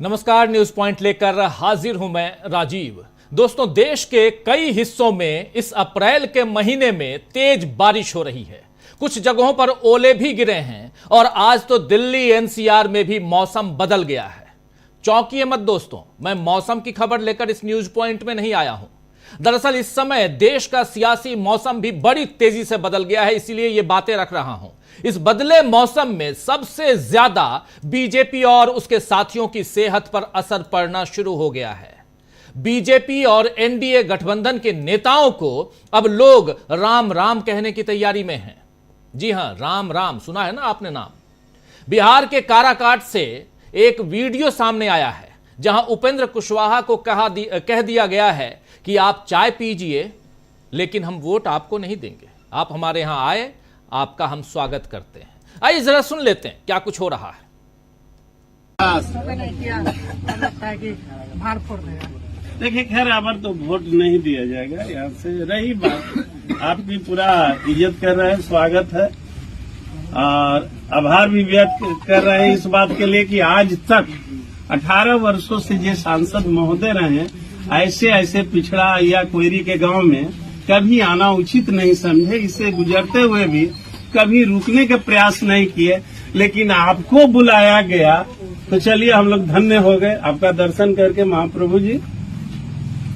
नमस्कार, news point लेकर हाजिर हूं मैं राजीव। दोस्तों, देश के कई हिस्सों में इस अप्रैल के महीने में तेज बारिश हो रही है। कुछ जगहों पर ओले भी गिरे हैं और आज तो दिल्ली एनसीआर में भी मौसम बदल गया है। चौंकिए मत दोस्तों, मैं मौसम की खबर लेकर इस न्यूज पॉइंट में नहीं आया हूं। दरअसल इस समय देश का सियासी मौसम भी बड़ी तेजी से बदल गया है, इसीलिए ये बातें रख रहा हूं। इस बदले मौसम में सबसे ज्यादा बीजेपी और उसके साथियों की सेहत पर असर पड़ना शुरू हो गया है। बीजेपी और एनडीए गठबंधन के नेताओं को अब लोग राम राम कहने की तैयारी में हैं। जी हां, राम राम सुना है ना आपने नाम। बिहार के काराकाट से एक वीडियो सामने आया है जहां उपेंद्र कुशवाहा को कह दिया गया है कि आप चाय पीजिए, लेकिन हम वोट आपको नहीं देंगे। आप हमारे यहां आए, आपका हम स्वागत करते हैं। आइए जरा सुन लेते हैं क्या कुछ हो रहा है। देखिए, खैर अब तो वोट नहीं दिया जाएगा। यहाँ से रही बात, आपकी पूरा इज्जत कर रहे हैं, स्वागत है और आभार भी व्यक्त कर रहे हैं इस बात के लिए कि आज तक 18 वर्षों से ये सांसद महोदय रहे, ऐसे पिछड़ा या कोयरी के गांव में कभी आना उचित नहीं समझे। इसे गुजरते हुए भी कभी रुकने के प्रयास नहीं किए, लेकिन आपको बुलाया गया तो चलिए हम लोग धन्य हो गए आपका दर्शन करके महाप्रभु जी,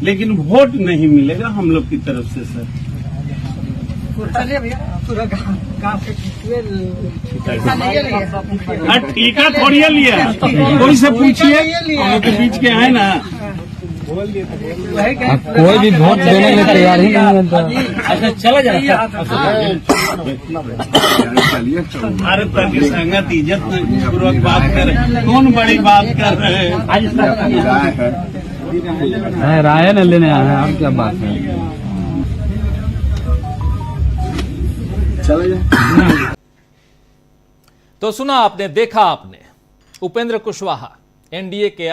लेकिन वोट नहीं मिलेगा हम लोग की तरफ से सर। ठीका थोड़ी लिया, कोई से पूछिए, हम लोग के बीच के है ना। कोई भी वोट देने में तैयार ही नहीं है। अच्छा चला जाए। अरे तभी संगत इज्जत पूर्वक बात कर, कौन बड़ी बात कर रहे हैं। राय न लेने आए हैं, आप क्या बात है। चला जाए। तो सुना आपने, देखा आपने, उपेंद्र कुशवाहा एनडीए के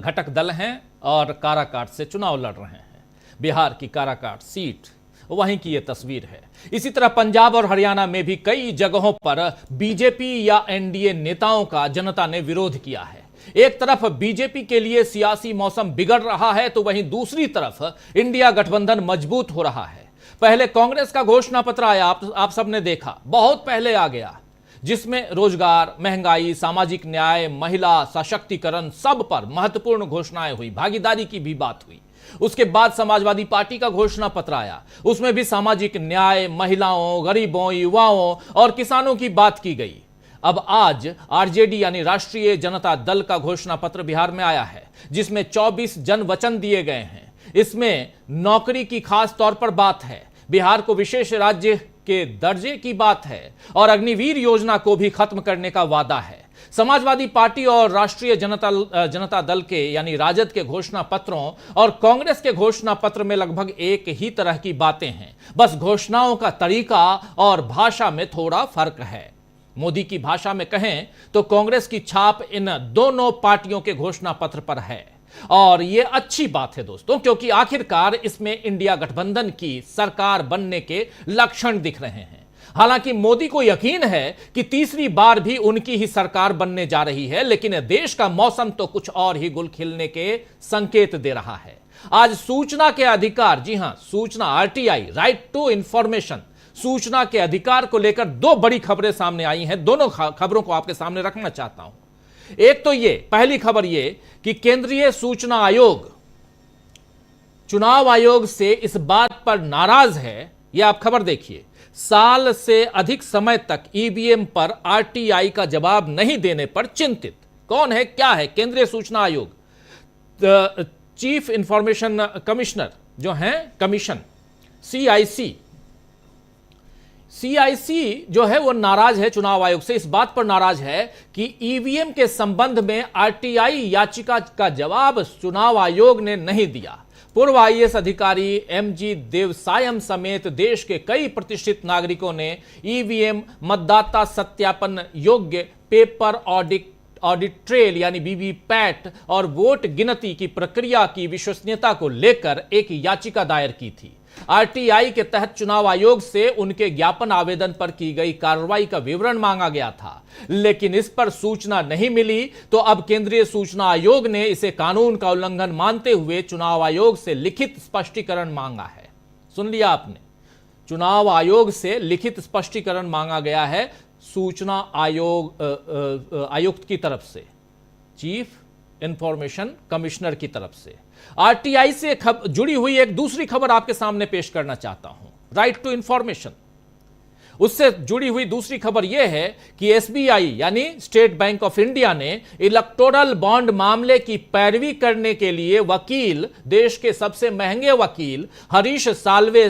घटक दल हैं और काराकाट से चुनाव लड़ रहे हैं। बिहार की काराकाट सीट, वहीं की यह तस्वीर है। इसी तरह पंजाब और हरियाणा में भी कई जगहों पर बीजेपी या एनडीए नेताओं का जनता ने विरोध किया है। एक तरफ बीजेपी के लिए सियासी मौसम बिगड़ रहा है, तो वहीं दूसरी तरफ इंडिया गठबंधन मजबूत हो रहा है। पहले कांग्रेस का घोषणा पत्र आया, आप सबने देखा, बहुत पहले आ गया, जिसमें रोजगार, महंगाई, सामाजिक न्याय, महिला सशक्तिकरण, सब पर महत्वपूर्ण घोषणाएं हुई, भागीदारी की भी बात हुई। उसके बाद समाजवादी पार्टी का घोषणा पत्र आया, उसमें भी सामाजिक न्याय, महिलाओं, गरीबों, युवाओं और किसानों की बात की गई। अब आज आरजेडी यानी राष्ट्रीय जनता दल का घोषणा पत्र बिहार में आया है, जिसमें 24 जन वचन दिए गए हैं। इसमें नौकरी की खास तौर पर बात है, बिहार को विशेष राज्य के दर्जे की बात है और अग्निवीर योजना को भी खत्म करने का वादा है। समाजवादी पार्टी और राष्ट्रीय जनता दल के यानी राजद के घोषणा पत्रों और कांग्रेस के घोषणा पत्र में लगभग एक ही तरह की बातें हैं, बस घोषणाओं का तरीका और भाषा में थोड़ा फर्क है। मोदी की भाषा में कहें तो कांग्रेस की छाप इन दोनों पार्टियों के घोषणा पत्र पर है, और यह अच्छी बात है दोस्तों, क्योंकि आखिरकार इसमें इंडिया गठबंधन की सरकार बनने के लक्षण दिख रहे हैं। हालांकि मोदी को यकीन है कि तीसरी बार भी उनकी ही सरकार बनने जा रही है, लेकिन देश का मौसम तो कुछ और ही गुल खिलने के संकेत दे रहा है। आज सूचना के अधिकार, जी हां, सूचना, आरटीआई, राइट टू इंफॉर्मेशन, सूचना के अधिकार को लेकर दो बड़ी खबरें सामने आई हैं। दोनों खबरों को आपके सामने रखना चाहता हूं। एक तो ये पहली खबर ये कि केंद्रीय सूचना आयोग चुनाव आयोग से इस बात पर नाराज है, यह आप खबर देखिए, साल से अधिक समय तक ईवीएम पर आरटीआई का जवाब नहीं देने पर चिंतित। कौन है, क्या है? केंद्रीय सूचना आयोग, चीफ इंफॉर्मेशन कमिश्नर जो हैं, कमीशन सीआईसी जो है वो नाराज है चुनाव आयोग से। इस बात पर नाराज है कि ईवीएम के संबंध में आरटीआई याचिका का जवाब चुनाव आयोग ने नहीं दिया। पूर्व आईएएस अधिकारी एमजी देवसायम समेत देश के कई प्रतिष्ठित नागरिकों ने ईवीएम, मतदाता सत्यापन योग्य पेपर ऑडिट ट्रेल यानी वीवीपैट और वोट गिनती की प्रक्रिया की विश्वसनीयता को लेकर एक याचिका दायर की थी। आरटीआई के तहत चुनाव आयोग से उनके ज्ञापन आवेदन पर की गई कार्रवाई का विवरण मांगा गया था, लेकिन इस पर सूचना नहीं मिली। तो अब केंद्रीय सूचना आयोग ने इसे कानून का उल्लंघन मानते हुए चुनाव आयोग से लिखित स्पष्टीकरण मांगा है। सुन लिया आपने, चुनाव आयोग से लिखित स्पष्टीकरण मांगा गया है सूचना आयुक्त की तरफ से, चीफ इंफॉर्मेशन कमिश्नर की तरफ से। आरटीआई से जुड़ी हुई एक दूसरी खबर आपके सामने पेश करना चाहता हूं, राइट टू इंफॉर्मेशन। उससे जुड़ी हुई दूसरी खबर यह है कि एसबीआई यानी स्टेट बैंक ऑफ इंडिया ने इलेक्टोरल बॉन्ड मामले की पैरवी करने के लिए वकील, देश के सबसे महंगे वकील हरीश साल्वे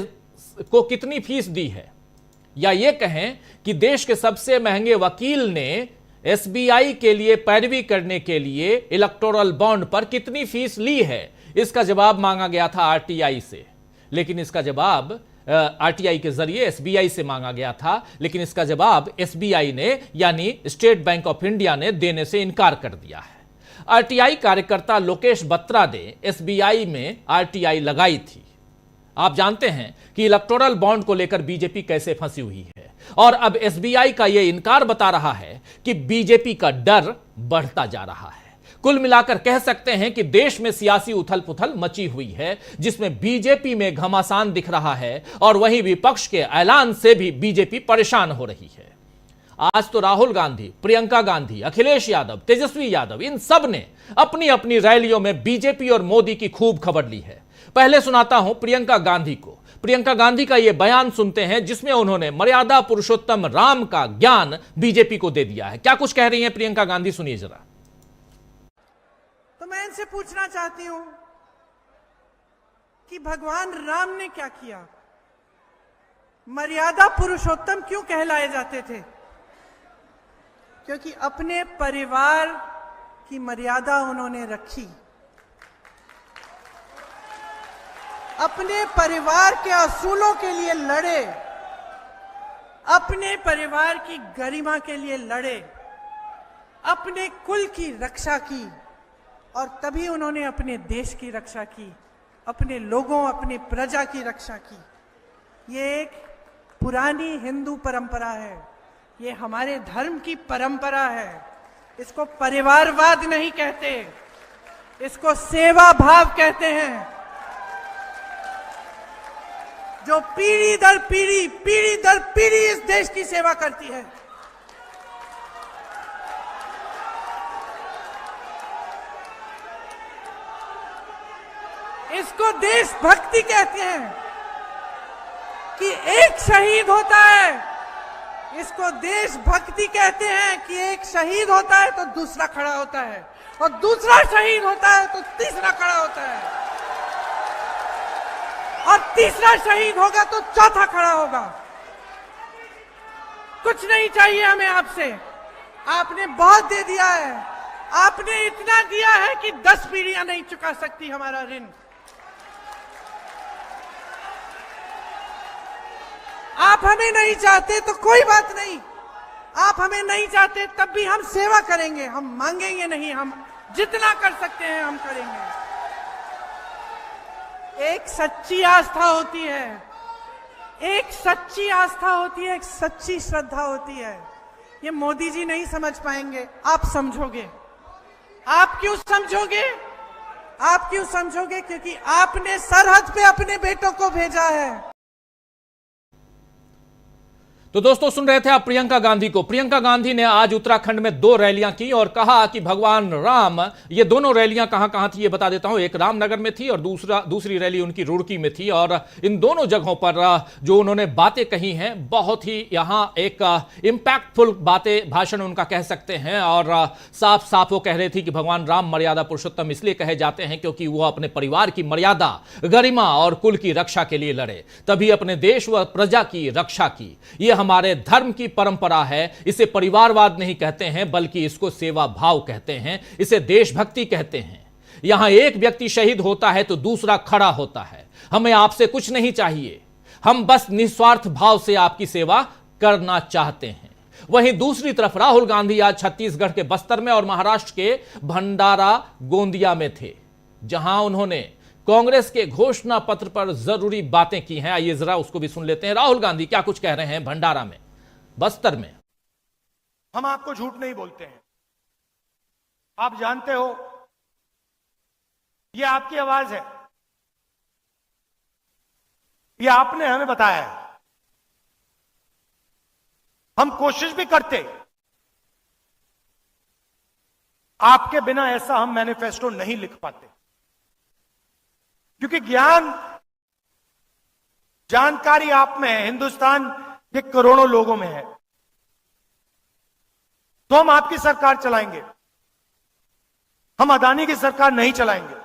को कितनी फीस दी है, या यह कहें कि देश के सबसे महंगे वकील ने एसबीआई के लिए पैरवी करने के लिए इलेक्टोरल बॉन्ड पर कितनी फीस ली है, इसका जवाब मांगा गया था आरटीआई से। लेकिन इसका जवाब आरटीआई के जरिए एसबीआई से मांगा गया था, लेकिन इसका जवाब एसबीआई ने यानी स्टेट बैंक ऑफ इंडिया ने देने से इनकार कर दिया है। आरटीआई कार्यकर्ता लोकेश बत्रा ने एसबीआई में आरटीआई लगाई थी। आप जानते हैं कि इलेक्टोरल बॉन्ड को लेकर बीजेपी कैसे फंसी हुई है, और अब एसबीआई का यह इनकार बता रहा है कि बीजेपी का डर बढ़ता जा रहा है। कुल मिलाकर कह सकते हैं कि देश में सियासी उथल पुथल मची हुई है, जिसमें बीजेपी में घमासान दिख रहा है, और वहीं विपक्ष के ऐलान से भी बीजेपी परेशान हो रही है। आज तो राहुल गांधी, प्रियंका गांधी, अखिलेश यादव, तेजस्वी यादव, इन सब ने अपनी अपनी रैलियों में बीजेपी और मोदी की खूब खबर ली है। पहले सुनाता हूं प्रियंका गांधी को। प्रियंका गांधी का यह बयान सुनते हैं, जिसमें उन्होंने मर्यादा पुरुषोत्तम राम का ज्ञान बीजेपी को दे दिया है। क्या कुछ कह रही हैं प्रियंका गांधी, सुनिए जरा। तो मैं इनसे पूछना चाहती हूं कि भगवान राम ने क्या किया? मर्यादा पुरुषोत्तम क्यों कहलाए जाते थे? क्योंकि अपने परिवार की मर्यादा उन्होंने रखी, अपने परिवार के असूलों के लिए लड़े, अपने परिवार की गरिमा के लिए लड़े, अपने कुल की रक्षा की, और तभी उन्होंने अपने देश की रक्षा की, अपने लोगों, अपनी प्रजा की रक्षा की। ये एक पुरानी हिंदू परंपरा है, ये हमारे धर्म की परंपरा है। इसको परिवारवाद नहीं कहते, इसको सेवा भाव कहते हैं, जो पीढ़ी दर पीढ़ी इस देश की सेवा करती है। इसको देशभक्ति कहते हैं कि एक शहीद होता है, इसको देशभक्ति कहते हैं कि एक शहीद होता है तो दूसरा खड़ा होता है, और दूसरा शहीद होता है तो तीसरा खड़ा होता है, और तीसरा शहीद होगा तो चौथा खड़ा होगा। कुछ नहीं चाहिए हमें आपसे, आपने बहुत दे दिया है। आपने इतना दिया है कि 10 पीढ़ियां नहीं चुका सकती हमारा ऋण। आप हमें नहीं चाहते तो कोई बात नहीं, आप हमें नहीं चाहते तब भी हम सेवा करेंगे, हम मांगेंगे नहीं, हम जितना कर सकते हैं हम करेंगे। एक सच्ची आस्था होती है, एक सच्ची आस्था होती है, एक सच्ची श्रद्धा होती है। ये मोदी जी नहीं समझ पाएंगे, आप समझोगे। आप क्यों समझोगे? आप क्यों समझोगे? क्योंकि आपने सरहद पे अपने बेटों को भेजा है। तो दोस्तों, सुन रहे थे आप प्रियंका गांधी को। प्रियंका गांधी ने आज उत्तराखंड में 2 रैलियां की और कहा कि भगवान राम, ये दोनों रैलियां कहां थी ये बता देता हूं। एक रामनगर में थी और दूसरी रैली उनकी रुड़की में थी, और इन दोनों जगहों पर जो उन्होंने बातें कही हैं, बहुत ही यहां एक इंपैक्टफुल बातें, भाषण उनका कह सकते हैं। और साफ साफ वो कह रहे थे कि भगवान राम मर्यादा पुरुषोत्तम इसलिए कहे जाते हैं क्योंकि वो अपने परिवार की मर्यादा, गरिमा और कुल की रक्षा के लिए लड़े, तभी अपने देश व प्रजा की रक्षा की। ये हमारे धर्म की परंपरा है। इसे परिवारवाद नहीं कहते हैं, बल्कि इसको सेवा भाव कहते हैं, इसे देशभक्ति कहते हैं। यहां एक व्यक्ति शहीद होता है तो दूसरा खड़ा होता है। हमें आपसे कुछ नहीं चाहिए, हम बस निस्वार्थ भाव से आपकी सेवा करना चाहते हैं। वहीं दूसरी तरफ राहुल गांधी आज छत्तीसगढ़ के बस्तर में और महाराष्ट्र के भंडारा गोंदिया में थे, जहां उन्होंने कांग्रेस के घोषणा पत्र पर जरूरी बातें की हैं। आइए जरा उसको भी सुन लेते हैं। राहुल गांधी क्या कुछ कह रहे हैं भंडारा में, बस्तर में। हम आपको झूठ नहीं बोलते हैं, आप जानते हो, ये आपकी आवाज है, ये आपने हमें बताया है। हम कोशिश भी करते, आपके बिना ऐसा हम मैनिफेस्टो नहीं लिख पाते, क्योंकि जानकारी आप में है, हिंदुस्तान के करोड़ों लोगों में है। तो हम आपकी सरकार चलाएंगे, हम अदानी की सरकार नहीं चलाएंगे।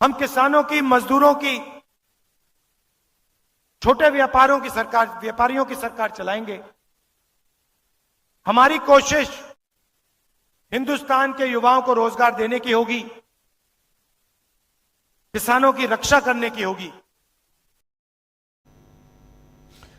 हम किसानों की, मजदूरों की, छोटे व्यापारियों की सरकार चलाएंगे। हमारी कोशिश हिंदुस्तान के युवाओं को रोजगार देने की होगी, किसानों की रक्षा करने की होगी।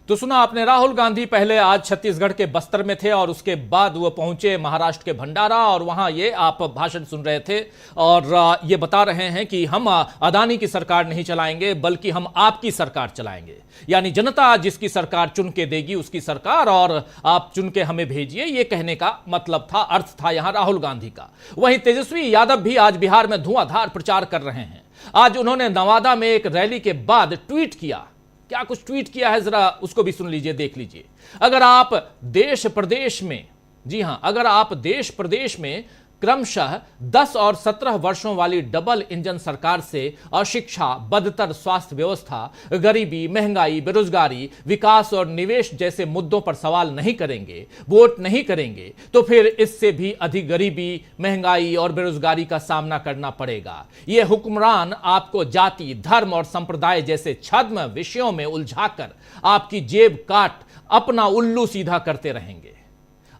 तो सुना आपने, राहुल गांधी पहले आज छत्तीसगढ़ के बस्तर में थे और उसके बाद वो पहुंचे महाराष्ट्र के भंडारा, और वहां ये आप भाषण सुन रहे थे और ये बता रहे हैं कि हम अदानी की सरकार नहीं चलाएंगे, बल्कि हम आपकी सरकार चलाएंगे। यानी जनता जिसकी सरकार चुन के देगी उसकी सरकार, और आप चुन के हमें भेजिए, ये कहने का मतलब था, अर्थ था यहां राहुल गांधी का। वहीं तेजस्वी यादव भी आज बिहार में धुआंधार प्रचार कर रहे हैं। आज उन्होंने नवादा में एक रैली के बाद ट्वीट किया। क्या कुछ ट्वीट किया है, जरा उसको भी सुन लीजिए, देख लीजिए। अगर आप देश प्रदेश में, जी हां, अगर आप देश प्रदेश में क्रमशः 10 और 17 वर्षों वाली डबल इंजन सरकार से अशिक्षा, बदतर स्वास्थ्य व्यवस्था, गरीबी, महंगाई, बेरोजगारी, विकास और निवेश जैसे मुद्दों पर सवाल नहीं करेंगे, वोट नहीं करेंगे, तो फिर इससे भी अधिक गरीबी, महंगाई और बेरोजगारी का सामना करना पड़ेगा। ये हुक्मरान आपको जाति, धर्म और संप्रदाय जैसे छद्म विषयों में उलझाकर आपकी जेब काट अपना उल्लू सीधा करते रहेंगे।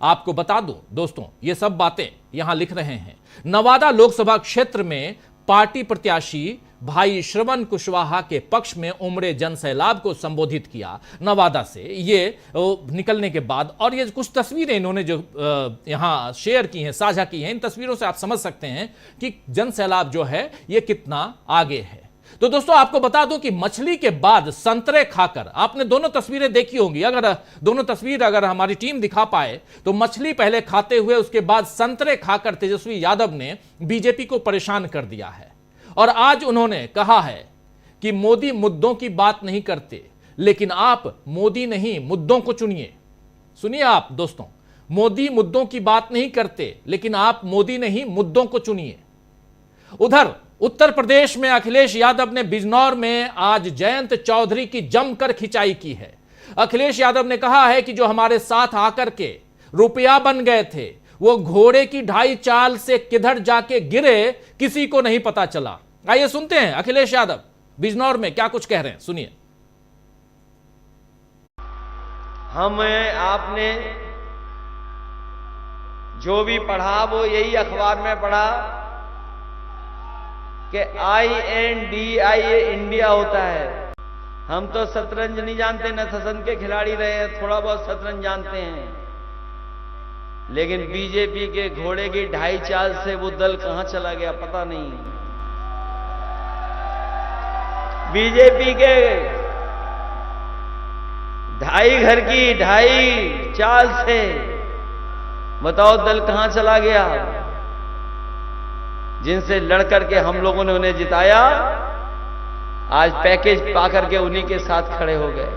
आपको बता दूं दोस्तों, ये सब बातें यहां लिख रहे हैं। नवादा लोकसभा क्षेत्र में पार्टी प्रत्याशी भाई श्रवण कुशवाहा के पक्ष में उमड़े जनसैलाब को संबोधित किया नवादा से ये निकलने के बाद। और ये कुछ तस्वीरें इन्होंने जो यहां शेयर की हैं, साझा की हैं, इन तस्वीरों से आप समझ सकते हैं कि जनसैलाब जो है ये कितना आगे है। तो दोस्तों आपको बता दूं कि मछली के बाद संतरे खाकर, आपने दोनों तस्वीरें देखी होंगी, अगर दोनों तस्वीर अगर हमारी टीम दिखा पाए तो मछली पहले खाते हुए उसके बाद संतरे खाकर तेजस्वी यादव ने बीजेपी को परेशान कर दिया है। और आज उन्होंने कहा है कि मोदी मुद्दों की बात नहीं करते, लेकिन आप मोदी नहीं मुद्दों को चुनिए। सुनिए आप दोस्तों, मोदी मुद्दों की बात नहीं करते, लेकिन आप मोदी नहीं मुद्दों को चुनिए। उधर उत्तर प्रदेश में अखिलेश यादव ने बिजनौर में आज जयंत चौधरी की जमकर खिंचाई की है। अखिलेश यादव ने कहा है कि जो हमारे साथ आकर के रुपया बन गए थे, वो घोड़े की 2.5 चाल से किधर जाके गिरे किसी को नहीं पता चला। आइए सुनते हैं अखिलेश यादव बिजनौर में क्या कुछ कह रहे हैं, सुनिए। हमें आपने जो भी पढ़ा वो यही अखबार में पढ़ा कि INDIA इंडिया होता है। हम तो शतरंज नहीं जानते, न शतरंज के खिलाड़ी रहे हैं, थोड़ा बहुत शतरंज जानते हैं, लेकिन बीजेपी के घोड़े की 2.5 चाल से वो दल कहां चला गया पता नहीं। बीजेपी के 2.5 घर की 2.5 चाल से बताओ दल कहां चला गया। जिनसे लड़कर के हम लोगों ने उन्हें जिताया, आज पैकेज पाकर के उन्हीं के साथ खड़े हो गए।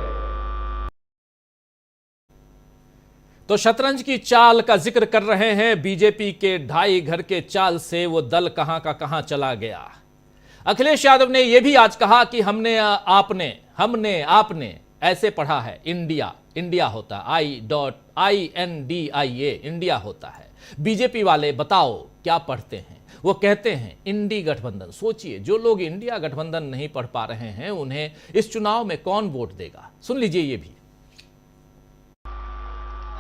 तो शतरंज की चाल का जिक्र कर रहे हैं, बीजेपी के 2.5 घर के चाल से वो दल कहां का कहां चला गया। अखिलेश यादव ने यह भी आज कहा कि हमने आपने ऐसे पढ़ा है, इंडिया होता है, INDIA इंडिया होता है। बीजेपी वाले बताओ क्या पढ़ते हैं। वो कहते हैं इंडी गठबंधन। सोचिए, जो लोग इंडिया गठबंधन नहीं पढ़ पा रहे हैं उन्हें इस चुनाव में कौन वोट देगा। सुन लीजिए ये भी।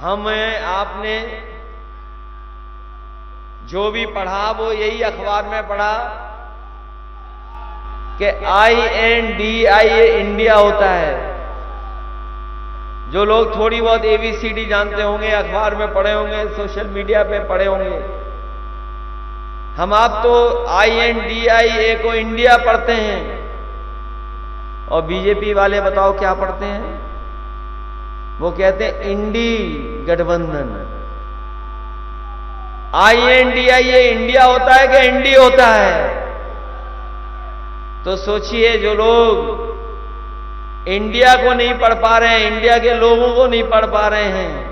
हमें आपने जो भी पढ़ा वो यही अखबार में पढ़ा कि INDIA इंडिया होता है। जो लोग थोड़ी बहुत ABCD जानते होंगे, अखबार में पढ़े होंगे, सोशल मीडिया पे पढ़े होंगे, हम आप तो INDIA को इंडिया पढ़ते हैं और बीजेपी वाले बताओ क्या पढ़ते हैं? वो कहते हैं इंडी गठबंधन। INDIA इंडिया होता है कि इंडी होता है? तो सोचिए, जो लोग इंडिया को नहीं पढ़ पा रहे हैं, इंडिया के लोगों को नहीं पढ़ पा रहे हैं।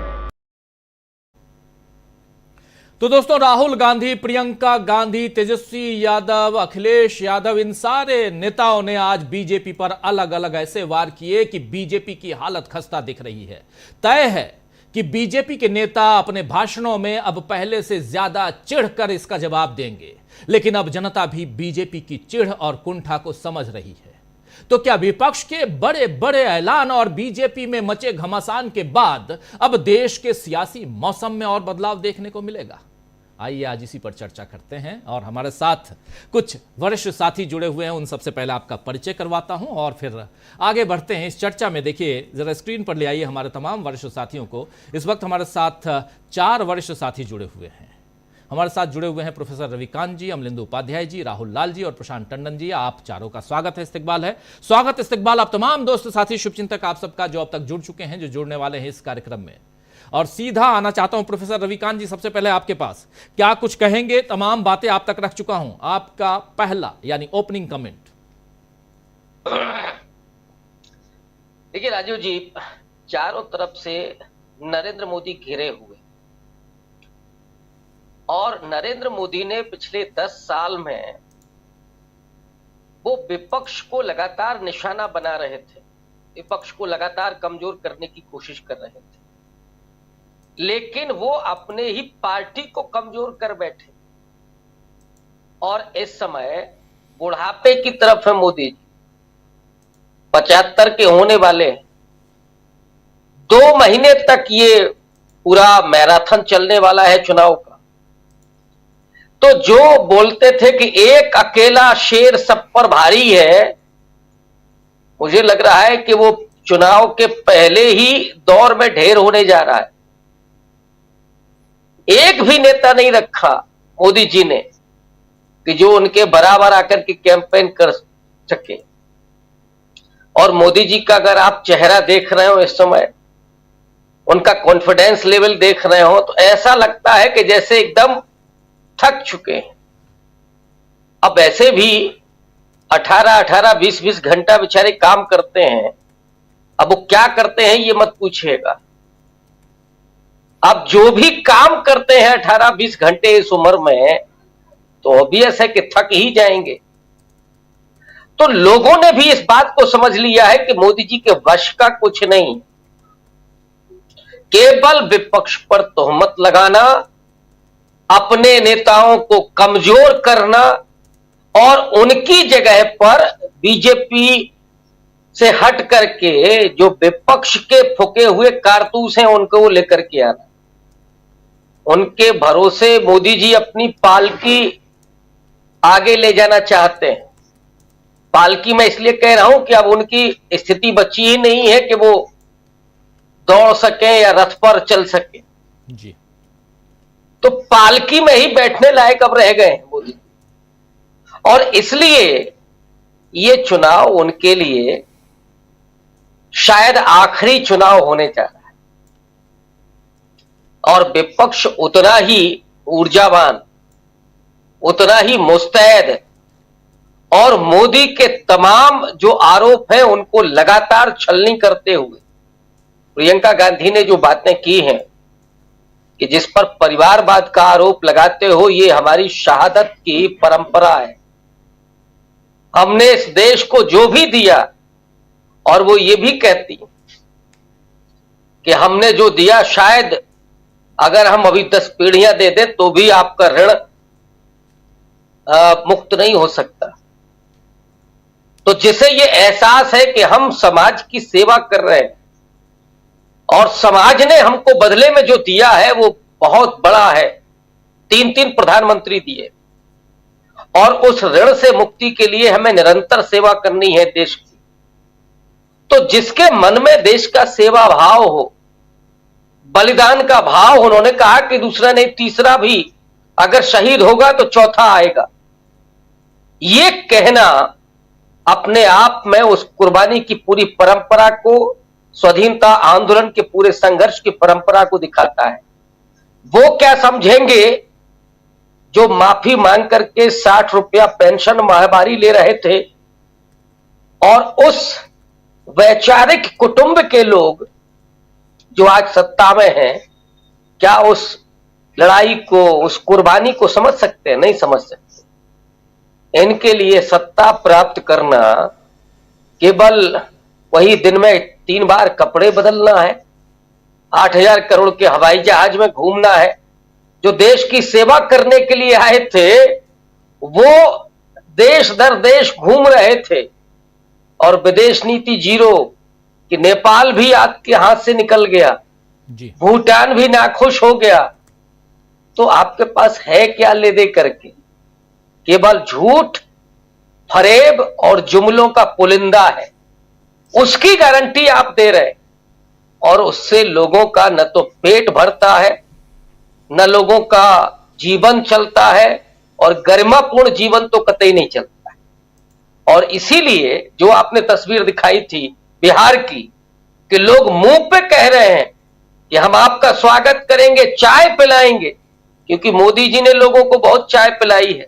तो दोस्तों, राहुल गांधी, प्रियंका गांधी, तेजस्वी यादव, अखिलेश यादव, इन सारे नेताओं ने आज बीजेपी पर अलग अलग ऐसे वार किए कि बीजेपी की हालत खस्ता दिख रही है। तय है कि बीजेपी के नेता अपने भाषणों में अब पहले से ज्यादा चिढ़कर इसका जवाब देंगे, लेकिन अब जनता भी बीजेपी की चिढ़ और कुंठा को समझ रही है। तो क्या विपक्ष के बड़े बड़े ऐलान और बीजेपी में मचे घमासान के बाद अब देश के सियासी मौसम में और बदलाव देखने को मिलेगा? आइए आज इसी पर चर्चा करते हैं और हमारे साथ कुछ वरिष्ठ साथी जुड़े हुए हैं। उन सबसे पहले आपका परिचय करवाता हूं और फिर आगे बढ़ते हैं इस चर्चा में। देखिए, जरा स्क्रीन पर ले आइए हमारे तमाम वरिष्ठ साथियों को। इस वक्त हमारे साथ 4 वरिष्ठ साथी जुड़े हुए हैं। हमारे साथ जुड़े हुए हैं प्रोफेसर रविकांत जी, अमलिंदु उपाध्याय जी, राहुल लाल जी और प्रशांत टंडन जी। आप चारों का स्वागत है, इस्तकबाल है। स्वागत इस्तकबाल आप तमाम दोस्त साथी शुभचिंतक आप सबका जो अब तक जुड़ चुके हैं, जो जुड़ने वाले हैं इस कार्यक्रम में। और सीधा आना चाहता हूं प्रोफेसर रविकांत जी, सबसे पहले आपके पास क्या कुछ कहेंगे? तमाम बातें आप तक रख चुका हूं, आपका पहला यानी ओपनिंग कमेंट। देखिए राजीव जी, चारों तरफ से नरेंद्र मोदी घिरे हुए और नरेंद्र मोदी ने पिछले 10 साल में वो विपक्ष को लगातार निशाना बना रहे थे, विपक्ष को लगातार कमजोर करने की कोशिश कर रहे थे, लेकिन वो अपने ही पार्टी को कमजोर कर बैठे। और इस समय बुढ़ापे की तरफ है मोदी जी, 75 के होने वाले। 2 महीने तक ये पूरा मैराथन चलने वाला है चुनाव का। तो जो बोलते थे कि एक अकेला शेर सब पर भारी है, मुझे लग रहा है कि वो चुनाव के पहले ही दौर में ढेर होने जा रहा है। एक भी नेता नहीं रखा मोदी जी ने कि जो उनके बराबर आकर के कैंपेन कर सके। और मोदी जी का अगर आप चेहरा देख रहे हो इस समय, उनका कॉन्फिडेंस लेवल देख रहे हो, तो ऐसा लगता है कि जैसे एकदम थक चुके हैं। अब ऐसे भी 18-18, 20-20 घंटा बेचारे काम करते हैं। अब वो क्या करते हैं ये मत पूछिएगा। अब जो भी काम करते हैं 18-20 घंटे इस उम्र में, तो ऑब्वियस है कि थक ही जाएंगे। तो लोगों ने भी इस बात को समझ लिया है कि मोदी जी के वश का कुछ नहीं, केवल विपक्ष पर तोहमत लगाना, अपने नेताओं को कमजोर करना और उनकी जगह पर बीजेपी से हट करके जो विपक्ष के फूके हुए कारतूस हैं उनको लेकर के आना। उनके भरोसे मोदी जी अपनी पालकी आगे ले जाना चाहते हैं। पालकी मैं इसलिए कह रहा हूं कि अब उनकी स्थिति बची ही नहीं है कि वो दौड़ सके या रथ पर चल सके जी। तो पालकी में ही बैठने लायक अब रह गए हैं मोदी। और इसलिए ये चुनाव उनके लिए शायद आखिरी चुनाव होने जा रहा है। और विपक्ष उतना ही ऊर्जावान, उतना ही मुस्तैद और मोदी के तमाम जो आरोप हैं उनको लगातार छलनी करते हुए, प्रियंका गांधी ने जो बातें की हैं कि जिस पर परिवारवाद का आरोप लगाते हो, ये हमारी शहादत की परंपरा है। हमने इस देश को जो भी दिया, और वो ये भी कहती कि हमने जो दिया शायद अगर हम अभी 10 पीढ़ियां दे दें तो भी आपका ऋण मुक्त नहीं हो सकता। तो जिसे ये एहसास है कि हम समाज की सेवा कर रहे हैं और समाज ने हमको बदले में जो दिया है वो बहुत बड़ा है। 3-3 प्रधानमंत्री दिए और उस ऋण से मुक्ति के लिए हमें निरंतर सेवा करनी है देश की। तो जिसके मन में देश का सेवा भाव हो, बलिदान का भाव, उन्होंने कहा कि दूसरा नहीं तीसरा भी अगर शहीद होगा तो चौथा आएगा। ये कहना अपने आप में उस कुर्बानी की पूरी परंपरा को, स्वाधीनता आंदोलन के पूरे संघर्ष की परंपरा को दिखाता है। वो क्या समझेंगे जो माफी मांग करके 60 रुपया पेंशन माहवारी ले रहे थे, और उस वैचारिक कुटुंब के लोग जो आज सत्ता में हैं, क्या उस लड़ाई को, उस कुर्बानी को समझ सकते हैं? नहीं समझ सकते। इनके लिए सत्ता प्राप्त करना केवल वही दिन में 3 बार कपड़े बदलना है, 8,000 करोड़ के हवाई जहाज में घूमना है। जो देश की सेवा करने के लिए आए थे वो देश दर देश घूम रहे थे, और विदेश नीति जीरो कि नेपाल भी आपके हाथ से निकल गया, भूटान भी नाखुश हो गया। तो आपके पास है क्या ले दे करके? केवल झूठ, फरेब और जुमलों का पुलिंदा है, उसकी गारंटी आप दे रहे, और उससे लोगों का न तो पेट भरता है, न लोगों का जीवन चलता है, और गरिमापूर्ण जीवन तो कतई नहीं चलता है। और इसीलिए जो आपने तस्वीर दिखाई थी बिहार की, कि लोग मुंह पे कह रहे हैं कि हम आपका स्वागत करेंगे, चाय पिलाएंगे, क्योंकि मोदी जी ने लोगों को बहुत चाय पिलाई है।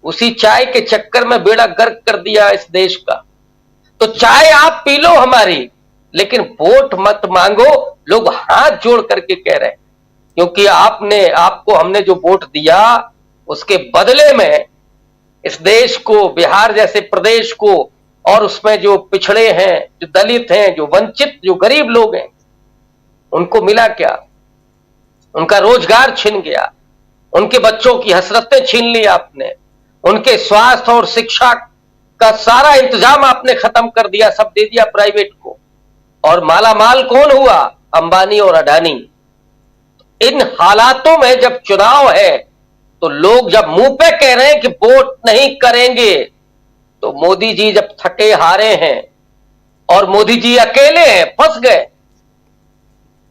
उसी चाय के चक्कर में बेड़ा गर्क कर दिया इस देश का। तो चाय आप पी लो हमारी, लेकिन वोट मत मांगो, लोग हाथ जोड़ करके कह रहे हैं। क्योंकि आपको हमने जो वोट दिया, उसके बदले में इस देश को, बिहार जैसे प्रदेश को, और उसमें जो पिछड़े हैं, जो दलित हैं, जो वंचित, जो गरीब लोग हैं, उनको मिला क्या? उनका रोजगार छिन गया, उनके बच्चों की हसरतें छीन ली आपने, उनके स्वास्थ्य और शिक्षा का सारा इंतजाम आपने खत्म कर दिया, सब दे दिया प्राइवेट को। और मालामाल कौन हुआ? अंबानी और अडानी। इन हालातों में जब चुनाव है, तो लोग जब मुंह पे कह रहे हैं कि वोट नहीं करेंगे, तो मोदी जी जब थके हारे हैं और मोदी जी अकेले हैं, फंस गए,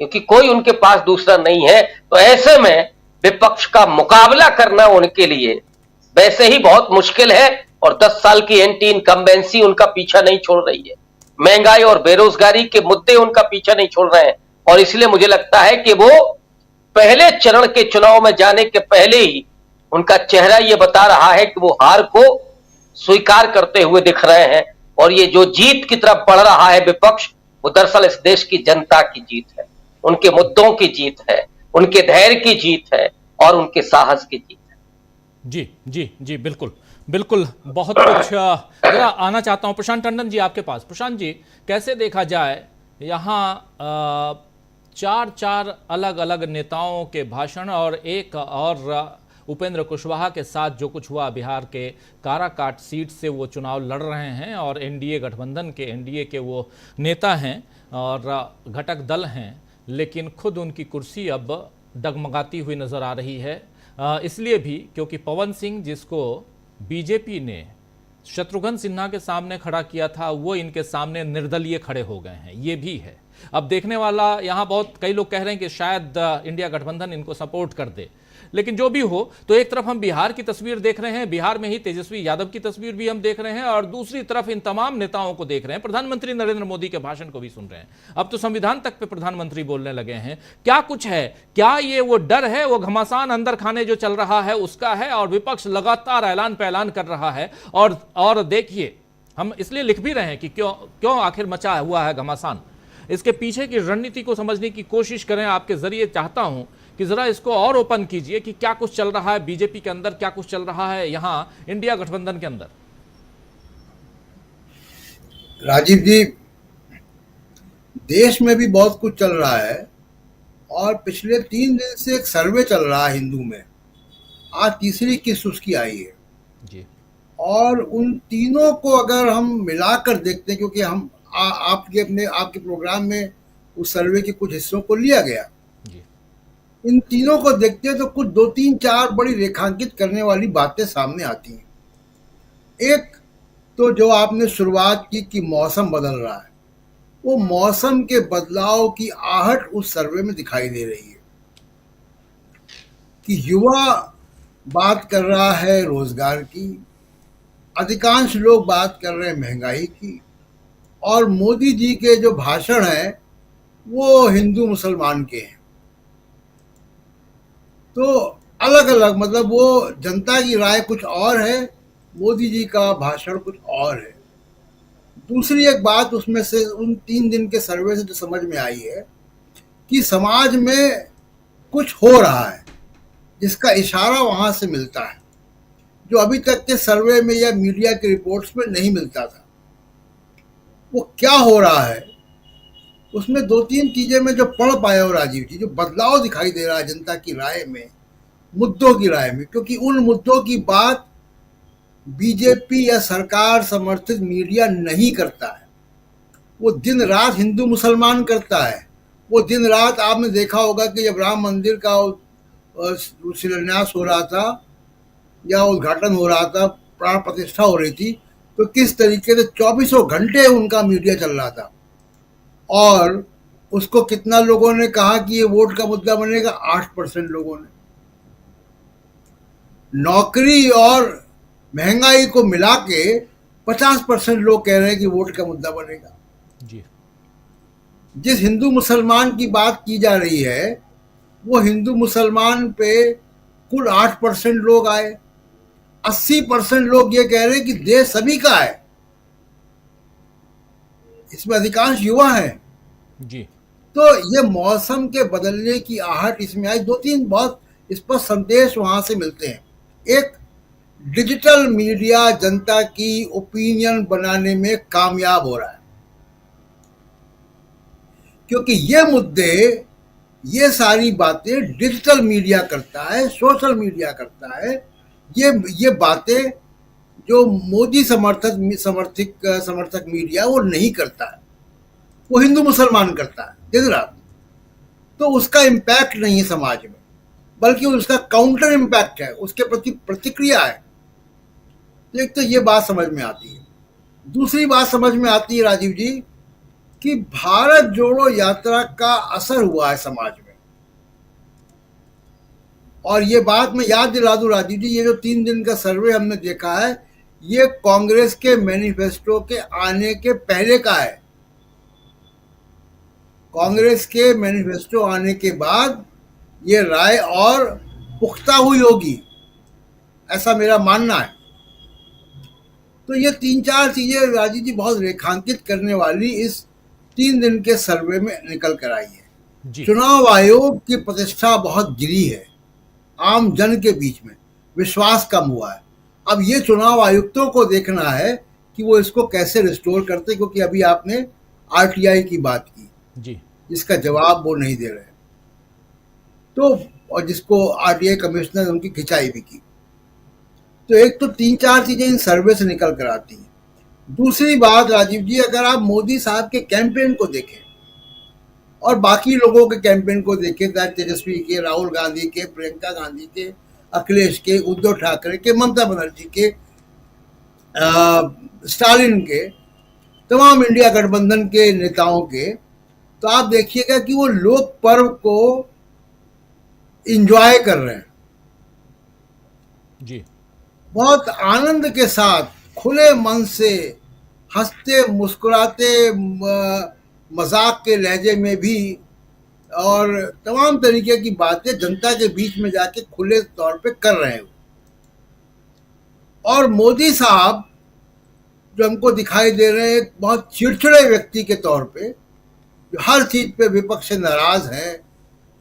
क्योंकि कोई उनके पास दूसरा नहीं है। तो ऐसे में विपक्ष का मुकाबला करना उनके लिए वैसे ही बहुत मुश्किल है, और 10 साल की एंटी इनकम्बेंसी उनका पीछा नहीं छोड़ रही है। महंगाई और बेरोजगारी के मुद्दे उनका पीछा नहीं छोड़ रहे हैं, और इसलिए मुझे लगता है कि वो पहले चरण के चुनाव में जाने के पहले ही उनका चेहरा ये बता रहा है कि वो हार को स्वीकार करते हुए दिख रहे हैं। और ये जो जीत की तरफ बढ़ रहा है विपक्ष, वो दरअसल इस देश की जनता की जीत है, उनके मुद्दों की जीत है, उनके धैर्य की जीत है, और उनके साहस की जीत है। जी जी जी, बिल्कुल बिल्कुल। बहुत कुछ जरा आना चाहता हूं प्रशांत टंडन जी आपके पास। प्रशांत जी, कैसे देखा जाए यहाँ 4 अलग अलग नेताओं के भाषण, और एक और उपेंद्र कुशवाहा के साथ जो कुछ हुआ बिहार के काराकाट सीट से, वो चुनाव लड़ रहे हैं, और एनडीए गठबंधन के, एनडीए के वो नेता हैं और घटक दल हैं, लेकिन खुद उनकी कुर्सी अब डगमगाती हुई नजर आ रही है। इसलिए भी क्योंकि पवन सिंह, जिसको बीजेपी ने शत्रुघ्न सिन्हा के सामने खड़ा किया था, वो इनके सामने निर्दलीय खड़े हो गए हैं। ये भी है। अब देखने वाला यहाँ बहुत कई लोग कह रहे हैं कि शायद इंडिया गठबंधन इनको सपोर्ट कर दे, लेकिन जो भी हो, तो एक तरफ हम बिहार की तस्वीर देख रहे हैं, बिहार में ही तेजस्वी यादव की तस्वीर भी हम देख रहे हैं, और दूसरी तरफ इन तमाम नेताओं को देख रहे हैं, प्रधानमंत्री नरेंद्र मोदी के भाषण को भी सुन रहे हैं। अब तो संविधान तक पे प्रधानमंत्री बोलने लगे हैं। क्या कुछ है? क्या ये वो डर है, वो घमासान अंदर खाने जो चल रहा है उसका है, और विपक्ष लगातार ऐलान पे ऐलान कर रहा है। और देखिए, हम इसलिए लिख भी रहे हैं कि क्यों आखिर मचा हुआ है घमासान। इसके पीछे की रणनीति को समझने की कोशिश करें। आपके जरिए चाहता हूं कि जरा इसको और ओपन कीजिए कि क्या कुछ चल रहा है बीजेपी के अंदर, क्या कुछ चल रहा है यहां इंडिया गठबंधन के अंदर। राजीव जी, देश में भी बहुत कुछ चल रहा है, और पिछले 3 दिन से एक सर्वे चल रहा है हिंदू में, आज तीसरी किस्त उसकी आई है जी। और उन तीनों को अगर हम मिलाकर देखते हैं, क्योंकि हम आपके प्रोग्राम में उस सर्वे के कुछ हिस्सों को लिया गया, इन तीनों को देखते हैं तो कुछ 2, 3, 4 बड़ी रेखांकित करने वाली बातें सामने आती हैं। एक तो जो आपने शुरुआत की कि मौसम बदल रहा है, वो मौसम के बदलाव की आहट उस सर्वे में दिखाई दे रही है कि युवा बात कर रहा है रोजगार की, अधिकांश लोग बात कर रहे हैं महंगाई की, और मोदी जी के जो भाषण हैं वो हिंदू मुसलमान के हैं। तो अलग अलग, मतलब वो जनता की राय कुछ और है, मोदी जी का भाषण कुछ और है। दूसरी एक बात उसमें से, उन 3 दिन के सर्वे से जो समझ में आई है कि समाज में कुछ हो रहा है जिसका इशारा वहां से मिलता है, जो अभी तक के सर्वे में या मीडिया की रिपोर्ट्स में नहीं मिलता था। वो क्या हो रहा है, उसमें 2-3 चीजें मैं जो पढ़ पाया हूँ राजीव जी, जो बदलाव दिखाई दे रहा है जनता की राय में, मुद्दों की राय में, क्योंकि उन मुद्दों की बात बीजेपी या सरकार समर्थित मीडिया नहीं करता है। वो दिन रात हिंदू मुसलमान करता है। वो दिन रात, आपने देखा होगा कि जब राम मंदिर का शिलान्यास हो रहा था या उद्घाटन हो रहा था, प्राण प्रतिष्ठा हो रही थी, तो किस तरीके से 24 घंटे उनका मीडिया चल रहा था। और उसको कितना लोगों ने कहा कि ये वोट का मुद्दा बनेगा? 8% लोगों ने। नौकरी और महंगाई को मिला के 50% लोग कह रहे हैं कि वोट का मुद्दा बनेगा। जी। जिस हिंदू मुसलमान की बात की जा रही है, वो हिंदू मुसलमान पे कुल 8% लोग आए। 80% लोग ये कह रहे हैं कि देश सभी का है, इसमें अधिकांश युवा हैं। जी। तो ये मौसम के बदलने की आहट इसमें आई। 2-3 बहुत स्पष्ट संदेश वहां से मिलते हैं। एक, डिजिटल मीडिया जनता की ओपिनियन बनाने में कामयाब हो रहा है, क्योंकि ये मुद्दे, ये सारी बातें डिजिटल मीडिया करता है, सोशल मीडिया करता है। ये बातें जो मोदी समर्थक मीडिया वो नहीं करता है, वो हिंदू मुसलमान करता है दिन रात। तो उसका इम्पैक्ट नहीं है समाज में, बल्कि उसका काउंटर इम्पैक्ट है, उसके प्रति प्रतिक्रिया है। एक तो ये बात समझ में आती है। दूसरी बात समझ में आती है राजीव जी कि भारत जोड़ो यात्रा का असर हुआ है समाज में। और ये बात मैं याद दिला दूं राजीव जी, ये जो 3 दिन का सर्वे हमने देखा है, ये कांग्रेस के मैनिफेस्टो के आने के पहले का है। कांग्रेस के मैनिफेस्टो आने के बाद ये राय और पुख्ता हुई होगी, ऐसा मेरा मानना है। तो ये 3-4 चीजें राजीव जी बहुत रेखांकित करने वाली इस 3 दिन के सर्वे में निकल कर आई है। चुनाव आयोग की प्रतिष्ठा बहुत गिरी है, आम जन के बीच में विश्वास कम हुआ है। अब ये चुनाव आयुक्तों को देखना है कि वो इसको कैसे रिस्टोर करते, क्योंकि अभी आपने आरटीआई की बात की जी, जिसका जवाब वो नहीं दे रहे, तो और जिसको आरटीआई कमिश्नर ने उनकी खिंचाई भी की। तो एक तो 3-4 चीजें इन सर्वे से निकल कर आती हैं। दूसरी बात राजीव जी, अगर आप मोदी साहब के कैंपेन को देखें और बाकी लोगों के कैंपेन को देखें, तेजस्वी के, राहुल गांधी के, प्रियंका गांधी के, अखिलेश के, उद्धव ठाकरे के, ममता बनर्जी के, स्टालिन के, तमाम इंडिया गठबंधन के नेताओं के, तो आप देखिएगा कि वो लोक पर्व को एंजॉय कर रहे हैं जी, बहुत आनंद के साथ, खुले मन से, हंसते मुस्कुराते, मजाक के लहजे में भी, और तमाम तरीके की बातें जनता के बीच में जाके खुले तौर पे कर रहे हैं। और मोदी साहब जो हमको दिखाई दे रहे हैं बहुत चिड़चिड़े व्यक्ति के तौर पे, जो हर चीज पे विपक्ष से नाराज है,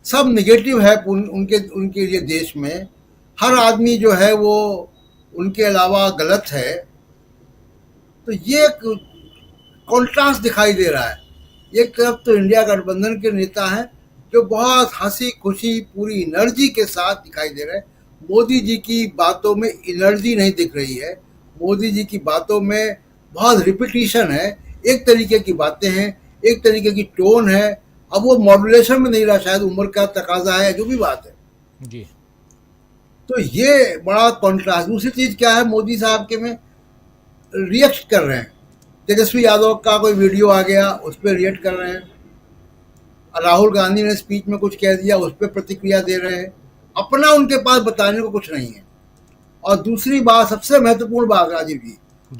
सब निगेटिव है उनके लिए देश में, हर आदमी जो है वो उनके अलावा गलत है। तो ये कॉन्ट्रास्ट दिखाई दे रहा है। एक तरफ तो इंडिया गठबंधन के नेता हैं जो बहुत हंसी खुशी पूरी एनर्जी के साथ दिखाई दे रहे हैं। मोदी जी की बातों में एनर्जी नहीं दिख रही है, मोदी जी की बातों में बहुत रिपीटिशन है, एक तरीके की बातें हैं, एक तरीके की टोन है। अब वो मॉड्यूलेशन में नहीं रहा, शायद उम्र का तकाजा है, जो भी बात है जी। तो ये बड़ा कॉन्ट्रास्ट। दूसरी चीज क्या है, मोदी साहब के में रिएक्ट कर रहे हैं। तेजस्वी यादव का कोई वीडियो आ गया, उस पर रिएक्ट कर रहे हैं। राहुल गांधी ने स्पीच में कुछ कह दिया, उस पर प्रतिक्रिया दे रहे हैं। अपना उनके पास बताने को कुछ नहीं है। और दूसरी बात, सबसे महत्वपूर्ण बात राजीव जी,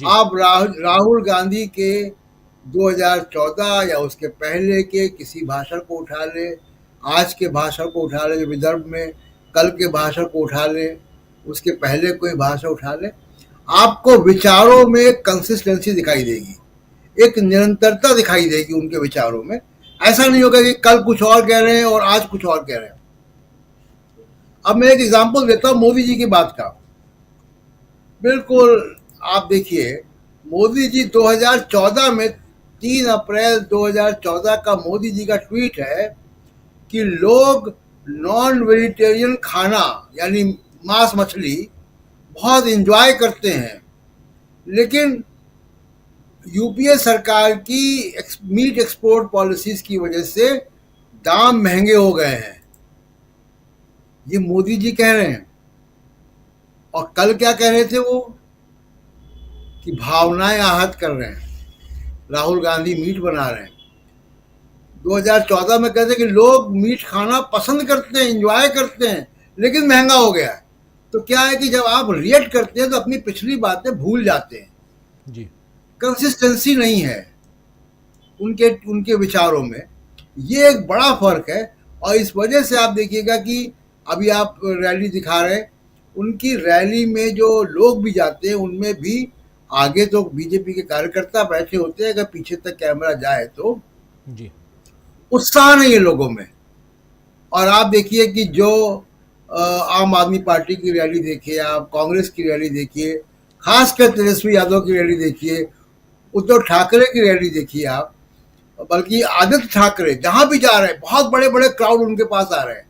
आप राहुल गांधी के 2014 या उसके पहले के किसी भाषण को उठा ले, आज के भाषण को उठा ले विदर्भ में, कल के भाषण को उठा ले, उसके पहले कोई भाषण उठा ले, आपको विचारों में कंसिस्टेंसी दिखाई देगी, एक निरंतरता दिखाई देगी उनके विचारों में। ऐसा नहीं होगा कि कल कुछ और कह रहे हैं और आज कुछ और कह रहे हैं। अब मैं एक एग्जांपल देता हूं मोदी जी की बात का। बिल्कुल आप देखिए, मोदी जी 2014 में 3 अप्रैल 2014 का मोदी जी का ट्वीट है कि लोग नॉन वेजिटेरियन खाना यानी मांस मछली बहुत एंजॉय करते हैं, लेकिन यूपीए सरकार की मीट एक्सपोर्ट पॉलिसीज की वजह से दाम महंगे हो गए हैं। ये मोदी जी कह रहे हैं। और कल क्या कह रहे थे वो, कि भावनाएं आहत कर रहे हैं, राहुल गांधी मीट बना रहे हैं। 2014 में कहते कि लोग मीट खाना पसंद करते हैं, एंजॉय करते हैं, लेकिन महंगा हो गया है। तो क्या है कि जब आप रिएक्ट करते हैं तो अपनी पिछली बातें भूल जाते हैं जी। कंसिस्टेंसी नहीं है उनके विचारों में, ये एक बड़ा फर्क है। और इस वजह से आप देखिएगा कि अभी आप रैली दिखा रहे हैं, उनकी रैली में जो लोग भी जाते हैं उनमें भी आगे तो बीजेपी के कार्यकर्ता बैठे होते हैं, अगर पीछे तक कैमरा जाए तो जी उत्साह नहीं है लोगों में। और आप देखिए कि जो आम आदमी पार्टी की रैली देखिए, आप कांग्रेस की रैली देखिए, खासकर तेजस्वी यादव की रैली देखिए, उद्धव ठाकरे की रैली देखिए आप, बल्कि आदित्य ठाकरे जहां भी जा रहे हैं बहुत बड़े बड़े क्राउड उनके पास आ रहे हैं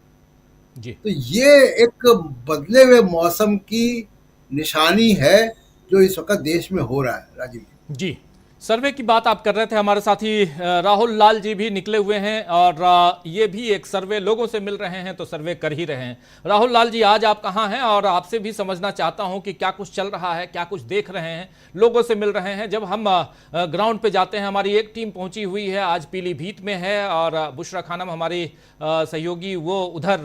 जी। तो ये एक बदले हुए मौसम की निशानी है जो इस वक्त देश में हो रहा है। राजीव जी, सर्वे की बात आप कर रहे थे, हमारे साथी राहुल लाल जी भी निकले हुए हैं और ये भी एक सर्वे लोगों से मिल रहे हैं तो सर्वे कर ही रहे हैं। राहुल लाल जी, आज आप कहाँ हैं? और आपसे भी समझना चाहता हूं कि क्या कुछ चल रहा है, क्या कुछ देख रहे हैं, लोगों से मिल रहे हैं। जब हम ग्राउंड पे जाते हैं, हमारी एक टीम पहुंची हुई है, आज पीलीभीत में है और बुशरा खानम हमारी सहयोगी वो उधर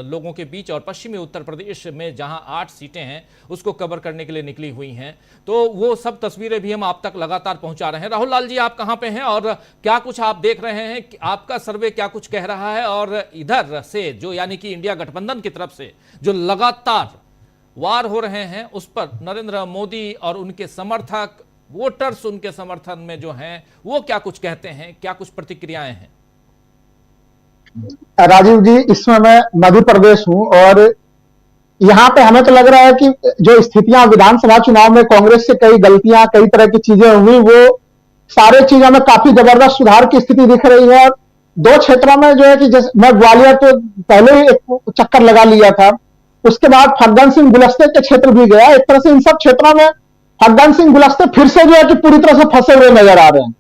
लोगों के बीच और पश्चिमी उत्तर प्रदेश में जहां 8 सीटें हैं उसको कवर करने के लिए निकली हुई हैं। तो वो सब तस्वीरें भी हम आप तक लगातार पहुंचा रहे हैं। राहुल लाल जी, आप कहां पे हैं और क्या कुछ आप देख रहे हैं? आपका सर्वे क्या कुछ कह रहा है? और इधर से जो यानी कि इंडिया गठबंधन की तरफ से जो लगातार वार हो रहे हैं उस पर नरेंद्र मोदी और उनके समर्थक वोटर्स उनके समर्थन में जो हैं वो क्या कुछ कहते हैं, क्या कुछ प्रतिक्रियाएं हैं? राजीव जी, इसमें मैं मध्य प्रदेश हूं और यहाँ पे हमें तो लग रहा है कि जो स्थितियां विधानसभा चुनाव में कांग्रेस से कई गलतियां, कई तरह की चीजें हुई, वो सारे चीजों में काफी जबरदस्त सुधार की स्थिति दिख रही है। और 2 क्षेत्रों में जो है कि जैसे मैं ग्वालियर तो पहले ही एक चक्कर लगा लिया था, उसके बाद फग्गन सिंह गुलस्ते के क्षेत्र भी गया। एक तरह से इन सब क्षेत्रों में फग्गन सिंह गुलस्ते फिर से जो है कि पूरी तरह से फंसे हुए नजर आ रहे हैं।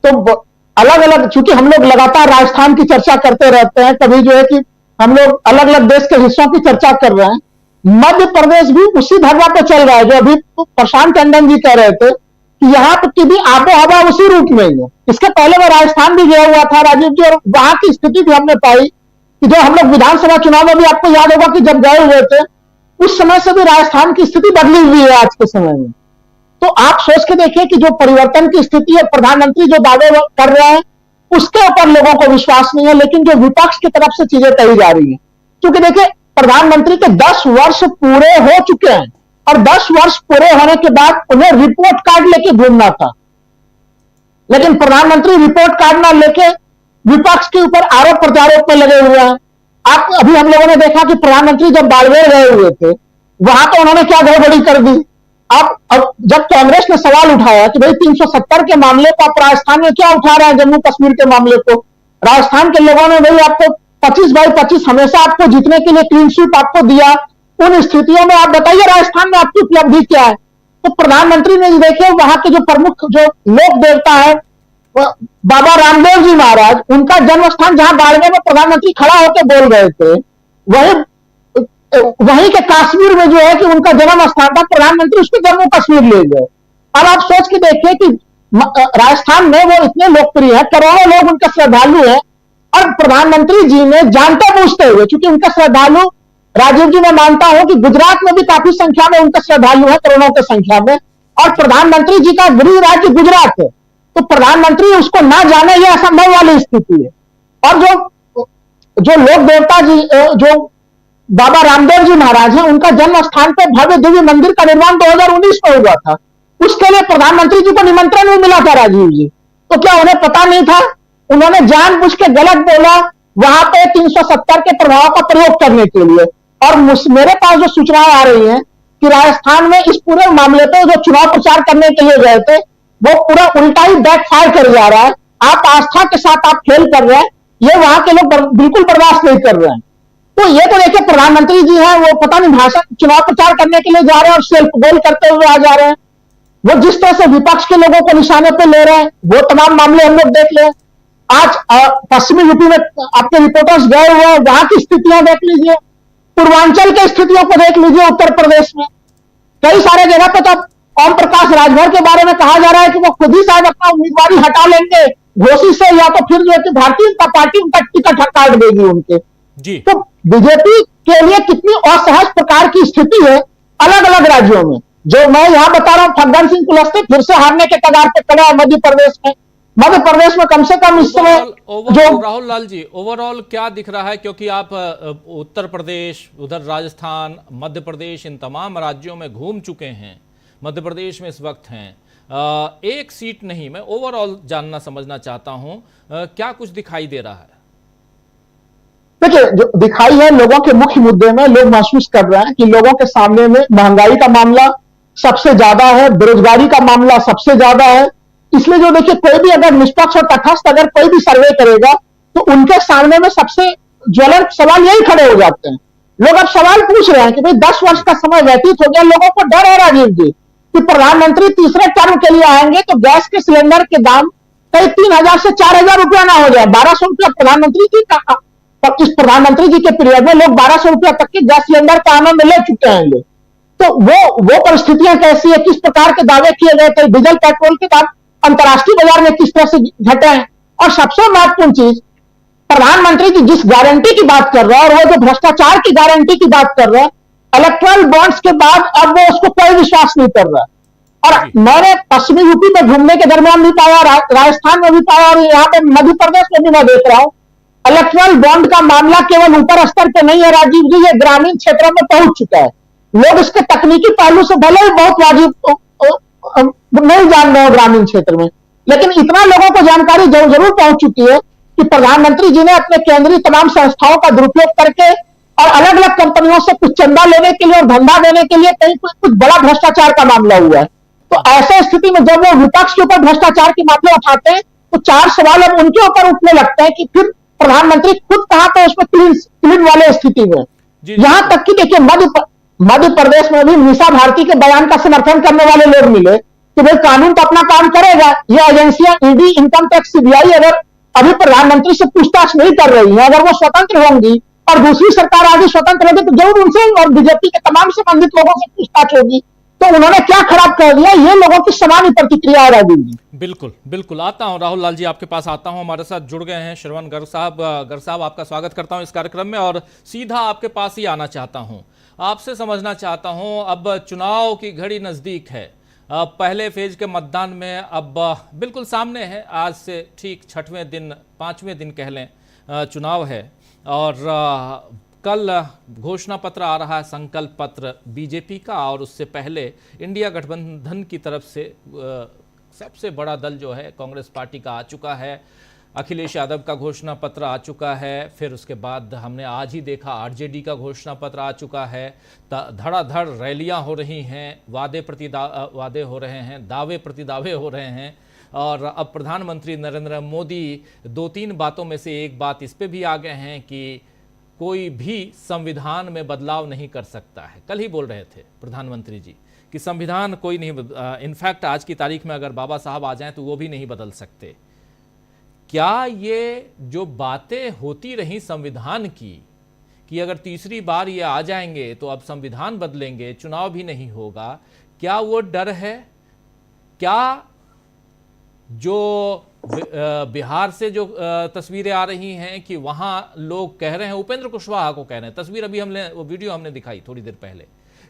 तो अलग अलग, चूंकि हम लोग लगातार राजस्थान की चर्चा करते रहते हैं, कभी जो है कि हम लोग अलग अलग देश के हिस्सों की चर्चा कर रहे हैं, मध्य प्रदेश भी उसी धरवा पे चल रहा है जो अभी प्रशांत टंडन जी कह रहे थे कि यहाँ की भी आबो हवा उसी रूट में ही है। इसके पहले मैं राजस्थान भी गया हुआ था राजीव जी, और वहां की स्थिति भी हमने पाई कि जो हम लोग विधानसभा चुनाव में भी, आपको याद होगा कि जब गए हुए थे उस समय से भी राजस्थान की स्थिति बदली हुई है आज के समय में। तो आप सोच के देखिए कि जो परिवर्तन की स्थिति है, प्रधानमंत्री जो दावे कर रहे हैं उसके ऊपर लोगों को विश्वास नहीं है, लेकिन जो विपक्ष की तरफ से चीजें कही जा रही है, क्योंकि देखिए प्रधानमंत्री के 10 वर्ष पूरे हो चुके हैं और 10 वर्ष पूरे होने के बाद उन्हें रिपोर्ट कार्ड लेके घूमना था, लेकिन प्रधानमंत्री रिपोर्ट कार्ड ना लेके विपक्ष के ऊपर आरोप प्रत्यारोप में लगे हुए हैं। आप अभी हम लोगों ने देखा कि प्रधानमंत्री जब बाड़मेर गए हुए थे वहां तो उन्होंने क्या गड़बड़ी कर दी। अब जब कांग्रेस ने सवाल उठाया कि भाई 370 के मामले को आप राजस्थान में क्या उठा रहे हैं, जम्मू कश्मीर के मामले को, राजस्थान के लोगों ने भाई आपको 25/25 हमेशा आपको जीतने के लिए क्लीन स्वीप आपको दिया, उन स्थितियों में आप बताइए राजस्थान में आपकी उपलब्धि क्या है। तो प्रधानमंत्री ने देखिए वहां के जो प्रमुख जो लोक देवता है बाबा रामदेव जी महाराज, उनका जन्म स्थान जहां बाड़मेर में प्रधानमंत्री खड़ा होकर बोल रहे थे, वहीं के कश्मीर में जो है कि उनका जन्म स्थान था, प्रधानमंत्री उसको जम्मू कश्मीर ले गए। अब आप सोच के देखिए कि राजस्थान में वो इतने लोकप्रिय है, करोड़ों लोग उनके श्रद्धालु हैं, और प्रधानमंत्री जी ने जानते बूझते हुए, क्योंकि उनके श्रद्धालु राजीव जी, मैं मानता हूं कि गुजरात में भी काफी संख्या में उनके श्रद्धालु हैं, करोड़ों की संख्या में, और प्रधानमंत्री जी का गृह राज्य गुजरात है, तो प्रधानमंत्री उसको ना जाने यह असंभव वाली स्थिति है। और जो लोक देवता जी, जो बाबा रामदेव जी महाराज हैं, उनका जन्म स्थान पर भव्य दिव्य मंदिर का निर्माण 2019 में हुआ था, उसके लिए प्रधानमंत्री जी को निमंत्रण भी मिला था राजीव जी, तो क्या उन्हें पता नहीं था? उन्होंने जानबूझ के गलत बोला वहां पे 370 के प्रभाव का प्रयोग करने के लिए। और मेरे पास जो सूचनाएं आ रही हैं कि राजस्थान में इस पूरे मामले पे जो चुनाव प्रचार करने के लिए गए थे, वो पूरा उल्टा ही बैकफायर कर जा रहा है। आप आस्था के साथ आप खेल कर रहे हैं, ये वहां के लोग बिल्कुल बर्दाश्त नहीं कर रहे हैं। तो ये तो देखिए, प्रधानमंत्री जी हैं, वो पता नहीं भाषण चुनाव प्रचार करने के लिए जा रहे हैं और सेल्फ गोल करते हुए आ जा रहे हैं। वो जिस तरह से विपक्ष के लोगों को निशाने पे ले रहे हैं, वो तमाम मामले हम लोग देख ले। आज पश्चिमी यूपी में आपके रिपोर्टर्स गए हुए हैं, वहां की स्थितियां देख लीजिए, पूर्वांचल की स्थितियों को देख लीजिए, उत्तर प्रदेश में कई सारे जगह पे तो ओम प्रकाश राजभर के बारे में कहा जा रहा है कि वो खुद ही शायद अपना उम्मीदवारी हटा लेंगे घोषित से, या तो फिर जो है कि भारतीय जनता पार्टी उनका टिकट काट देगी उनके जी। तो बीजेपी के लिए कितनी असहज प्रकार की स्थिति है अलग अलग राज्यों में। जो मैं यहां बता रहा हूं, फग्गन सिंह कुलस्ते फिर से हारने के कगार पे खड़ा है मध्य प्रदेश में। मध्य प्रदेश में कम से कम इस समय जो राहुल लाल जी, ओवरऑल क्या दिख रहा है? क्योंकि आप उत्तर प्रदेश, उधर राजस्थान, मध्य प्रदेश, इन तमाम राज्यों में घूम चुके हैं, मध्य प्रदेश में इस वक्त हैं, एक सीट नहीं, मैं ओवरऑल जानना समझना चाहता हूं, क्या कुछ दिखाई दे रहा है? देखिए, जो दिखाई है लोगों के मुख्य मुद्दे में, लोग महसूस कर रहे हैं कि लोगों के सामने में महंगाई का मामला सबसे ज्यादा है, बेरोजगारी का मामला सबसे ज्यादा है। इसलिए जो देखिए, कोई भी अगर निष्पक्ष और तटस्थ अगर कोई भी सर्वे करेगा तो उनके सामने में सबसे ज्वलंत सवाल यही खड़े हो जाते हैं। लोग अब सवाल पूछ रहे हैं कि भाई 10 वर्ष का समय व्यतीत हो गया, लोगों को डर है राजीव जी कि प्रधानमंत्री तीसरे टर्म के लिए आएंगे तो गैस के सिलेंडर के दाम कहीं 3000 से 4000 रुपया ना हो जाए। 1200 रुपया प्रधानमंत्री जी का, इस प्रधानमंत्री जी के पीरियड में लोग 1200 रुपया तक के गैस सिलेंडर का आनंद ले चुके हैं। तो वो परिस्थितियां कैसी है, किस प्रकार के दावे किए गए थे, डीजल पेट्रोल के दाम अंतर्राष्ट्रीय बाजार में किस तरह से घटे हैं, और सबसे महत्वपूर्ण चीज, प्रधानमंत्री जी जिस गारंटी की बात कर रहे हैं और वो जो भ्रष्टाचार की गारंटी की बात कर रहे हैं, इलेक्ट्रल बॉन्ड्स के बाद अब वो उसको कोई विश्वास नहीं कर रहा है। और मैंने पश्चिमी यूपी में घूमने के दरमियान भी पाया, राजस्थान में भी पाया, और यहाँ पे मध्य प्रदेश में भी मैं देख रहा हूं, इलेक्ट्रल बॉन्ड का मामला केवल ऊपर स्तर पे नहीं है राजीव जी, ये ग्रामीण क्षेत्रों में पहुंच चुका है। लोग इसके तकनीकी पहलू से भले ही बहुत वाजिब नहीं जान रहे हो ग्रामीण क्षेत्र में, लेकिन इतना लोगों को जानकारी जरूर पहुंच चुकी है कि प्रधानमंत्री जी ने अपने केंद्रीय तमाम संस्थाओं का दुरुपयोग करके और अलग अलग कंपनियों से कुछ चंदा लेने के लिए और धंधा देने के लिए कहीं कुछ बड़ा भ्रष्टाचार का मामला हुआ है। तो ऐसे स्थिति में जब वो विपक्ष के ऊपर भ्रष्टाचार के मामले उठाते हैं तो 4 सवाल अब उनके ऊपर उठने लगते हैं कि फिर प्रधानमंत्री खुद कहां पे उसमें क्लीन वाले स्थिति में। यहां तक कि देखिए, मध्य प्रदेश में भी मीसा भारती के बयान का समर्थन करने वाले लोग मिले कि भाई कानून तो अपना काम करेगा, ये एजेंसियां ईडी, इनकम टैक्स, सीबीआई अगर अभी प्रधानमंत्री से पूछताछ नहीं कर रही है, अगर वो स्वतंत्र होंगी और दूसरी सरकार आगे स्वतंत्र होगी तो जरूर उनसे और बीजेपी के तमाम संबंधित लोगों से पूछताछ होगी। तो उन्होंने क्या खराब कर दिया, ये लोगों की सामान्य प्रतिक्रिया है राजीव जी। बिल्कुल बिल्कुल, आता हूं राहुल लाल जी, आपके पास आता हूं। हमारे साथ जुड़ गए हैं श्रवण गर्ग साहब। गर्ग साहब, आपका स्वागत करता हूं इस कार्यक्रम में, और सीधा आपके पास ही आना चाहता हूं, आपसे समझना चाहता हूं, अब चुनाव की घड़ी नजदीक है, पहले फेज के मतदान में अब बिल्कुल सामने है, आज से ठीक 6वें दिन 5वें दिन कह लें चुनाव है, और कल घोषणा पत्र आ रहा है, संकल्प पत्र बीजेपी का, और उससे पहले इंडिया गठबंधन की तरफ से सबसे बड़ा दल जो है कांग्रेस पार्टी का आ चुका है, अखिलेश यादव का घोषणा पत्र आ चुका है, फिर उसके बाद हमने आज ही देखा आरजेडी का घोषणा पत्र आ चुका है, धड़ाधड़ रैलियां हो रही हैं, वादे हो रहे हैं, दावे प्रतिदावे हो रहे हैं, और अब प्रधानमंत्री नरेंद्र मोदी 2-3 बातों में से एक बात इस पे भी आ गए हैं कि कोई भी संविधान में बदलाव नहीं कर सकता है। कल ही बोल रहे थे प्रधानमंत्री जी कि संविधान कोई नहीं, इनफैक्ट आज की तारीख में अगर बाबा साहब आ जाएं तो वो भी नहीं बदल सकते। क्या ये जो बातें होती रही संविधान की कि अगर तीसरी बार ये आ जाएंगे तो अब संविधान बदलेंगे, चुनाव भी नहीं होगा, क्या वो डर है? क्या जो बिहार से जो तस्वीरें आ रही हैं कि वहां लोग कह रहे हैं, उपेंद्र कुशवाहा को कह रहे हैं, तस्वीर अभी हमने वो वीडियो हमने दिखाई थोड़ी देर पहले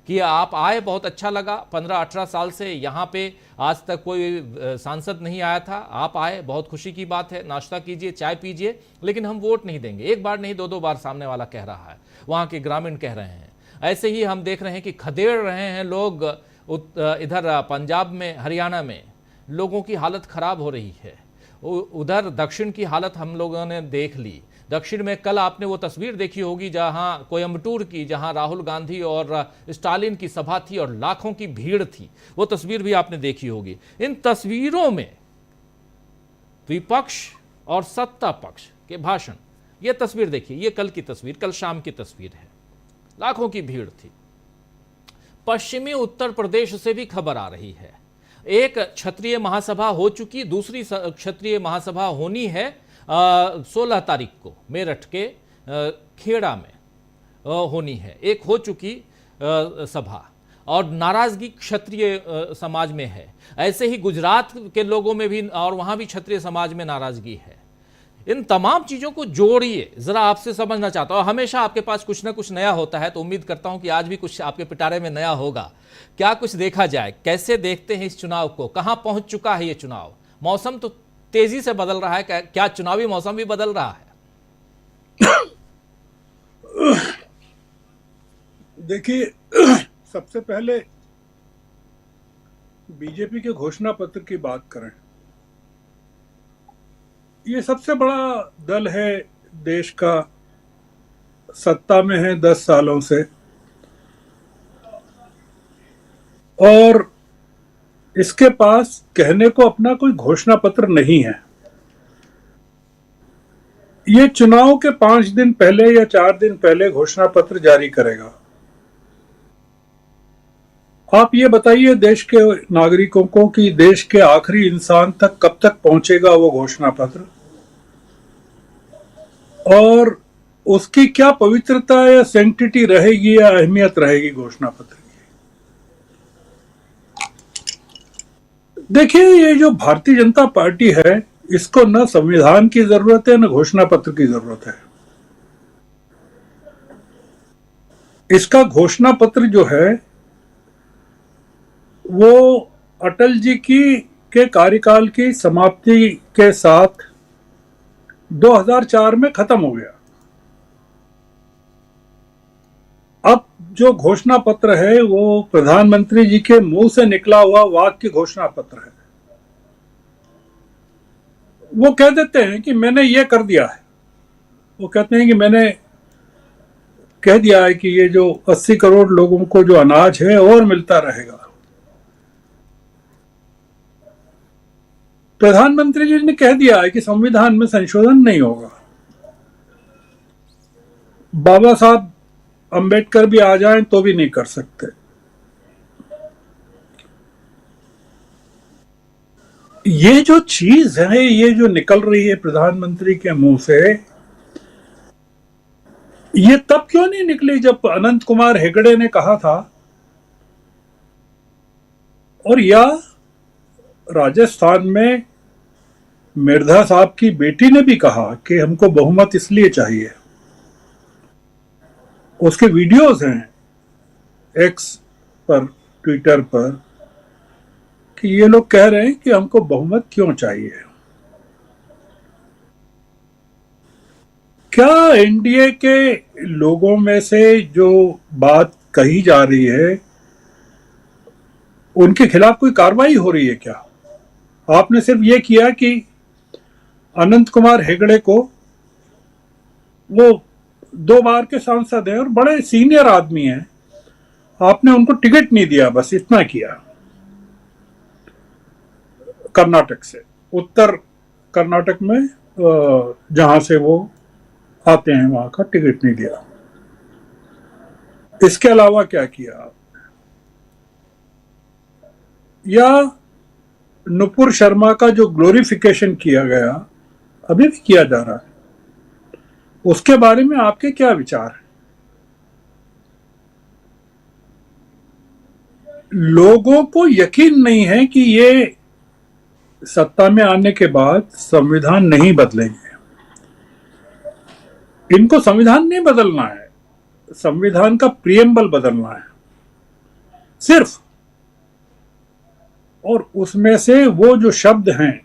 कि आप आए, बहुत अच्छा लगा, 15-18 साल से यहाँ पे आज तक कोई सांसद नहीं आया था, आप आए, बहुत खुशी की बात है, नाश्ता कीजिए, चाय पीजिए, लेकिन हम वोट नहीं देंगे। एक बार नहीं, 2-2 बार सामने वाला कह रहा है, वहाँ के ग्रामीण कह रहे हैं। ऐसे ही हम देख रहे हैं कि खदेड़ रहे हैं लोग इधर पंजाब में, हरियाणा में लोगों की हालत खराब हो रही है। उधर दक्षिण की हालत हम लोगों ने देख ली। दक्षिण में कल आपने वो तस्वीर देखी होगी जहां कोयम्बटूर की, जहां राहुल गांधी और स्टालिन की सभा थी और लाखों की भीड़ थी, वो तस्वीर भी आपने देखी होगी। इन तस्वीरों में विपक्ष और सत्ता पक्ष के भाषण, ये तस्वीर देखिए, ये कल की तस्वीर, कल शाम की तस्वीर है, लाखों की भीड़ थी। पश्चिमी उत्तर प्रदेश से भी खबर आ रही है, एक क्षत्रिय महासभा हो चुकी, दूसरी क्षत्रिय महासभा होनी है 16 तारीख को मेरठ के खेड़ा में होनी है। एक हो चुकी सभा और नाराजगी क्षत्रिय समाज में है। ऐसे ही गुजरात के लोगों में भी, और वहां भी क्षत्रिय समाज में नाराजगी है। इन तमाम चीजों को जोड़िए, जरा आपसे समझना चाहता हूं। हमेशा आपके पास कुछ ना कुछ नया होता है, तो उम्मीद करता हूं कि आज भी कुछ आपके पिटारे में नया होगा। क्या कुछ देखा जाए, कैसे देखते हैं इस चुनाव को, कहां पहुंच चुका है ये चुनाव? मौसम तो तेजी से बदल रहा है, क्या चुनावी मौसम भी बदल रहा है? देखिए, सबसे पहले बीजेपी के घोषणा पत्र की बात करें। ये सबसे बड़ा दल है देश का, सत्ता में है 10 सालों से, और इसके पास कहने को अपना कोई घोषणा पत्र नहीं है। ये चुनाव के 5 दिन पहले या 4 दिन पहले घोषणा पत्र जारी करेगा। आप ये बताइए देश के नागरिकों को कि देश के आखिरी इंसान तक कब तक पहुंचेगा वो घोषणा पत्र, और उसकी क्या पवित्रता या सैंक्टिटी रहेगी या अहमियत रहेगी घोषणा पत्र की। देखिए, ये जो भारतीय जनता पार्टी है, इसको न संविधान की जरूरत है न घोषणा पत्र की जरूरत है। इसका घोषणा पत्र जो है वो अटल जी के कार्यकाल की समाप्ति के साथ 2004 में खत्म हो गया। अब जो घोषणा पत्र है वो प्रधानमंत्री जी के मुंह से निकला हुआ वाक्य घोषणा पत्र है। वो कह देते हैं कि मैंने ये कर दिया है, वो कहते हैं कि मैंने कह दिया है कि ये जो 80 करोड़ लोगों को जो अनाज है और मिलता रहेगा। प्रधानमंत्री जी ने कह दिया है कि संविधान में संशोधन नहीं होगा। बाबा साहब अंबेडकर भी आ जाएं तो भी नहीं कर सकते। ये जो चीज है, ये जो निकल रही है प्रधानमंत्री के मुंह से, ये तब क्यों नहीं निकली जब अनंत कुमार हेगड़े ने कहा था, और या राजस्थान में मिर्धा साहब की बेटी ने भी कहा कि हमको बहुमत इसलिए चाहिए। उसके वीडियोस हैं एक्स पर, ट्विटर पर, कि ये लोग कह रहे हैं कि हमको बहुमत क्यों चाहिए। क्या एनडीए के लोगों में से जो बात कही जा रही है उनके खिलाफ कोई कार्रवाई हो रही है क्या? आपने सिर्फ ये किया कि अनंत कुमार हेगड़े को, वो 2 बार के सांसद हैं और बड़े सीनियर आदमी हैं, आपने उनको टिकट नहीं दिया, बस इतना किया। कर्नाटक से, उत्तर कर्नाटक में जहां से वो आते हैं वहां का टिकट नहीं दिया। इसके अलावा क्या किया आप? या नुपुर शर्मा का जो ग्लोरिफिकेशन किया गया, अभी भी किया जा रहा है, उसके बारे में आपके क्या विचार हैं? लोगों को यकीन नहीं है कि ये सत्ता में आने के बाद संविधान नहीं बदलेंगे। इनको संविधान नहीं बदलना है, संविधान का प्रियम्बल बदलना है सिर्फ। और उसमें से वो जो शब्द हैं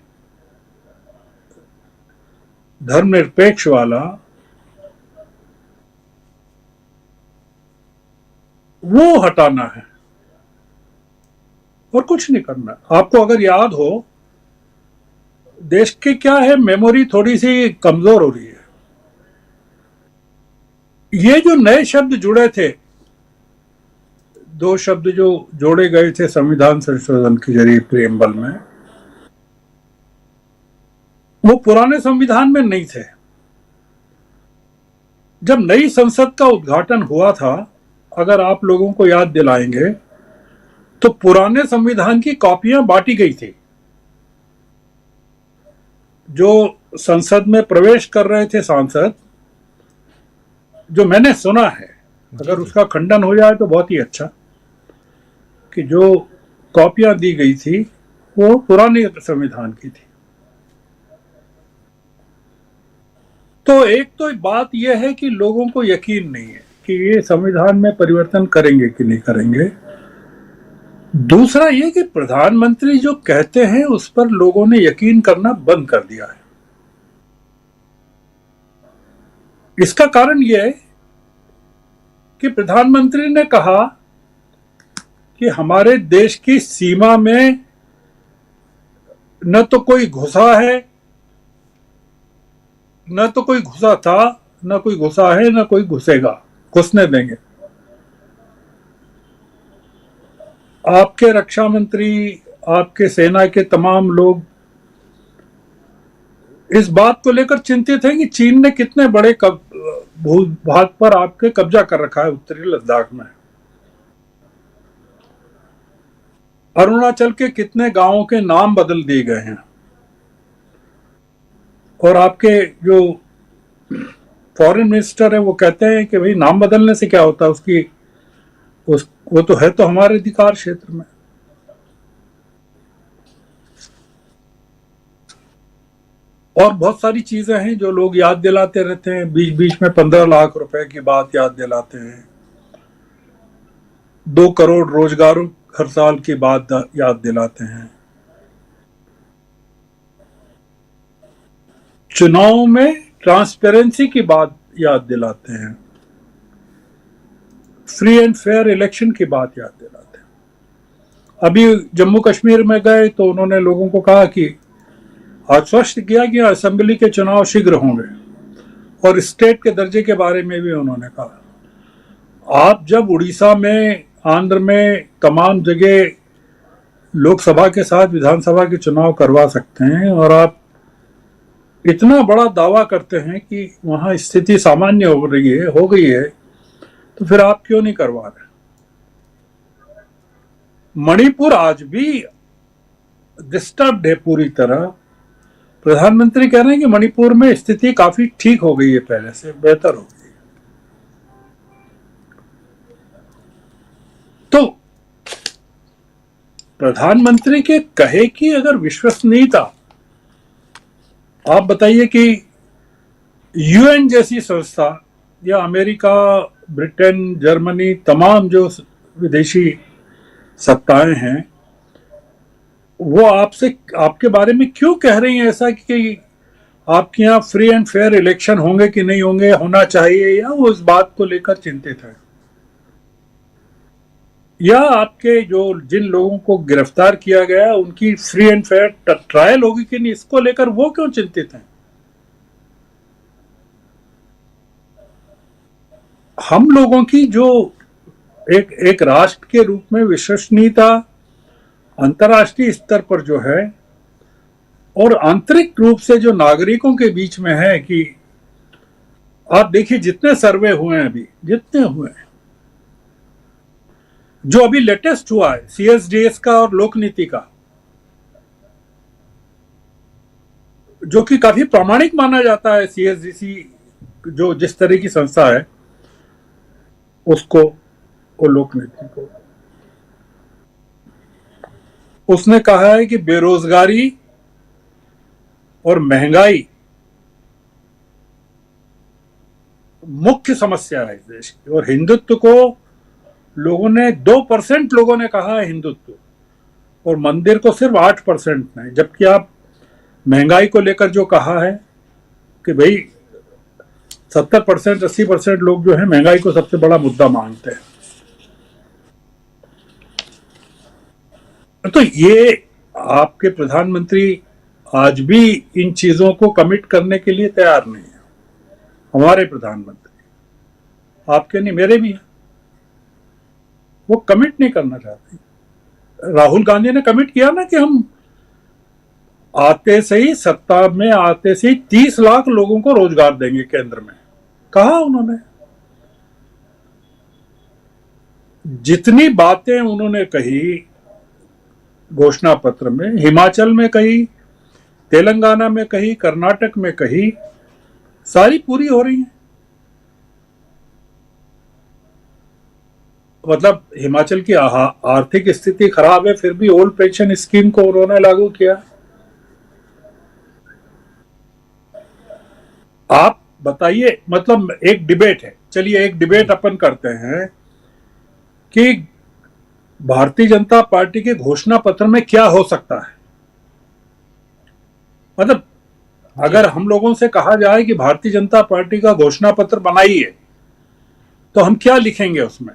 धर्मनिरपेक्ष वाला, वो हटाना है और कुछ नहीं करना। आपको अगर याद हो, देश के क्या है, मेमोरी थोड़ी सी कमजोर हो रही है। ये जो नए शब्द जुड़े थे, 2 शब्द जो जोड़े गए थे संविधान संशोधन के जरिए प्रियम्बल में, वो पुराने संविधान में नहीं थे। जब नई संसद का उद्घाटन हुआ था, अगर आप लोगों को याद दिलाएंगे, तो पुराने संविधान की कॉपियां बांटी गई थी। जो संसद में प्रवेश कर रहे थे सांसद, जो मैंने सुना है, अगर उसका खंडन हो जाए तो बहुत ही अच्छा, कि जो कॉपियां दी गई थी वो पुराने संविधान की थी। तो एक तो बात यह है कि लोगों को यकीन नहीं है कि ये संविधान में परिवर्तन करेंगे कि नहीं करेंगे। दूसरा ये कि प्रधानमंत्री जो कहते हैं उस पर लोगों ने यकीन करना बंद कर दिया है। इसका कारण यह है कि प्रधानमंत्री ने कहा कि हमारे देश की सीमा में न तो कोई घुसा है, न तो कोई घुसा था, न कोई घुसा है, न कोई घुसेगा, घुसने देंगे। आपके रक्षा मंत्री, आपके सेना के तमाम लोग इस बात को लेकर चिंतित हैं कि चीन ने कितने बड़े भूभाग पर आपके कब्जा कर रखा है उत्तरी लद्दाख में। अरुणाचल के कितने गांवों के नाम बदल दिए गए हैं। और आपके जो फॉरेन मिनिस्टर है वो कहते हैं कि भाई नाम बदलने से क्या होता है, वो तो है तो हमारे अधिकार क्षेत्र में। और बहुत सारी चीजें हैं जो लोग याद दिलाते रहते हैं, बीच बीच में 15 लाख रुपए की बात याद दिलाते हैं, 2 करोड़ रोजगार हर साल की बात याद दिलाते हैं, चुनाव में ट्रांसपेरेंसी की बात याद दिलाते हैं, फ्री एंड फेयर इलेक्शन की बात याद दिलाते हैं। अभी जम्मू कश्मीर में गए तो उन्होंने लोगों को कहा कि आश्वस्त किया कि असेंबली के चुनाव शीघ्र होंगे, और स्टेट के दर्जे के बारे में भी उन्होंने कहा। आप जब उड़ीसा में, आंध्र में, तमाम जगह लोकसभा के साथ विधानसभा के चुनाव करवा सकते हैं, और आप इतना बड़ा दावा करते हैं कि वहां स्थिति सामान्य हो गई है, तो फिर आप क्यों नहीं करवा रहे? मणिपुर आज भी डिस्टर्ब्ड है पूरी तरह। प्रधानमंत्री कह रहे हैं कि मणिपुर में स्थिति काफी ठीक हो गई है, पहले से बेहतर हो गई है। तो प्रधानमंत्री के कहे कि अगर विश्वसनीयता, आप बताइए कि यूएन जैसी संस्था या अमेरिका, ब्रिटेन, जर्मनी, तमाम जो विदेशी सत्ताएं हैं, वो आपसे, आपके बारे में क्यों कह रही हैं ऐसा कि आपके यहाँ फ्री एंड फेयर इलेक्शन होंगे कि नहीं होंगे, होना चाहिए, या वो इस बात को लेकर चिंतित है? या आपके जो जिन लोगों को गिरफ्तार किया गया उनकी फ्री एंड फेयर ट्रायल होगी कि नहीं, इसको लेकर वो क्यों चिंतित हैं? हम लोगों की जो एक राष्ट्र के रूप में विश्वसनीयता अंतर्राष्ट्रीय स्तर पर जो है, और आंतरिक रूप से जो नागरिकों के बीच में है, कि आप देखिए जितने सर्वे हुए हैं, अभी जितने हुए हैं, जो अभी लेटेस्ट हुआ है सीएसडीएस का और लोक नीति का, जो कि काफी प्रामाणिक माना जाता है, सीएसडीसी जो जिस तरह की संस्था है उसको और लोक नीति को, उसने कहा है कि बेरोजगारी और महंगाई मुख्य समस्या है इस देश की। और हिंदुत्व को लोगों ने 2% लोगों ने कहा है हिंदुत्व, और मंदिर को सिर्फ 8% ने, जबकि आप महंगाई को लेकर जो कहा है कि भाई 70% 80% लोग जो है महंगाई को सबसे बड़ा मुद्दा मानते हैं। तो ये आपके प्रधानमंत्री आज भी इन चीजों को कमिट करने के लिए तैयार नहीं है। हमारे प्रधानमंत्री, आपके नहीं मेरे भी हैं, वो कमिट नहीं करना चाहते। राहुल गांधी ने कमिट किया ना कि हम आते से ही, सत्ता में आते से ही 30 लाख लोगों को रोजगार देंगे केंद्र में, कहा उन्होंने। जितनी बातें उन्होंने कही घोषणा पत्र में, हिमाचल में कही, तेलंगाना में कही, कर्नाटक में कही, सारी पूरी हो रही हैं। मतलब हिमाचल की आर्थिक स्थिति खराब है, फिर भी ओल्ड पेंशन स्कीम को उन्होंने लागू किया। आप बताइए, मतलब एक डिबेट है, चलिए एक डिबेट अपन करते हैं कि भारतीय जनता पार्टी के घोषणा पत्र में क्या हो सकता है। मतलब अगर हम लोगों से कहा जाए कि भारतीय जनता पार्टी का घोषणा पत्र बनाइए, तो हम क्या लिखेंगे उसमें?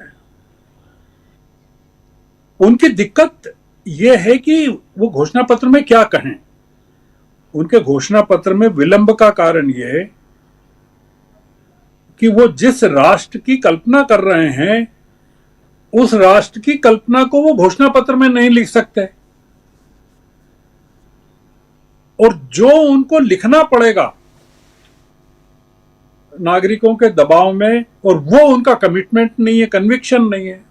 उनकी दिक्कत यह है कि वो घोषणा पत्र में क्या कहें। उनके घोषणा पत्र में विलंब का कारण यह है कि वो जिस राष्ट्र की कल्पना कर रहे हैं, उस राष्ट्र की कल्पना को वो घोषणा पत्र में नहीं लिख सकते, और जो उनको लिखना पड़ेगा नागरिकों के दबाव में, और वो उनका कमिटमेंट नहीं है, कन्विक्शन नहीं है।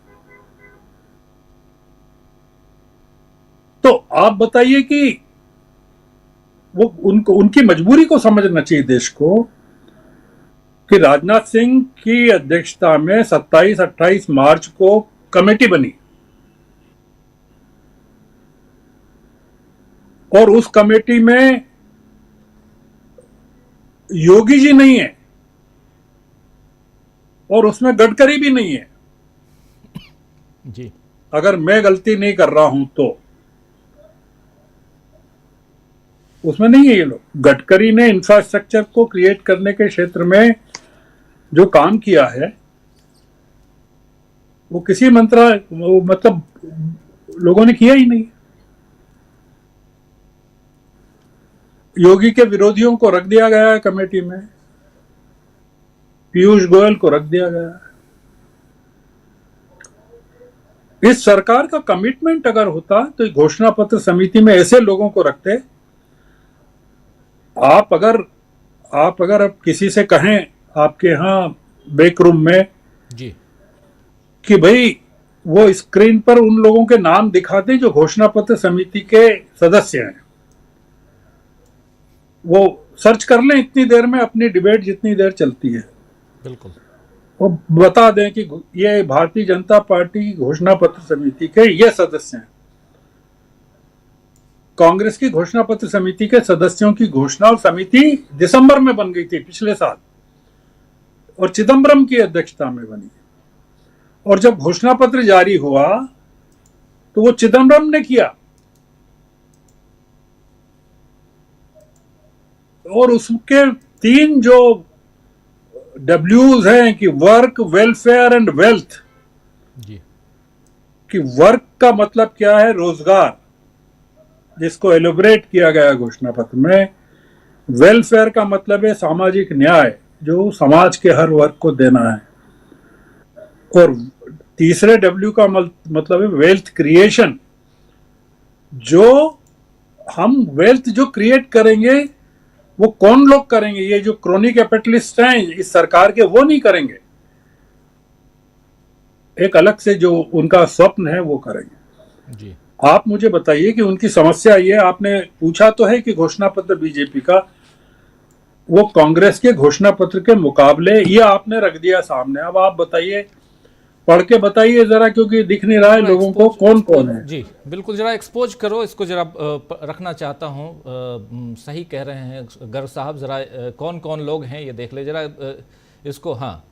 तो आप बताइए कि वो उनकी मजबूरी को समझना चाहिए देश को कि राजनाथ सिंह की अध्यक्षता में 27-28 मार्च को कमेटी बनी, और उस कमेटी में योगी जी नहीं है, और उसमें गडकरी भी नहीं है जी, अगर मैं गलती नहीं कर रहा हूं तो। उसमें नहीं है ये लोग। गडकरी ने इंफ्रास्ट्रक्चर को क्रिएट करने के क्षेत्र में जो काम किया है, वो किसी मतलब लोगों ने किया ही नहीं। योगी के विरोधियों को रख दिया गया है कमेटी में, पीयूष गोयल को रख दिया गया है। इस सरकार का कमिटमेंट अगर होता तो घोषणा पत्र समिति में ऐसे लोगों को रखते। आप अगर किसी से कहें आपके यहां बैक रूम में जी कि भाई वो स्क्रीन पर उन लोगों के नाम दिखाते जो घोषणा पत्र समिति के सदस्य हैं, वो सर्च कर लें इतनी देर में, अपनी डिबेट जितनी देर चलती है, बिल्कुल, वो बता दें कि ये भारतीय जनता पार्टी की घोषणा पत्र समिति के ये सदस्य हैं। कांग्रेस की घोषणा पत्र समिति के सदस्यों की घोषणा और समिति दिसंबर में बन गई थी पिछले साल, और चिदम्बरम की अध्यक्षता में बनी। और जब घोषणा पत्र जारी हुआ तो वो चिदम्बरम ने किया, और उसके 3 जो डब्ल्यूज हैं कि वर्क, वेलफेयर एंड वेल्थ, जी, कि वर्क का मतलब क्या है, रोजगार, जिसको एलोबरेट किया गया घोषणा पत्र में। वेलफेयर का मतलब है सामाजिक न्याय, जो समाज के हर वर्ग को देना है। और तीसरे डब्ल्यू का मतलब है वेल्थ क्रिएशन, जो हम वेल्थ जो क्रिएट करेंगे वो कौन लोग करेंगे? ये जो क्रोनी कैपिटलिस्ट हैं इस सरकार के, वो नहीं करेंगे। एक अलग से जो उनका स्वप्न है वो करेंगे। जी, आप मुझे बताइए कि उनकी समस्या ये, आपने पूछा तो है कि घोषणा पत्र बीजेपी का, वो कांग्रेस के घोषणा पत्र के मुकाबले ये आपने रख दिया सामने। अब आप बताइए पढ़ के बताइए जरा, क्योंकि दिख नहीं रहा है लोगों को कौन कौन है। जी बिल्कुल, जरा एक्सपोज करो इसको, जरा रखना चाहता हूँ। सही कह रहे हैं गर्ग साहब, जरा कौन कौन लोग हैं ये देख ले जरा इसको। हाँ,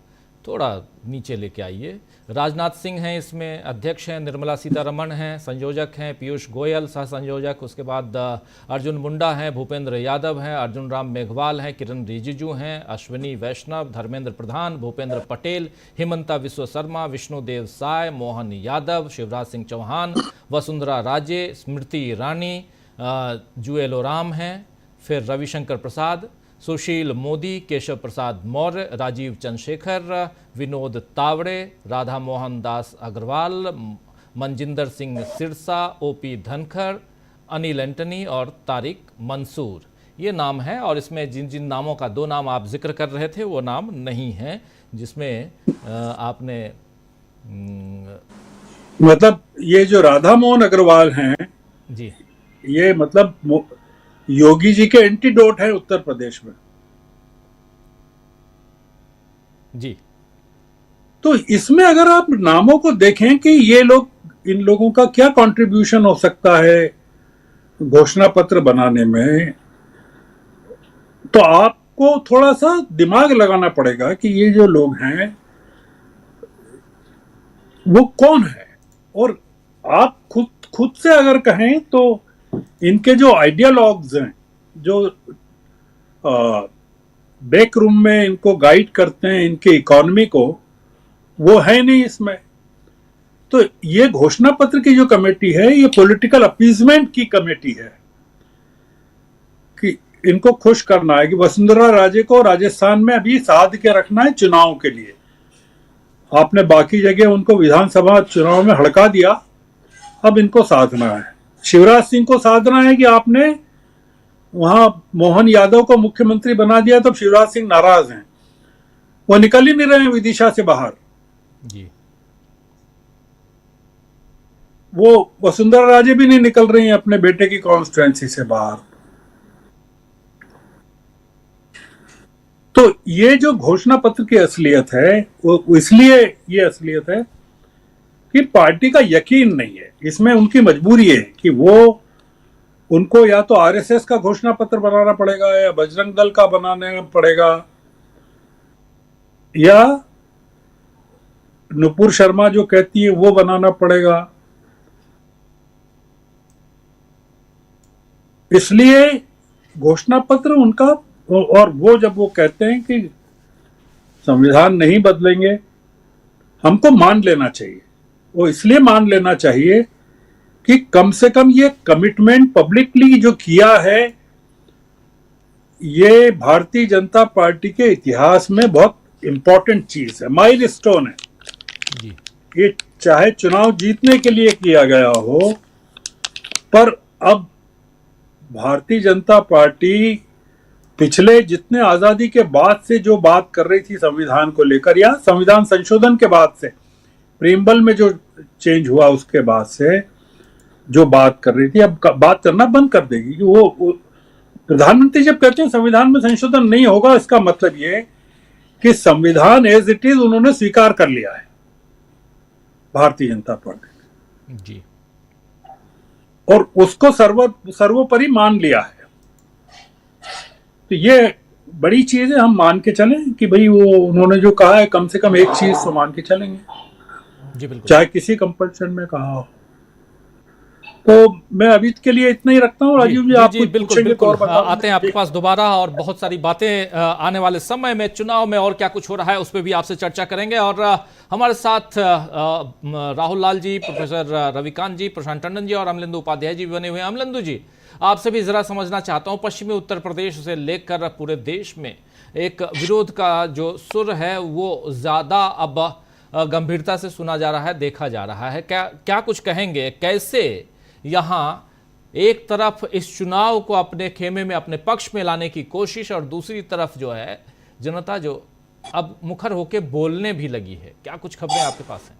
थोड़ा नीचे लेके आइए। राजनाथ सिंह हैं इसमें, अध्यक्ष हैं, निर्मला सीतारमण हैं, संयोजक हैं पीयूष गोयल सह संयोजक, उसके बाद अर्जुन मुंडा हैं, भूपेंद्र यादव हैं, अर्जुन राम मेघवाल हैं, किरण रिजिजू हैं, अश्विनी वैष्णव, धर्मेंद्र प्रधान, भूपेंद्र पटेल, हिमंता विश्व शर्मा, विष्णुदेव साय, मोहन यादव, शिवराज सिंह चौहान, वसुंधरा राजे, स्मृति ईरानी, जुएल ओराम हैं, फिर रविशंकर प्रसाद, सुशील मोदी, केशव प्रसाद मौर्य, राजीव चंद्रशेखर, विनोद तावड़े, राधा मोहन दास अग्रवाल, मनजिंदर सिंह सिरसा, ओपी धनखड़, अनिल एंटनी और तारिक मंसूर, ये नाम है। और इसमें जिन जिन नामों का 2 नाम आप जिक्र कर रहे थे वो नाम नहीं है, जिसमें आपने मतलब ये जो राधा मोहन अग्रवाल हैं जी, ये मतलब योगी जी के एंटीडोट है उत्तर प्रदेश में जी। तो इसमें अगर आप नामों को देखें कि ये लोग, इन लोगों का क्या कंट्रीब्यूशन हो सकता है घोषणा पत्र बनाने में, तो आपको थोड़ा सा दिमाग लगाना पड़ेगा कि ये जो लोग हैं वो कौन है। और आप खुद से अगर कहें तो इनके जो आइडियोलॉग्स हैं, जो बैक रूम में इनको गाइड करते हैं इनके इकोनॉमी को, वो है नहीं इसमें। तो ये घोषणा पत्र की जो कमेटी है ये पॉलिटिकल अपीजमेंट की कमेटी है कि इनको खुश करना है कि वसुंधरा राजे को राजस्थान में अभी साध के रखना है चुनाव के लिए। आपने बाकी जगह उनको विधानसभा चुनाव में हड़का दिया, अब इनको साधना है। शिवराज सिंह को साधना है कि आपने वहां मोहन यादव को मुख्यमंत्री बना दिया, तो शिवराज सिंह नाराज हैं, वो निकल ही नहीं रहे हैं विदिशा से बाहर जी। वो वसुंधरा राजे भी नहीं निकल रही हैं अपने बेटे की कॉन्स्टिट्यूएंसी से बाहर। तो ये जो घोषणा पत्र की असलियत है वो इसलिए ये असलियत है कि पार्टी का यकीन नहीं है इसमें। उनकी मजबूरी है कि वो, उनको या तो आरएसएस का घोषणा पत्र बनाना पड़ेगा या बजरंग दल का बनाना पड़ेगा, या नुपुर शर्मा जो कहती है वो बनाना पड़ेगा। इसलिए घोषणा पत्र उनका, और वो जब वो कहते हैं कि संविधान नहीं बदलेंगे, हमको मान लेना चाहिए। वो इसलिए मान लेना चाहिए कि कम से कम ये कमिटमेंट पब्लिकली जो किया है, ये भारतीय जनता पार्टी के इतिहास में बहुत इंपॉर्टेंट चीज है, माइलस्टोन है जी। ये चाहे चुनाव जीतने के लिए किया गया हो, पर अब भारतीय जनता पार्टी पिछले जितने आजादी के बाद से जो बात कर रही थी संविधान को लेकर, या संविधान संशोधन के बाद से, प्रीम्बल में जो चेंज हुआ उसके बाद से जो बात कर रही थी, अब बात करना बंद कर देगी। कि वो प्रधानमंत्री जब कहते हैं संविधान में संशोधन नहीं होगा, इसका मतलब ये कि संविधान एज इट इज उन्होंने स्वीकार कर लिया है भारतीय जनता पार्टी जी, और उसको सर्वोपरि मान लिया है। तो ये बड़ी चीज है, हम मान के चलें कि भाई वो उन्होंने जो कहा है कम से कम एक चीज तो मान के चलेंगे जी बिल्कुल, चाहे किसी कंपल्शन में कहा हो। तो मैं अभी के लिए इतना ही रखता हूँ। राजीव जी आप कुछ बिल्कुल पूछेंगे तो और बताओ। आते हैं आपके पास दोबारा, और बहुत सारी बातें आने वाले समय में चुनाव में और क्या कुछ हो रहा है उस पर भी आपसे चर्चा करेंगे। और हमारे साथ राहुल लाल जी, प्रोफेसर रविकांत जी, प्रशांत टंडन जी और अमलेंदु उपाध्याय जी बने हुए हैं। अमलेंदु जी, आपसे भी जरा समझना चाहता हूँ, पश्चिमी उत्तर प्रदेश से लेकर पूरे देश में एक विरोध का जो सुर है वो ज्यादा अब गंभीरता से सुना जा रहा है, देखा जा रहा है। क्या कुछ कहेंगे, कैसे यहाँ एक तरफ इस चुनाव को अपने खेमे में, अपने पक्ष में लाने की कोशिश, और दूसरी तरफ जो है जनता जो अब मुखर होकर बोलने भी लगी है, क्या कुछ खबरें आपके पास हैं?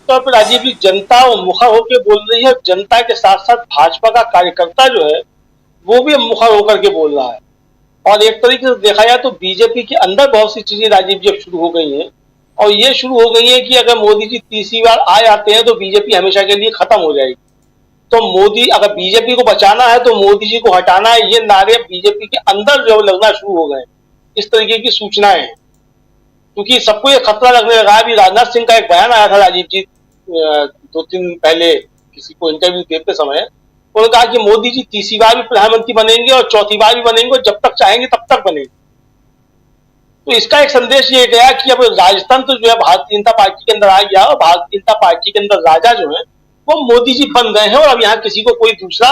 तो राजीव जी, जनता मुखर होकर बोल रही है, जनता के साथ साथ भाजपा का कार्यकर्ता जो है वो भी मुखर होकर के बोल रहा है। और एक तरीके से देखा जाए तो बीजेपी के अंदर बहुत सी चीजें राजीव जी अब शुरू हो गई हैं, और ये शुरू हो गई है कि अगर मोदी जी तीसरी बार आ जाते हैं तो बीजेपी हमेशा के लिए खत्म हो जाएगी। तो मोदी, अगर बीजेपी को बचाना है तो मोदी जी को हटाना है, ये नारे बीजेपी के अंदर जो लगना शुरू हो गए, इस तरीके की सूचनाएं हैं। क्योंकि सबको ये खतरा लगने लगा है। अभी राजनाथ सिंह का एक बयान आया था राजीव जी 2-3 दिन पहले किसी को इंटरव्यू देते समय, उन्होंने कहा कि मोदी जी तीसरी बार भी प्रधानमंत्री बनेंगे और चौथी बार भी बनेंगे, और जब तक चाहेंगे तब तक बनेंगे। तो इसका एक संदेश ये गया कि अब राजस्थान तो जो है भारतीय जनता पार्टी के अंदर आ गया, और भारतीय जनता पार्टी के अंदर राजा जो है वो मोदी जी बन गए हैं, और अब यहाँ किसी को कोई दूसरा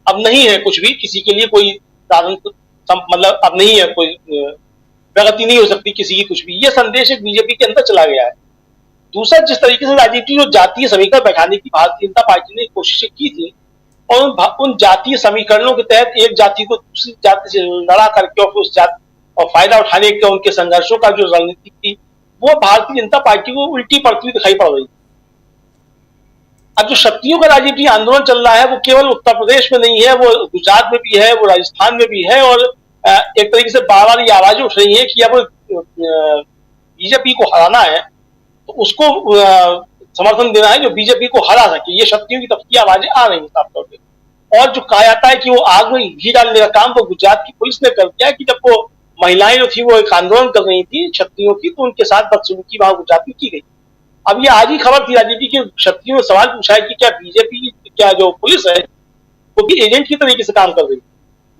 अब नहीं है, कुछ भी किसी के लिए कोई मतलब अब नहीं है, कोई प्रगति नहीं हो सकती किसी की कुछ भी। ये संदेश एक बीजेपी के अंदर चला गया है। दूसरा, जिस तरीके से राजीव जी जो जातीय समीकरण बैठाने की भारतीय जनता पार्टी ने कोशिशें की थी, और उन जातीय समीकरणों के तहत एक जाति को दूसरी जाति से लड़ा करके और उस जाति और फायदा उठाने के उनके संघर्षों का जो रणनीति थी, वो भारतीय जनता पार्टी को उल्टी पड़ती हुई दिखाई पड़ रही। अब जो शक्तियों का राजीव जी आंदोलन चल रहा है, वो केवल उत्तर प्रदेश में नहीं है, वो गुजरात में भी है, वो राजस्थान में भी है, और एक तरीके से बार बार ये आवाजें उठ रही है कि अब बीजेपी को हराना है तो उसको समर्थन देना है जो बीजेपी को हरा सके। ये शक्तियों की तरफ की आवाजें आ रही हैं साफ तौर पे। और जो कहा जाता है कि वो आग में घी डालने का काम वो गुजरात की पुलिस ने कर दिया, कि जब वो महिलाएं जो थी वो एक आंदोलन कर रही थी शक्तियों की, तो उनके साथ बदसलूकी वहां गुजरात में की गई। अब ये आज ही खबर थी राजीव जी की शक्तियों ने सवाल पूछा है कि क्या बीजेपी की क्या जो पुलिस है वो भी एजेंट की तरीके से काम कर रही है।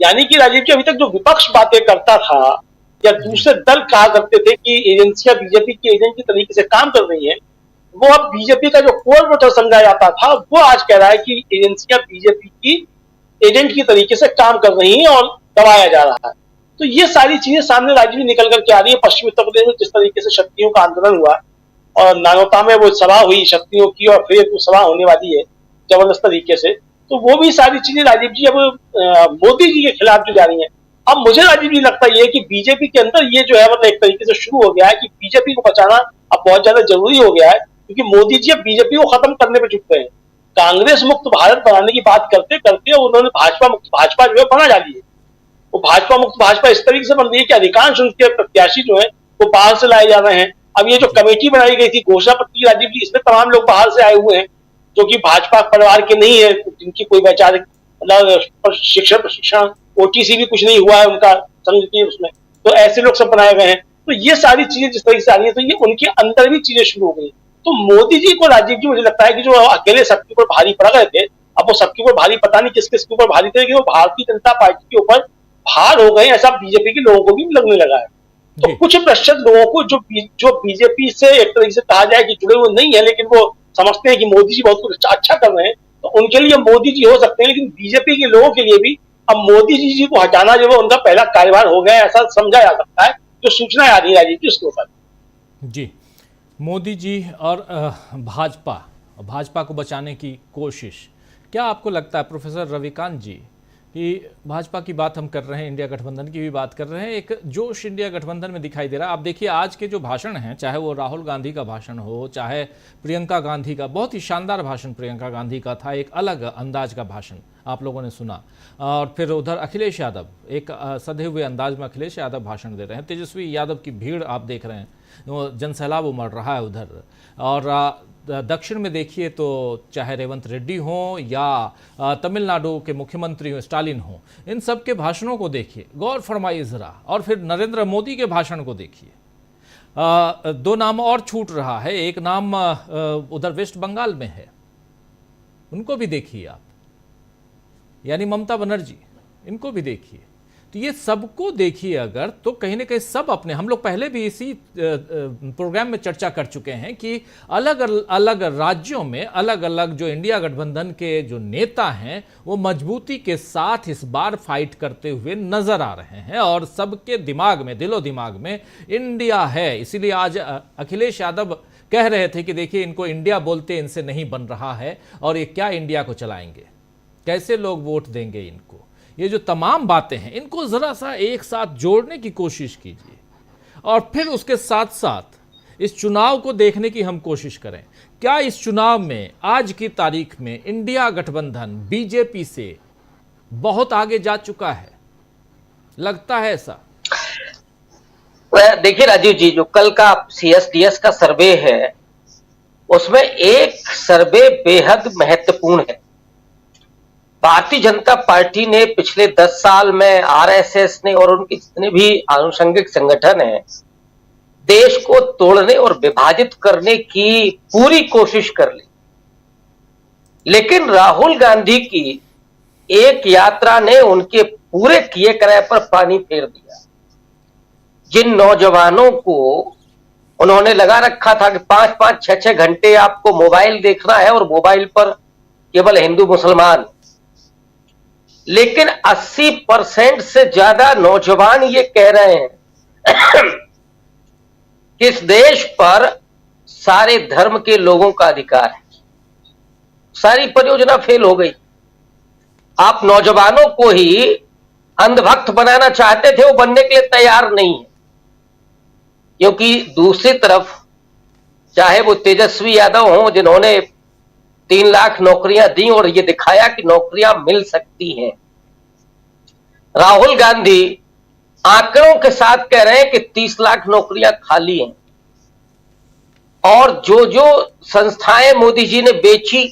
यानी कि राजीव जी अभी तक जो विपक्ष बातें करता था या दूसरे दल कहा करते थे कि एजेंसियां बीजेपी की एजेंट की तरीके से काम कर रही हैं, वो अब बीजेपी का जो कोर वोटर समझा जाता था वो आज कह रहा है कि एजेंसियां बीजेपी की एजेंट की तरीके से काम कर रही हैं और दबाया जा रहा है। तो ये सारी चीजें सामने राजीव जी निकल करके आ रही है। पश्चिमी उत्तर प्रदेश में जिस तरीके से शक्तियों का आंदोलन हुआ और नागौता में वो सभा हुई शक्तियों की, और फिर एक सभा होने वाली है जबरदस्त तरीके से, तो वो भी सारी चीजें राजीव जी अब मोदी जी के खिलाफ जो जा रही है। अब मुझे राजीव जी लगता है कि बीजेपी के अंदर ये जो है मतलब एक तरीके से शुरू हो गया है कि बीजेपी को बचाना अब बहुत ज्यादा जरूरी हो गया है, क्योंकि मोदी जी अब बीजेपी को खत्म करने पर जुट गए हैं। कांग्रेस मुक्त भारत बनाने की बात करते करते उन्होंने भाजपा मुक्त भाजपा जो है बना डाली है। वो भाजपा मुक्त भाजपा इस तरीके से बन रही है कि अधिकांश उनके प्रत्याशी जो है वो बाहर से लाए जा रहे हैं। अब ये जो कमेटी बनाई गई थी घोषणा पत्र राजीव जी, इसमें तमाम लोग बाहर से आए हुए हैं जो कि भाजपा परिवार के नहीं है, जिनकी कोई वैचारिक मतलब शिक्षण प्रशिक्षण ओटीसी भी कुछ नहीं हुआ है उनका संघ की उसमें, तो ऐसे लोग सब बनाए गए हैं। तो ये सारी चीजें जिस तरीके से आ रही है तो ये उनके अंदर भी चीजें शुरू हो गई। तो मोदी जी को राजीव जी मुझे लगता है कि जो अकेले सबके ऊपर भारी पड़ गए थे, अब वो सबके ऊपर भारी पता नहीं किस किस के ऊपर भारी थे, लेकिन वो भारतीय जनता पार्टी के ऊपर भार हो गए, ऐसा बीजेपी के लोगों को भी लगने लगा है। तो कुछ प्रतिशत लोगों को जो बीजेपी से एक तरीके से कहा जाए कि जुड़े हुए नहीं है, लेकिन वो समझते हैं कि मोदी जी बहुत कुछ अच्छा कर रहे हैं, तो उनके लिए मोदी जी हो सकते हैं। लेकिन बीजेपी के लोगों के लिए भी अब मोदी जी को हटाना जो है उनका पहला कार्यभार हो गया, ऐसा समझा जा सकता है। जो सूचनाएं आ रही है राजीव जी उसके ऊपर जी, मोदी जी और भाजपा को बचाने की कोशिश, क्या आपको लगता है प्रोफेसर रविकांत जी कि भाजपा की बात हम कर रहे हैं, इंडिया गठबंधन की भी बात कर रहे हैं, एक जोश इंडिया गठबंधन में दिखाई दे रहा है। आप देखिए आज के जो भाषण हैं, चाहे वो राहुल गांधी का भाषण हो, चाहे प्रियंका गांधी का, बहुत ही शानदार भाषण प्रियंका गांधी का था, एक अलग अंदाज का भाषण आप लोगों ने सुना। और फिर उधर अखिलेश यादव, एक सधे हुए अंदाज में अखिलेश यादव भाषण दे रहे हैं। तेजस्वी यादव की भीड़ आप देख रहे हैं, वो जनसैलाब उमड़ रहा है उधर। और दक्षिण में देखिए तो चाहे रेवंत रेड्डी हो या तमिलनाडु के मुख्यमंत्री हो स्टालिन हो, इन सब के भाषणों को देखिए, गौर फरमाइए ज़रा। और फिर नरेंद्र मोदी के भाषण को देखिए। दो नाम और छूट रहा है, एक नाम उधर वेस्ट बंगाल में है, उनको भी देखिए आप, यानी ममता बनर्जी, इनको भी देखिए। तो ये सबको देखिए अगर, तो कहीं ना कहीं सब अपने, हम लोग पहले भी इसी प्रोग्राम में चर्चा कर चुके हैं कि अलग अलग राज्यों में अलग अलग जो इंडिया गठबंधन के जो नेता हैं वो मजबूती के साथ इस बार फाइट करते हुए नजर आ रहे हैं, और सबके दिमाग में, दिलो दिमाग में इंडिया है। इसीलिए आज अखिलेश यादव कह रहे थे कि देखिए इनको इंडिया बोलते इनसे नहीं बन रहा है, और ये क्या इंडिया को चलाएंगे, कैसे लोग वोट देंगे इनको। ये जो तमाम बातें हैं इनको ज़रा सा एक साथ जोड़ने की कोशिश कीजिए, और फिर उसके साथ साथ इस चुनाव को देखने की हम कोशिश करें। क्या इस चुनाव में आज की तारीख में इंडिया गठबंधन बीजेपी से बहुत आगे जा चुका है? लगता है ऐसा? देखिए राजीव जी, जो कल का CSDS का सर्वे है उसमें एक सर्वे बेहद महत्वपूर्ण है। भारतीय जनता पार्टी ने पिछले 10 साल में RSS ने और उनके जितने भी आनुषंगिक संगठन हैं देश को तोड़ने और विभाजित करने की पूरी कोशिश कर ली, लेकिन राहुल गांधी की एक यात्रा ने उनके पूरे किए कराए पर पानी फेर दिया। जिन नौजवानों को उन्होंने लगा रखा था कि 5-5, 6-6 घंटे आपको मोबाइल देखना है और मोबाइल पर केवल हिंदू मुसलमान, लेकिन 80% से ज्यादा नौजवान ये कह रहे हैं कि इस देश पर सारे धर्म के लोगों का अधिकार है। सारी परियोजना फेल हो गई। आप नौजवानों को ही अंधभक्त बनाना चाहते थे, वो बनने के लिए तैयार नहीं है, क्योंकि दूसरी तरफ चाहे वो तेजस्वी यादव हों जिन्होंने 3 लाख नौकरियां दी और ये दिखाया कि नौकरियां मिल सकती हैं, राहुल गांधी आंकड़ों के साथ कह रहे हैं कि 30 लाख नौकरियां खाली हैं। और जो जो संस्थाएं मोदी जी ने बेची,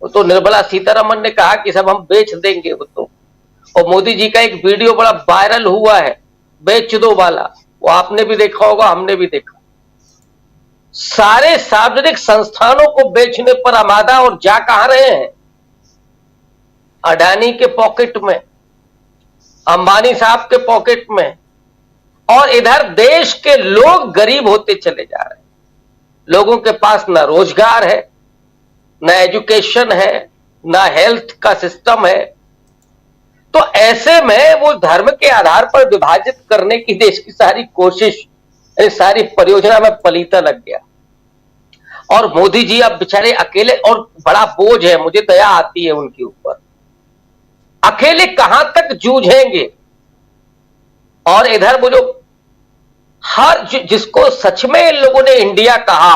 वो तो निर्मला सीतारमण ने कहा कि सब हम बेच देंगे वो तो, और मोदी जी का एक वीडियो बड़ा वायरल हुआ है बेच दो वाला, वो आपने भी देखा होगा, हमने भी देखा। सारे सार्वजनिक संस्थानों को बेचने पर आमादा, और जा कहां रहे हैं? अडानी के पॉकेट में, अंबानी साहब के पॉकेट में, और इधर देश के लोग गरीब होते चले जा रहे हैं। लोगों के पास ना रोजगार है, ना एजुकेशन है, ना हेल्थ का सिस्टम है। तो ऐसे में वो धर्म के आधार पर विभाजित करने की देश की सारी कोशिश, सारी परियोजना में पलीता लग गया। और मोदी जी अब बेचारे अकेले, और बड़ा बोझ है, मुझे दया आती है उनके ऊपर। अकेले कहां तक जूझेंगे? और इधर वो जो जिसको सच में इन लोगों ने इंडिया कहा,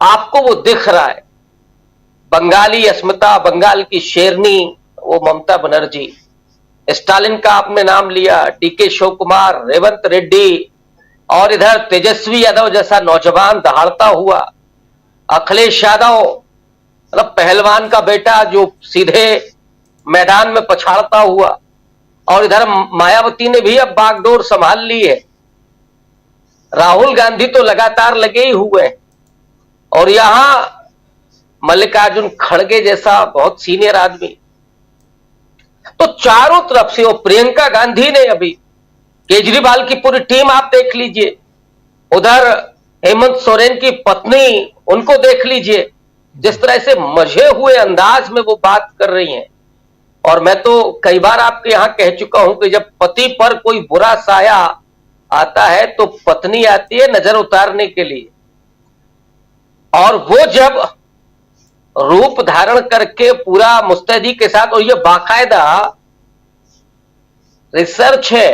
आपको वो दिख रहा है। बंगाली अस्मिता, बंगाल की शेरनी, वो ममता बनर्जी, स्टालिन का आपने नाम लिया, DK शिव कुमार, रेवंत रेड्डी, और इधर तेजस्वी यादव जैसा नौजवान दहाड़ता हुआ, अखिलेश यादव मतलब पहलवान का बेटा जो सीधे मैदान में पछाड़ता हुआ, और इधर मायावती ने भी अब बागडोर संभाल ली है। राहुल गांधी तो लगातार लगे ही हुए हैं, और यहां मल्लिकार्जुन खड़गे जैसा बहुत सीनियर आदमी। तो चारों तरफ से, वो प्रियंका गांधी ने अभी, केजरीवाल की पूरी टीम आप देख लीजिए, उधर हेमंत सोरेन की पत्नी, उनको देख लीजिए, जिस तरह से मजे हुए अंदाज में वो बात कर रही हैं। और मैं तो कई बार आपके यहां कह चुका हूं कि जब पति पर कोई बुरा साया आता है तो पत्नी आती है नजर उतारने के लिए, और वो जब रूप धारण करके पूरा मुस्तैदी के साथ, और ये बाकायदा रिसर्च है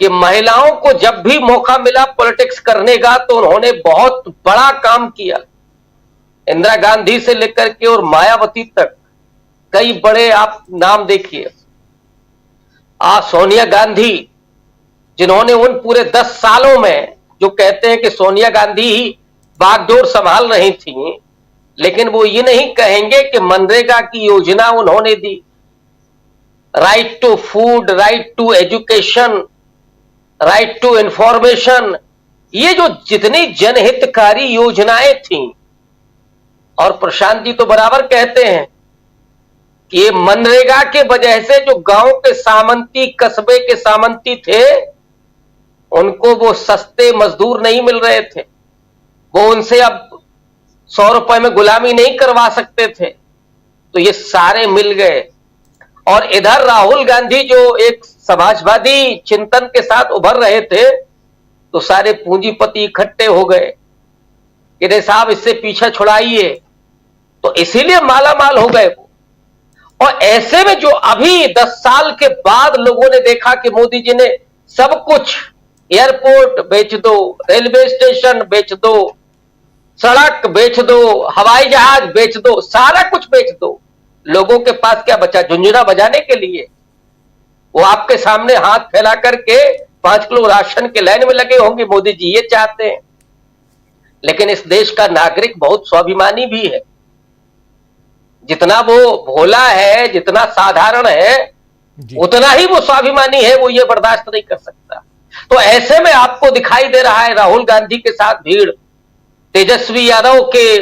कि महिलाओं को जब भी मौका मिला पॉलिटिक्स करने का तो उन्होंने बहुत बड़ा काम किया। इंदिरा गांधी से लेकर के और मायावती तक कई बड़े आप नाम देखिए। सोनिया गांधी, जिन्होंने उन पूरे 10 सालों में, जो कहते हैं कि सोनिया गांधी ही बागडोर संभाल रही थी, लेकिन वो ये नहीं कहेंगे कि मनरेगा की योजना उन्होंने दी, right to food, right to education, right to information, ये जो जितनी जनहितकारी योजनाएं थीं। और प्रशांत जी तो बराबर कहते हैं कि ये मनरेगा के वजह से जो गांव के सामंती, कस्बे के सामंती थे, उनको वो सस्ते मजदूर नहीं मिल रहे थे, वो उनसे अब 100 रुपए में गुलामी नहीं करवा सकते थे, तो ये सारे मिल गए। और इधर राहुल गांधी जो एक समाजवादी चिंतन के साथ उभर रहे थे, तो सारे पूंजीपति इकट्ठे हो गए कि रे साहब इससे पीछा छुड़ाइए, तो इसीलिए मालामाल हो गए वो। और ऐसे में जो अभी 10 साल के बाद लोगों ने देखा कि मोदी जी ने सब कुछ, एयरपोर्ट बेच दो, रेलवे स्टेशन बेच दो, सड़क बेच दो, हवाई जहाज बेच दो, सारा कुछ बेच दो, लोगों के पास क्या बचा? झुंझुना बजाने के लिए। वो आपके सामने हाथ फैला करके 5 किलो राशन के लाइन में लगे होंगे। मोदी जी ये चाहते हैं। लेकिन इस देश का नागरिक बहुत स्वाभिमानी भी है। जितना वो भोला है, जितना साधारण है, उतना ही वो स्वाभिमानी है। वो ये बर्दाश्त नहीं कर सकता। तो ऐसे में आपको दिखाई दे रहा है राहुल गांधी के साथ भीड़, तेजस्वी यादव के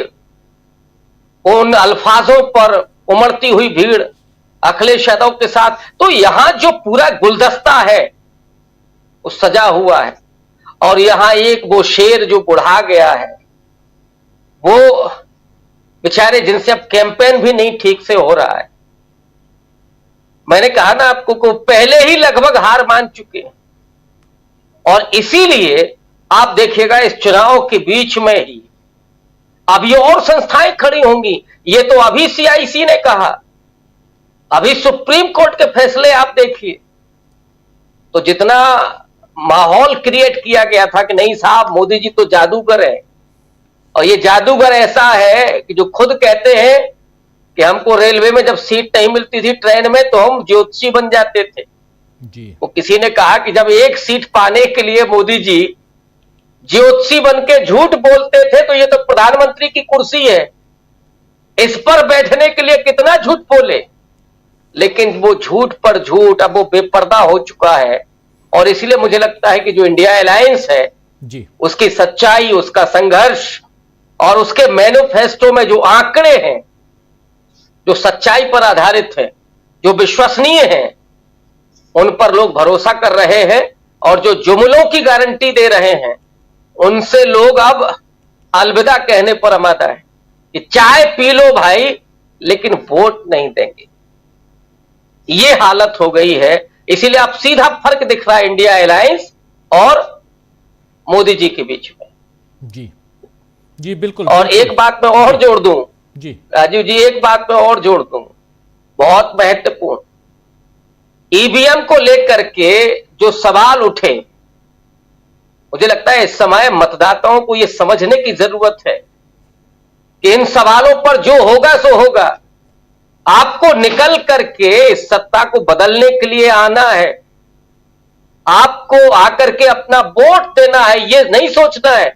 उन अल्फाजों पर उमड़ती हुई भीड़, अखिलेश यादव के साथ। तो यहां जो पूरा गुलदस्ता है वो सजा हुआ है। और यहां एक वो शेर जो बुढ़ा गया है, वो बेचारे जिनसे अब कैंपेन भी नहीं ठीक से हो रहा है। मैंने कहा ना आपको को पहले ही लगभग हार मान चुके हैं। और इसीलिए आप देखिएगा इस चुनाव के बीच में ही अब ये और संस्थाएं खड़ी होंगी। ये तो अभी CIC ने कहा, अभी सुप्रीम कोर्ट के फैसले आप देखिए। तो जितना माहौल क्रिएट किया गया था कि नहीं साहब मोदी जी तो जादूगर है, और ये जादूगर ऐसा है कि जो खुद कहते हैं कि हमको रेलवे में जब सीट नहीं मिलती थी ट्रेन में तो हम ज्योतिषी बन जाते थे जी। वो किसी ने कहा कि जब एक सीट पाने के लिए मोदी जी ज्योतिषी बन के झूठ बोलते थे तो ये तो प्रधानमंत्री की कुर्सी है, इस पर बैठने के लिए कितना झूठ बोले। लेकिन वो झूठ पर झूठ अब वो बेपर्दा हो चुका है। और इसलिए मुझे लगता है कि जो इंडिया अलायंस है जी, उसकी सच्चाई, उसका संघर्ष और उसके मैनिफेस्टो में जो आंकड़े हैं, जो सच्चाई पर आधारित है, जो विश्वसनीय हैं, उन पर लोग भरोसा कर रहे हैं। और जो जुमलों की गारंटी दे रहे हैं उनसे लोग अब अलविदा कहने पर आमादा है कि चाय पी लो भाई लेकिन वोट नहीं देंगे। ये हालत हो गई है। इसीलिए अब सीधा फर्क दिख रहा है इंडिया अलायंस और मोदी जी के बीच में। जी जी बिल्कुल। और एक बात मैं और जोड़ दूं जी राजीव जी, एक बात मैं और जोड़ दूं, बहुत महत्वपूर्ण। ईवीएम को लेकर के जो सवाल उठे, मुझे लगता है इस समय मतदाताओं को यह समझने की जरूरत है कि इन सवालों पर जो होगा सो होगा। आपको निकल करके इस सत्ता को बदलने के लिए आना है, आपको आकर के अपना वोट देना है। ये नहीं सोचना है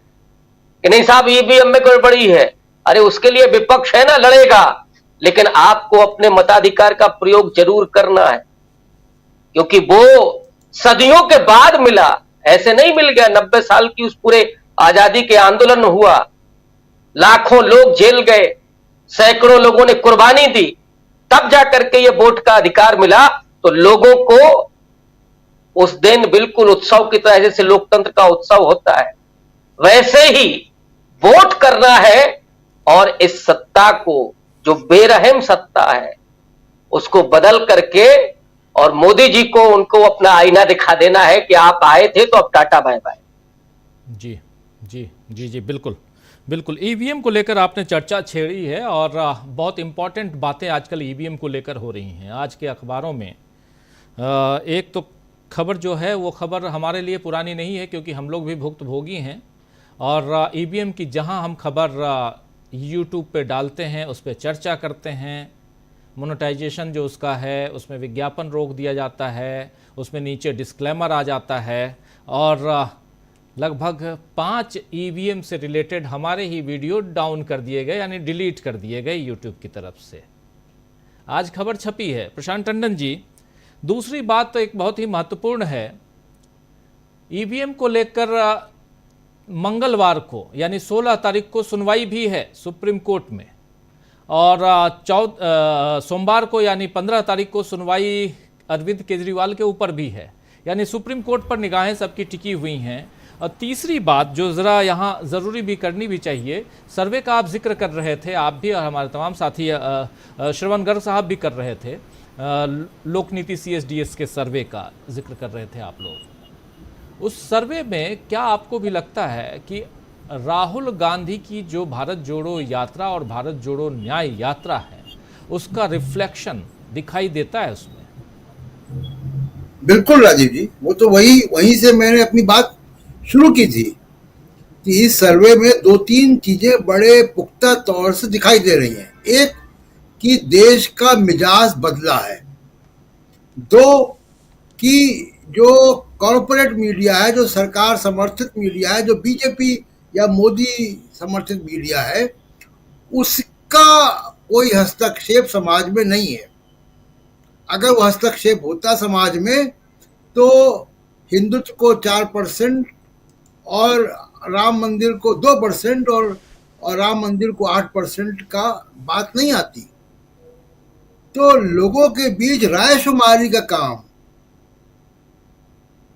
कि नहीं साहब ईवीएम में गड़बड़ी है, अरे उसके लिए विपक्ष है ना, लड़ेगा। लेकिन आपको अपने मताधिकार का प्रयोग जरूर करना है, क्योंकि वो सदियों के बाद मिला, ऐसे नहीं मिल गया। 90 साल की उस पूरे आजादी के आंदोलन हुआ, लाखों लोग जेल गए, सैकड़ों लोगों ने कुर्बानी दी, तब जाकर के ये वोट का अधिकार मिला। तो लोगों को उस दिन बिल्कुल उत्सव की तरह, जैसे लोकतंत्र का उत्सव होता है, वैसे ही वोट करना है। और इस सत्ता को, जो बेरहम सत्ता है, उसको बदल करके और मोदी जी को उनको अपना आईना दिखा देना है कि आप आए थे तो अब टाटा बाय बाय। जी जी जी जी बिल्कुल बिल्कुल। ईवीएम को लेकर आपने चर्चा छेड़ी है और बहुत इंपॉर्टेंट बातें आजकल ईवीएम को लेकर हो रही हैं। आज के अखबारों में एक तो खबर जो है वो खबर हमारे लिए पुरानी नहीं है, क्योंकि हम लोग भी भुक्तभोगी हैं। और ईवीएम की जहां हम खबर यूट्यूब पे डालते हैं, उस पर चर्चा करते हैं, मोनेटाइजेशन जो उसका है उसमें विज्ञापन रोक दिया जाता है, उसमें नीचे डिस्क्लेमर आ जाता है। और लगभग 5 ईवीएम से रिलेटेड हमारे ही वीडियो डाउन कर दिए गए, यानी डिलीट कर दिए गए यूट्यूब की तरफ से। आज खबर छपी है। प्रशांत टंडन जी, दूसरी बात तो एक बहुत ही महत्वपूर्ण है, ईवीएम को लेकर मंगलवार को यानी 16 तारीख को सुनवाई भी है सुप्रीम कोर्ट में, और सोमवार को यानी 15 तारीख को सुनवाई अरविंद केजरीवाल के ऊपर भी है। यानी सुप्रीम कोर्ट पर निगाहें सबकी टिकी हुई हैं। और तीसरी बात जो ज़रा यहाँ ज़रूरी भी करनी भी चाहिए, सर्वे का आप जिक्र कर रहे थे, आप भी और हमारे तमाम साथी श्रवण गर्ग साहब भी कर रहे थे, लोकनीति CSDS के सर्वे का जिक्र कर रहे थे आप लोग। उस सर्वे में क्या आपको भी लगता है कि राहुल गांधी की जो भारत जोड़ो यात्रा और भारत जोड़ो न्याय यात्रा है, उसका रिफ्लेक्शन दिखाई देता है उसमें? बिल्कुल राजीव जी, वो तो वहीं से मैंने अपनी बात शुरू की थी कि इस सर्वे में 2-3 चीजें बड़े पुख्ता तौर से दिखाई दे रही हैं। एक कि देश का मिजाज बदला है, 2 कि जो कॉरपोरेट मीडिया है, जो सरकार समर्थित मीडिया है, जो बीजेपी या मोदी समर्थित मीडिया है, उसका कोई हस्तक्षेप समाज में नहीं है। अगर वो हस्तक्षेप होता समाज में तो हिंदुत्व को 4% और राम मंदिर को 2% और राम मंदिर को 8% का बात नहीं आती। तो लोगों के बीच राय शुमारी का काम,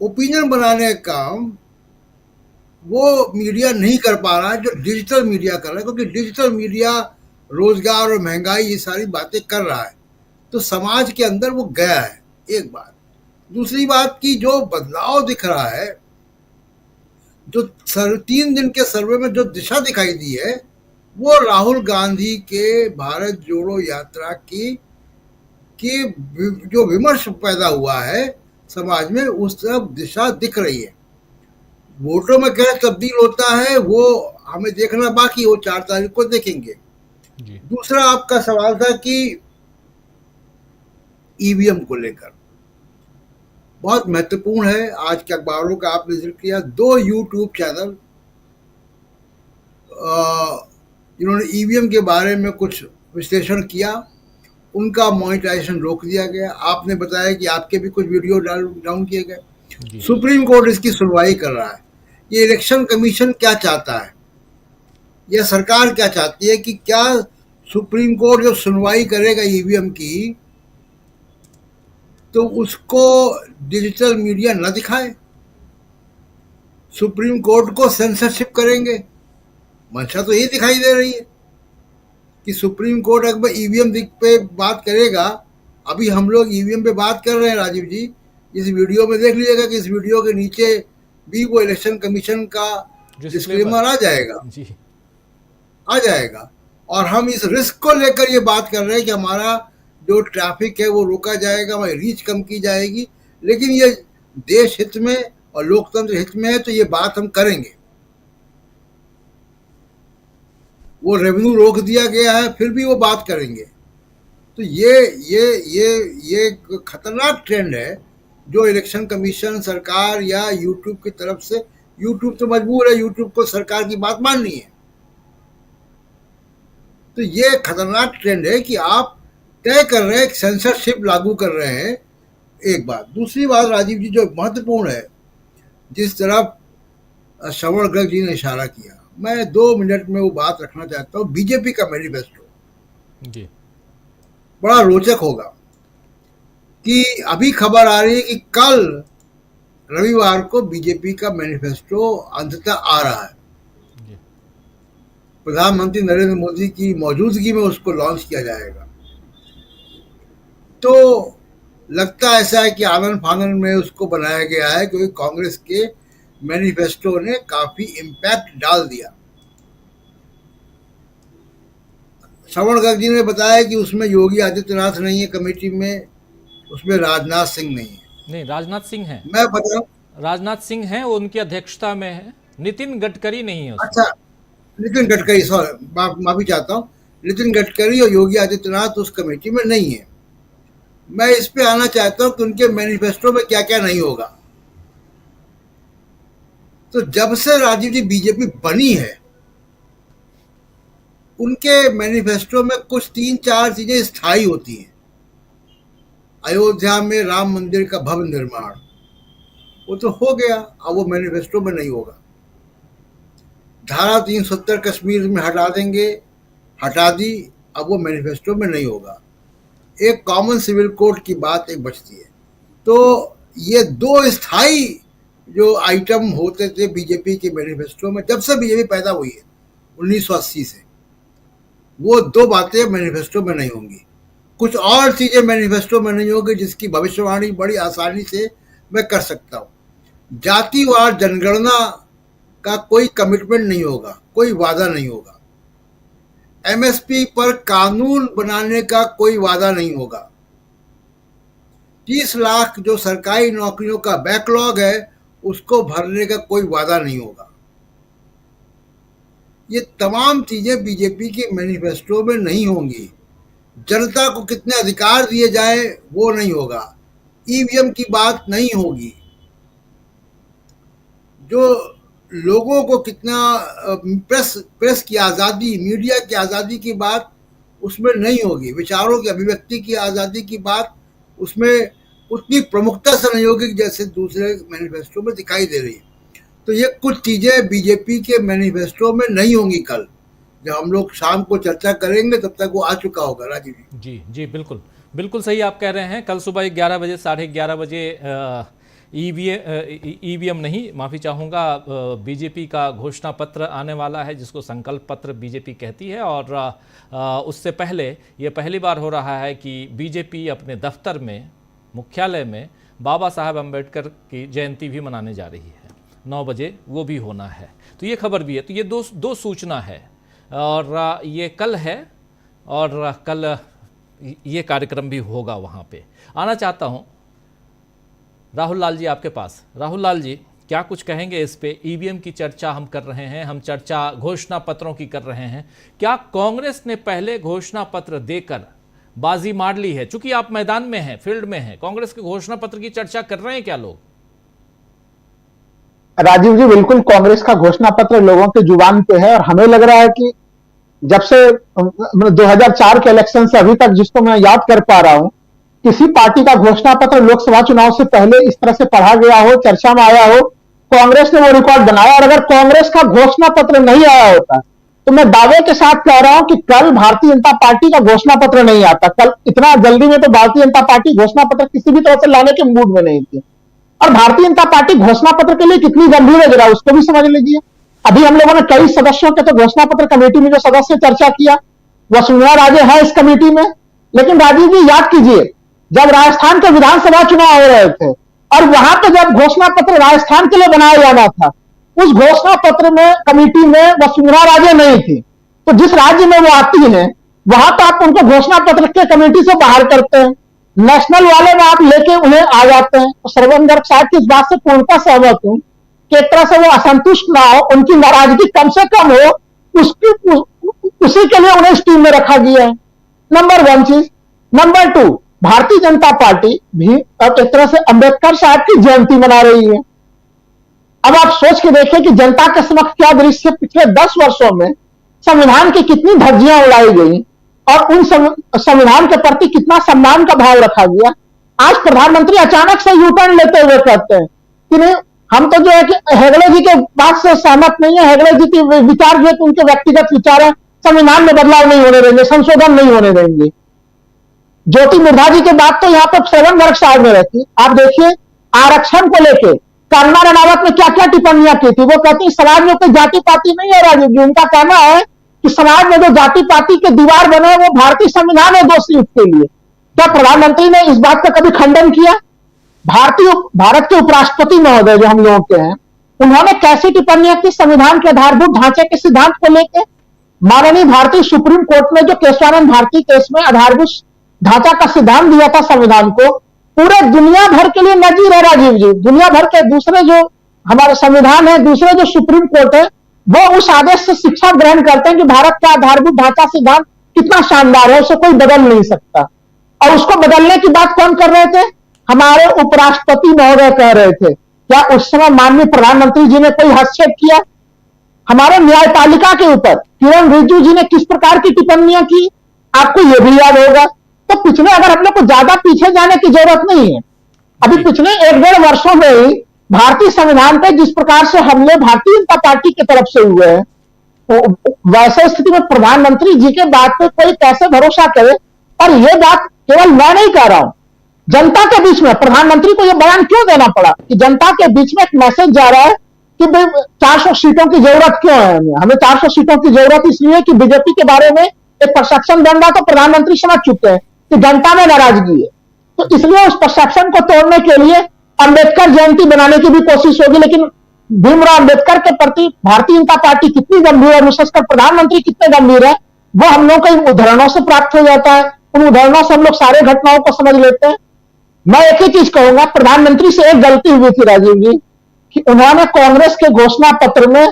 ओपिनियन बनाने का काम वो मीडिया नहीं कर पा रहा है, जो डिजिटल मीडिया कर रहा है, क्योंकि डिजिटल मीडिया रोजगार और महंगाई ये सारी बातें कर रहा है, तो समाज के अंदर वो गया है। एक बात। दूसरी बात की जो बदलाव दिख रहा है, जो 3 दिन के सर्वे में जो दिशा दिखाई दी है, वो राहुल गांधी के भारत जोड़ो यात्रा की जो विमर्श पैदा हुआ है समाज में, उस तरफ दिशा दिख रही है। वोटों में क्या तब्दील होता है वो हमें देखना बाकी, वो 4 तारीख को देखेंगे। दूसरा आपका सवाल था कि ईवीएम को लेकर, बहुत महत्वपूर्ण है। आज के अखबारों का आपने जिक्र किया, 2 यूट्यूब चैनल जिन्होंने ईवीएम के बारे में कुछ विश्लेषण किया, उनका मॉनिटाइजेशन रोक दिया गया। आपने बताया कि आपके भी कुछ वीडियो डाउन किए गए। सुप्रीम कोर्ट इसकी सुनवाई कर रहा है। ये इलेक्शन कमीशन क्या चाहता है, यह सरकार क्या चाहती है कि क्या सुप्रीम कोर्ट जब सुनवाई करेगा ईवीएम की तो उसको डिजिटल मीडिया न दिखाए, सुप्रीम कोर्ट को सेंसरशिप करेंगे। मंशा तो ये दिखाई दे रही है कि सुप्रीम कोर्ट अगर ईवीएम पे बात करेगा, अभी हम लोग ईवीएम पे बात कर रहे हैं राजीव जी, इस वीडियो में देख लीजिएगा कि इस वीडियो के नीचे भी वो इलेक्शन कमीशन का डिस्क्लेमर आ जाएगा। और हम इस रिस्क को लेकर ये बात कर रहे हैं कि हमारा जो ट्रैफिक है वो रोका जाएगा, हमारी रीच कम की जाएगी, लेकिन ये देश हित में और लोकतंत्र हित में है, तो ये बात हम करेंगे। वो रेवेन्यू रोक दिया गया है, फिर भी वो बात करेंगे। तो ये खतरनाक ट्रेंड है जो इलेक्शन कमीशन, सरकार या यूट्यूब की तरफ से। यूट्यूब तो मजबूर है, यूट्यूब को सरकार की बात माननी है। तो ये खतरनाक ट्रेंड है कि आप तय कर रहे हैं, सेंसरशिप लागू कर रहे हैं, एक बात। दूसरी बात राजीव जी जो महत्वपूर्ण है, जिस तरफ श्रवण गर्ग जी ने इशारा किया, मैं 2 मिनट में वो बात रखना चाहता हूँ। बीजेपी का मैनिफेस्टो जी बड़ा रोचक होगा कि अभी खबर आ रही है कि कल रविवार को बीजेपी का मैनिफेस्टो अंततः आ रहा है। प्रधानमंत्री नरेंद्र मोदी की मौजूदगी में उसको लॉन्च किया जाएगा। तो लगता ऐसा है कि आनन फानन में उसको बनाया गया है, क्योंकि कांग्रेस के मैनिफेस्टो ने काफी इम्पैक्ट डाल दिया। श्रवण गर्ग जी ने बताया कि उसमें योगी आदित्यनाथ नहीं है कमेटी में, उसमें राजनाथ सिंह नहीं है। नहीं, राजनाथ सिंह है। मैं बता रहा हूं, राजनाथ सिंह है, वो उनकी अध्यक्षता में है। नितिन गडकरी नहीं है उसमें। अच्छा, नितिन गडकरी, सॉरी माफी चाहता हूँ, नितिन गडकरी और योगी आदित्यनाथ उस कमेटी में नहीं है। मैं इस पे आना चाहता हूं कि उनके मैनिफेस्टो में क्या क्या नहीं होगा। तो जब से राजीव जी बीजेपी बनी है, उनके मैनिफेस्टो में कुछ 3-4 चीजें स्थायी होती हैं। अयोध्या में राम मंदिर का भव्य निर्माण, वो तो हो गया, अब वो मैनिफेस्टो में नहीं होगा। धारा 370 कश्मीर में हटा देंगे, हटा दी, अब वो मैनिफेस्टो में नहीं होगा। एक कॉमन सिविल कोड की बात एक बचती है। तो ये 2 स्थायी जो आइटम होते थे बीजेपी के मैनिफेस्टो में, जब से बीजेपी पैदा हुई है 1980 से, वो 2 बातें मैनिफेस्टो में नहीं होंगी। कुछ और चीजें मैनिफेस्टो में नहीं होगी जिसकी भविष्यवाणी बड़ी आसानी से मैं कर सकता हूं। जातिवार जनगणना का कोई कमिटमेंट नहीं होगा, कोई वादा नहीं होगा। एमएसपी पर कानून बनाने का कोई वादा नहीं होगा। 30 लाख जो सरकारी नौकरियों का बैकलॉग है, उसको भरने का कोई वादा नहीं होगा। ये तमाम चीजें बीजेपी के मैनिफेस्टो में नहीं होंगी। जनता को कितने अधिकार दिए जाए वो नहीं होगा। ईवीएम की बात नहीं होगी। जो लोगों को कितना प्रेस की आज़ादी, मीडिया की आज़ादी की बात उसमें नहीं होगी, विचारों की अभिव्यक्ति की आज़ादी की बात उसमें उतनी प्रमुखता से नहीं होगी जैसे दूसरे मैनिफेस्टो में दिखाई दे रही है। तो ये कुछ चीज़ें बीजेपी के मैनिफेस्टो में नहीं होंगी। कल जब हम लोग शाम को चर्चा करेंगे तब तक वो आ चुका होगा। राजीव जी जी बिल्कुल बिल्कुल सही आप कह रहे हैं। कल सुबह 11 बजे 11:30 बजे ईवीएम नहीं, माफ़ी चाहूँगा, बीजेपी का घोषणा पत्र आने वाला है जिसको संकल्प पत्र बीजेपी कहती है। और उससे पहले ये पहली बार हो रहा है कि बीजेपी अपने दफ्तर में, मुख्यालय में बाबा साहब अम्बेडकर की जयंती भी मनाने जा रही है। 9 बजे वो भी होना है, तो ये खबर भी है। तो ये दो सूचना है और ये कल है और कल ये कार्यक्रम भी होगा। वहाँ पे आना चाहता हूँ राहुल लाल जी आपके पास। राहुल लाल जी, क्या कुछ कहेंगे इस पे? ईवीएम की चर्चा हम कर रहे हैं, हम चर्चा घोषणा पत्रों की कर रहे हैं। क्या कांग्रेस ने पहले घोषणा पत्र देकर बाजी मार ली है? चूंकि आप मैदान में हैं, फील्ड में हैं, कांग्रेस के घोषणा पत्र की चर्चा कर रहे हैं क्या लोग? राजीव जी, बिल्कुल कांग्रेस का घोषणा पत्र लोगों के जुबान पे है। और हमें लग रहा है कि जब से 2004 के इलेक्शन से अभी तक, जिसको मैं याद कर पा रहा हूं, किसी पार्टी का घोषणा पत्र लोकसभा चुनाव से पहले इस तरह से पढ़ा गया हो, चर्चा में आया हो, कांग्रेस ने वो रिकॉर्ड बनाया। और अगर कांग्रेस का घोषणा पत्र नहीं आया होता तो मैं दावे के साथ कह रहा हूं कि कल भारतीय जनता पार्टी का घोषणा पत्र नहीं आता। कल इतना जल्दी में तो भारतीय जनता पार्टी घोषणा पत्र किसी भी तरह से लाने के मूड में नहीं थी। और भारतीय जनता पार्टी घोषणा पत्र के लिए कितनी गंभीर है जरा उसको भी समझ लीजिए। अभी हम लोगों ने कई सदस्यों के तो घोषणा पत्र कमेटी में जो सदस्य चर्चा किया, वसुंधरा राजे है इस कमेटी में। लेकिन राजीव जी याद कीजिए, जब राजस्थान के विधानसभा चुनाव हो रहे थे और वहां पे जब घोषणा पत्र राजस्थान के लिए बनाया जाना था, उस घोषणा पत्र में कमेटी में वसुंधरा राजे नहीं थी। तो जिस राज्य में वो आती है वहां तो आप उनको घोषणा पत्र के कमेटी से बाहर करते हैं, नेशनल वाले में आप लेके उन्हें आ जाते हैं। तो श्रवण गर्ग साहब की इस बात से पूर्णतः सहमत हूं कि एक तरह से वो असंतुष्ट ना हो, उनकी नाराजगी कम से कम हो, उसी के लिए उन्हें इस टीम में रखा गया है। नंबर 1 चीज। नंबर 2, भारतीय जनता पार्टी भी अब एक तरह से अंबेडकर साहब की जयंती मना रही है। अब आप सोच के देखें कि जनता के समक्ष क्या दृश्य, पिछले 10 वर्षों में संविधान की कितनी धज्जियां उड़ाई गई और उन संविधान के प्रति कितना सम्मान का भाव रखा गया। आज प्रधानमंत्री अचानक से यू टर्न लेते हुए कहते हैं कि नहीं, हम तो जो है कि हेगड़े जी के बात से सहमत नहीं है, हेगड़े जी के विचार जो है कि उनके व्यक्तिगत विचार है, संविधान में बदलाव नहीं होने देंगे, संशोधन नहीं होने देंगे। ज्योति मुर्धा जी की बात तो यहाँ पर श्रवण गर्ग साहब ने रखी। आप देखिए आरक्षण को लेकर कंगना रनावत ने क्या क्या टिप्पणियां की थी। वो कहती समाज में कोई जाति पाति नहीं है राजीव जी। उनका कहना है कि समाज में जो जाति पाति के दीवार बने वो भारतीय संविधान है दोषी उसके लिए। क्या प्रधानमंत्री ने इस बात का कभी खंडन किया? भारत के उपराष्ट्रपति महोदय जो हम लोगों के हैं, उन्होंने कैसी टिप्पणियां की संविधान के आधारभूत ढांचे के सिद्धांत को लेकर? माननीय भारतीय सुप्रीम कोर्ट ने जो केशवानंद भारती केस में आधारभूत ढांचा का सिद्धांत दिया था संविधान को, पूरे दुनिया भर के लिए नजीर है राजीव जी। दुनिया भर के दूसरे जो हमारे संविधान है, दूसरे जो सुप्रीम कोर्ट है, वो उस आदेश से शिक्षा ग्रहण करते हैं कि भारत का आधारभूत ढांचा सिद्धांत कितना शानदार है, उसे कोई बदल नहीं सकता। और उसको बदलने की बात कौन कर रहे थे? हमारे उपराष्ट्रपति महोदय कह रहे थे। क्या उस समय माननीय प्रधानमंत्री जी ने कोई हस्तक्षेप किया? हमारे न्यायपालिका के ऊपर किरण रिजिजू जी ने किस प्रकार की टिप्पणियां की, आपको यह भी याद होगा। तो पिछले, अगर हम लोग को ज्यादा पीछे जाने की जरूरत नहीं है, अभी पिछले 1-1.5 वर्षों में ही भारतीय संविधान पे जिस प्रकार से हमले भारतीय जनता पार्टी की तरफ से हुए हैं, तो वैसे स्थिति में प्रधानमंत्री जी के बात पे कोई कैसे भरोसा करे? और यह बात केवल मैं नहीं कह रहा हूं, जनता के बीच में प्रधानमंत्री को यह बयान क्यों देना पड़ा कि जनता के बीच में एक मैसेज जा रहा है कि भाई 400 सीटों की जरूरत क्यों है? हमें 400 सीटों की जरूरत इसलिए कि बीजेपी के बारे में एक परसेप्शन बन रहा, तो प्रधानमंत्री समझ चुके हैं कि जनता में नाराजगी है। तो इसलिए उस परसेप्शन को तोड़ने के लिए अंबेडकर जयंती बनाने की भी कोशिश होगी। लेकिन भीमराव अंबेडकर के प्रति भारतीय जनता पार्टी कितनी गंभीर है, विशेषकर प्रधानमंत्री कितने गंभीर है, वो हम लोग को उदाहरणों से प्राप्त हो जाता है। उन उदाहरणों से हम लोग सारे घटनाओं को समझ लेते हैं। मैं एक ही चीज कहूंगा, प्रधानमंत्री से एक गलती हुई थी राजीव जी, कि उन्होंने कांग्रेस के घोषणा पत्र में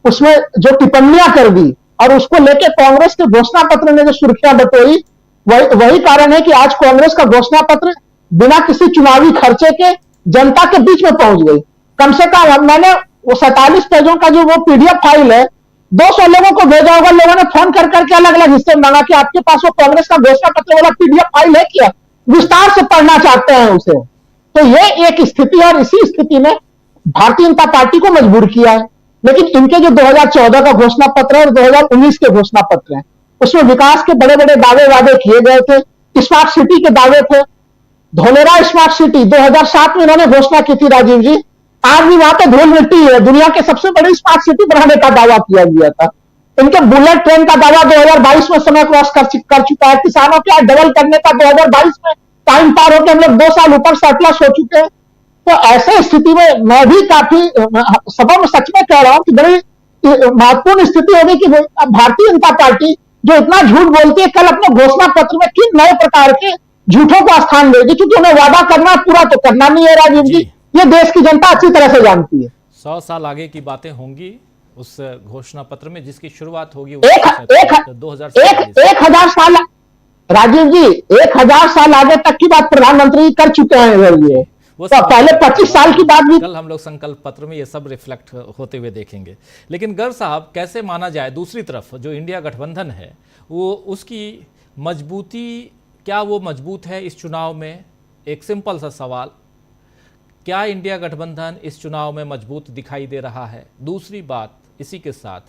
उसमें जो टिप्पणियां कर दी और उसको लेकर कांग्रेस के घोषणा पत्र ने जो सुर्खियां बटोरी, वही कारण है कि आज कांग्रेस का घोषणा पत्र बिना किसी चुनावी खर्चे के जनता के बीच में पहुंच गई। कम से कम मैंने वो 47 पेजों का जो वो पीडीएफ फाइल है 200 लोगों को भेजा होगा। लोगों ने फोन कर करके अलग अलग हिस्से मांगा कि आपके पास वो कांग्रेस का घोषणा पत्र वाला पीडीएफ फाइल है क्या, विस्तार से पढ़ना चाहते हैं उसे। तो ये एक स्थिति, और इसी स्थिति ने भारतीय जनता पार्टी को मजबूर किया है। लेकिन इनके जो 2014 का घोषणा पत्र है और 2019 के घोषणा पत्र हैं, उसमें विकास के बड़े बड़े वादे किए गए थे, स्मार्ट सिटी के दावे थे। धोलेरा स्मार्ट सिटी 2007 में इन्होंने घोषणा की थी राजीव जी, आज भी वहां पे धूल मिट्टी है। दुनिया के सबसे बड़ी स्मार्ट सिटी बनाने का दावा किया गया था। इनके बुलेट ट्रेन का दावा 2022 में समय क्रॉस कर चुका है। किसानों के डबल करने का 2022 में टाइम पार होकर हम लोग 2 साल ऊपर सरप्लस हो चुके हैं। तो ऐसे स्थिति में मैं भी काफी सभा में सच में कह रहा हूं कि बड़ी महत्वपूर्ण स्थिति होगी कि भारतीय जनता पार्टी जो इतना झूठ बोलती है, कल अपने घोषणा पत्र में किन नए प्रकार के झूठों को स्थान देगी, क्योंकि उन्हें वादा करना पूरा तो करना नहीं है राजीव जी। ये देश की जनता अच्छी तरह से जानती है। 100 साल आगे की बातें होंगी उस घोषणा पत्र में, जिसकी शुरुआत होगी 1000 साल राजीव जी, 1000 साल आगे तक की बात प्रधानमंत्री कर चुके हैं। ये तो पहले 25 साल की बात भी कल हम लोग संकल्प पत्र में ये सब रिफ्लेक्ट होते हुए देखेंगे। लेकिन गर्ग साहब, कैसे माना जाए दूसरी तरफ जो इंडिया गठबंधन है वो उसकी मजबूती, क्या वो मजबूत है इस चुनाव में? एक सिंपल सा सवाल, क्या इंडिया गठबंधन इस चुनाव में मजबूत दिखाई दे रहा है? दूसरी बात इसी के साथ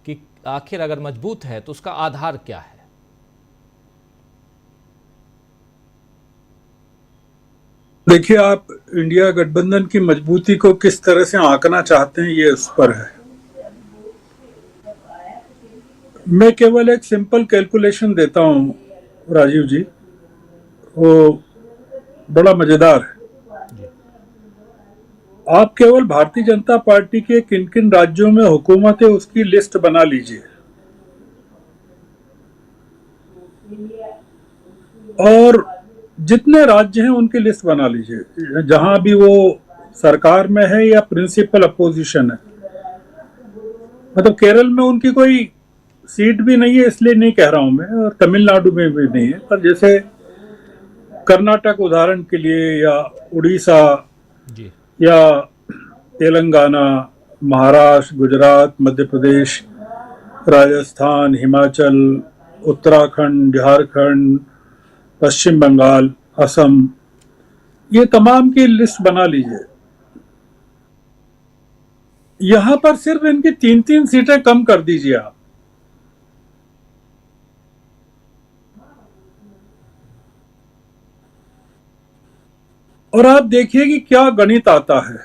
कि आखिर अगर मजबूत है तो उसका आधार क्या है? देखिए, आप इंडिया गठबंधन की मजबूती को किस तरह से आंकना चाहते हैं ये उस पर है। मैं केवल एक सिंपल कैलकुलेशन देता हूं राजीव जी, वो बड़ा मजेदार है। आप केवल भारतीय जनता पार्टी के किन किन राज्यों में हुकूमत है उसकी लिस्ट बना लीजिए, और जितने राज्य हैं उनकी लिस्ट बना लीजिए जहां भी वो सरकार में है या प्रिंसिपल अपोजिशन है। मतलब केरल में उनकी कोई सीट भी नहीं है, इसलिए नहीं कह रहा हूं मैं, और तमिलनाडु में भी नहीं है, पर जैसे कर्नाटक उदाहरण के लिए, या उड़ीसा या तेलंगाना, महाराष्ट्र, गुजरात, मध्य प्रदेश, राजस्थान, हिमाचल, उत्तराखंड, झारखंड, पश्चिम बंगाल, असम, ये तमाम की लिस्ट बना लीजिए। यहां पर सिर्फ इनकी 3-3 सीटें कम कर दीजिए आप, और आप देखिए कि क्या गणित आता है।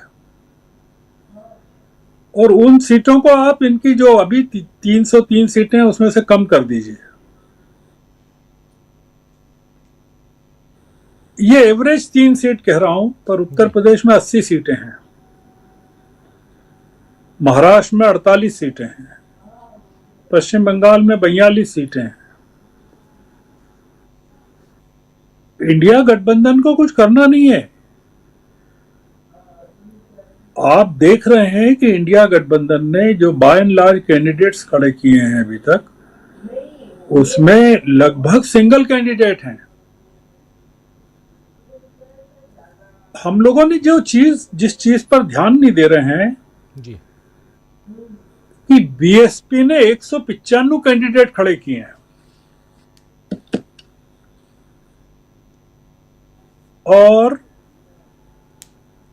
और उन सीटों को आप इनकी जो अभी 303 सीटें हैं उसमें से कम कर दीजिए। ये एवरेज 3 सीट कह रहा हूं, पर उत्तर प्रदेश में 80 सीटें हैं, महाराष्ट्र में 48 सीटें हैं, पश्चिम बंगाल में 42 सीटें हैं। इंडिया गठबंधन को कुछ करना नहीं है। आप देख रहे हैं कि इंडिया गठबंधन ने जो बाय एंड लार्ज कैंडिडेट्स खड़े किए हैं अभी तक, उसमें लगभग सिंगल कैंडिडेट हैं। हम लोगों ने जिस चीज पर ध्यान नहीं दे रहे हैं जी, कि बीएसपी ने 195 कैंडिडेट खड़े किए हैं, और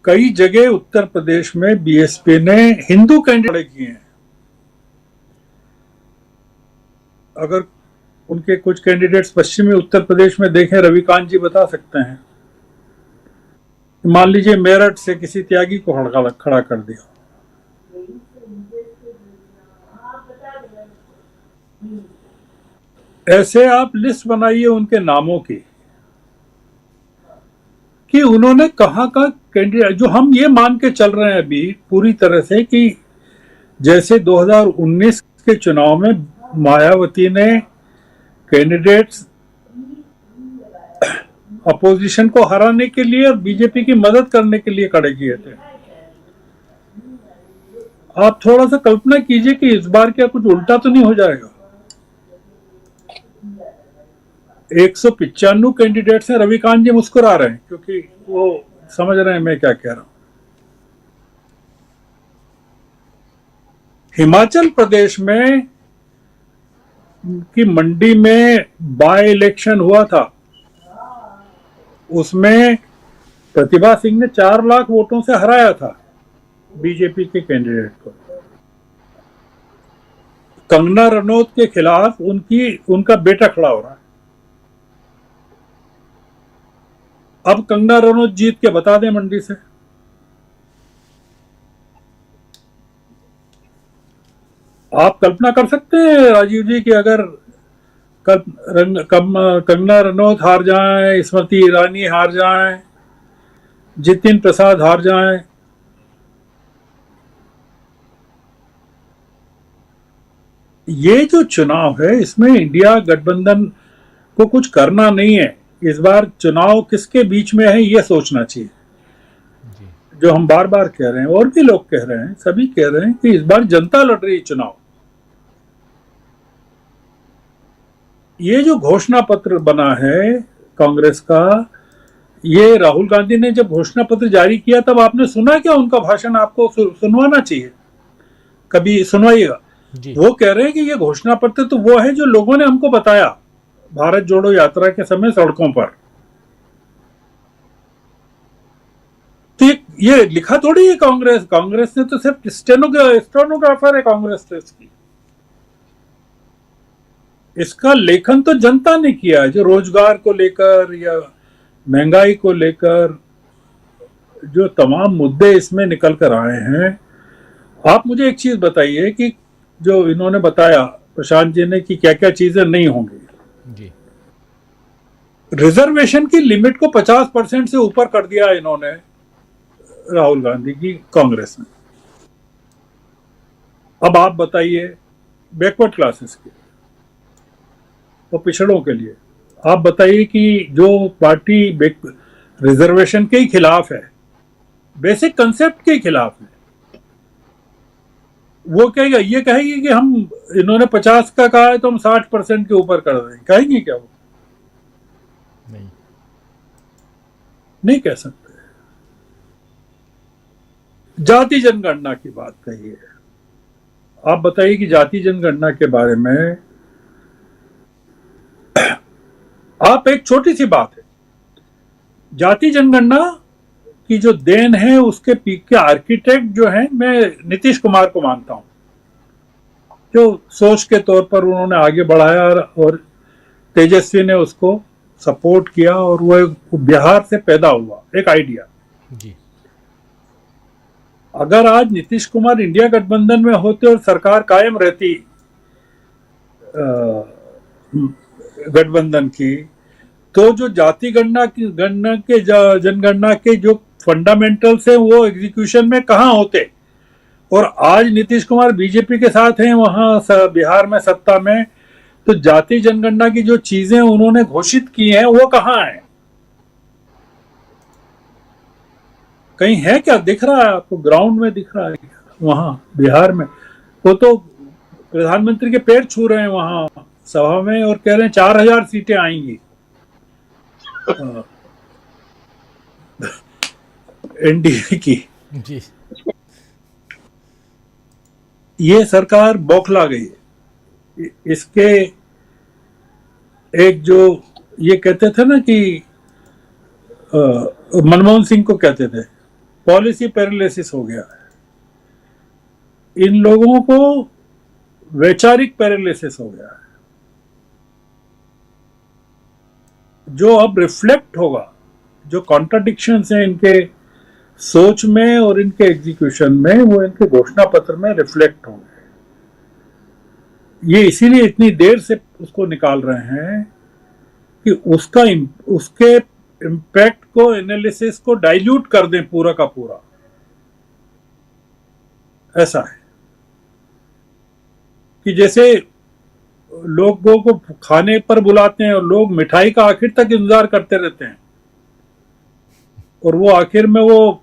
कई जगह उत्तर प्रदेश में बीएसपी ने हिंदू कैंडिडेट खड़े किए हैं। अगर उनके कुछ कैंडिडेट्स पश्चिमी उत्तर प्रदेश में देखें, रविकांत जी बता सकते हैं। मान लीजिए मेरठ से किसी त्यागी को खड़ा कर दिया, ऐसे आप लिस्ट बनाइए उनके नामों की कि उन्होंने कहां का कैंडिडेट, जो हम ये मान के चल रहे हैं अभी पूरी तरह से कि जैसे 2019 के चुनाव में मायावती ने कैंडिडेट्स अपोजिशन को हराने के लिए और बीजेपी की मदद करने के लिए खड़े किए थे। आप थोड़ा सा कल्पना कीजिए कि इस बार क्या कुछ उल्टा तो नहीं हो जाएगा। 195 कैंडिडेट्स हैं। रविकांत जी मुस्कुरा रहे हैं क्योंकि वो समझ रहे हैं मैं क्या कह रहा हूं। हिमाचल प्रदेश में की मंडी में बाय इलेक्शन हुआ था, उसमें प्रतिभा सिंह ने 4 लाख वोटों से हराया था बीजेपी के कैंडिडेट को। कंगना रनौत के खिलाफ उनका बेटा खड़ा हो रहा है। अब कंगना रनौत जीत के बता दें मंडी से, आप कल्पना कर सकते हैं राजीव जी कि अगर कंगना रनौत हार जाए, स्मृति ईरानी हार जाए, जितिन प्रसाद हार जाए, ये जो चुनाव है इसमें इंडिया गठबंधन को कुछ करना नहीं है। इस बार चुनाव किसके बीच में है ये सोचना चाहिए। जो हम बार बार कह रहे हैं और भी लोग कह रहे हैं, सभी कह रहे हैं कि इस बार जनता लड़ रही है चुनाव। ये जो घोषणा पत्र बना है कांग्रेस का, ये राहुल गांधी ने जब घोषणा पत्र जारी किया तब आपने सुना क्या उनका भाषण? आपको सुनवाना चाहिए, कभी सुनवाइएगा। वो कह रहे हैं कि ये घोषणा पत्र तो वो है जो लोगों ने हमको बताया भारत जोड़ो यात्रा के समय सड़कों पर। तो ये लिखा थोड़ी है कांग्रेस ने तो सिर्फ स्टेनोग्राफर है कांग्रेस तो इसकी। इसका लेखन तो जनता ने किया है, जो रोजगार को लेकर या महंगाई को लेकर जो तमाम मुद्दे इसमें निकल कर आए हैं। आप मुझे एक चीज बताइए कि जो इन्होंने बताया प्रशांत जी ने कि क्या क्या चीजें नहीं होंगी जी। रिजर्वेशन की लिमिट को 50% से ऊपर कर दिया इन्होंने, राहुल गांधी की कांग्रेस ने। अब आप बताइए बैकवर्ड क्लासेस के और पिछड़ों के लिए आप बताइए कि जो पार्टी रिजर्वेशन के ही खिलाफ है, बेसिक कंसेप्ट के खिलाफ है, वो कहेगा, ये कहेगी कि हम इन्होंने 50 का कहा है तो हम 60% के ऊपर कर दें, कहेंगे क्या वो? नहीं कह सकते। जाति जनगणना की बात कही है, आप बताइए कि जाति जनगणना के बारे में आप एक छोटी सी बात है, जाति जनगणना की जो देन है उसके पीक के आर्किटेक्ट जो है, मैं नीतीश कुमार को मानता हूं, जो सोच के तौर पर उन्होंने आगे बढ़ाया और तेजस्वी ने उसको सपोर्ट किया और वो बिहार से पैदा हुआ एक आइडिया जी। अगर आज नीतीश कुमार इंडिया गठबंधन में होते और सरकार कायम रहती गठबंधन की, तो जो जाति जनगणना के जो फंडामेंटल्स हैं वो एग्जीक्यूशन में कहां होते। और आज नीतीश कुमार बीजेपी के साथ हैं वहां बिहार में सत्ता में, तो जाति जनगणना की जो चीजें उन्होंने घोषित की हैं वो कहां है? कहीं है क्या? दिख रहा है आपको? ग्राउंड में दिख रहा है वहां बिहार में? वो तो प्रधानमंत्री के पैर छू रहे हैं वहां सभा में और कह रहे हैं 4000 सीटें आएंगी एनडीए की जी। ये सरकार बौखला गई है। इसके एक जो ये कहते थे ना कि मनमोहन सिंह को कहते थे पॉलिसी पैरालिसिस हो गया है, इन लोगों को वैचारिक पैरालिसिस हो गया है। जो अब रिफ्लेक्ट होगा, जो कॉन्ट्राडिक्शंस हैं इनके सोच में और इनके एग्जीक्यूशन में, वो इनके घोषणा पत्र में रिफ्लेक्ट होंगे। ये इसीलिए इतनी देर से उसको निकाल रहे हैं कि उसके इम्पैक्ट को, एनालिसिस को डाइल्यूट कर दें पूरा का पूरा। ऐसा है कि जैसे लोगों को खाने पर बुलाते हैं और लोग मिठाई का आखिर तक इंतजार करते रहते हैं और वो आखिर में वो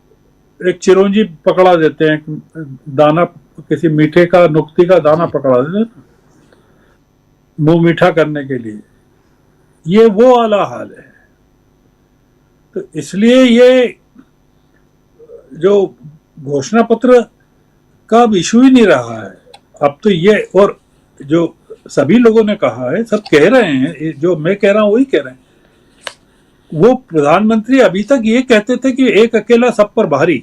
एक चिरौंजी पकड़ा देते हैं, दाना किसी मीठे का, नुक्ती का दाना पकड़ा देते हैं मुंह मीठा करने के लिए। ये वो वाला हाल है। तो इसलिए ये जो घोषणा पत्र का अब इशू ही नहीं रहा है अब तो ये, और जो सभी लोगों ने कहा है, सब कह रहे हैं, जो मैं कह रहा हूं वही कह रहे हैं। वो प्रधानमंत्री अभी तक ये कहते थे कि एक अकेला सब पर भारी,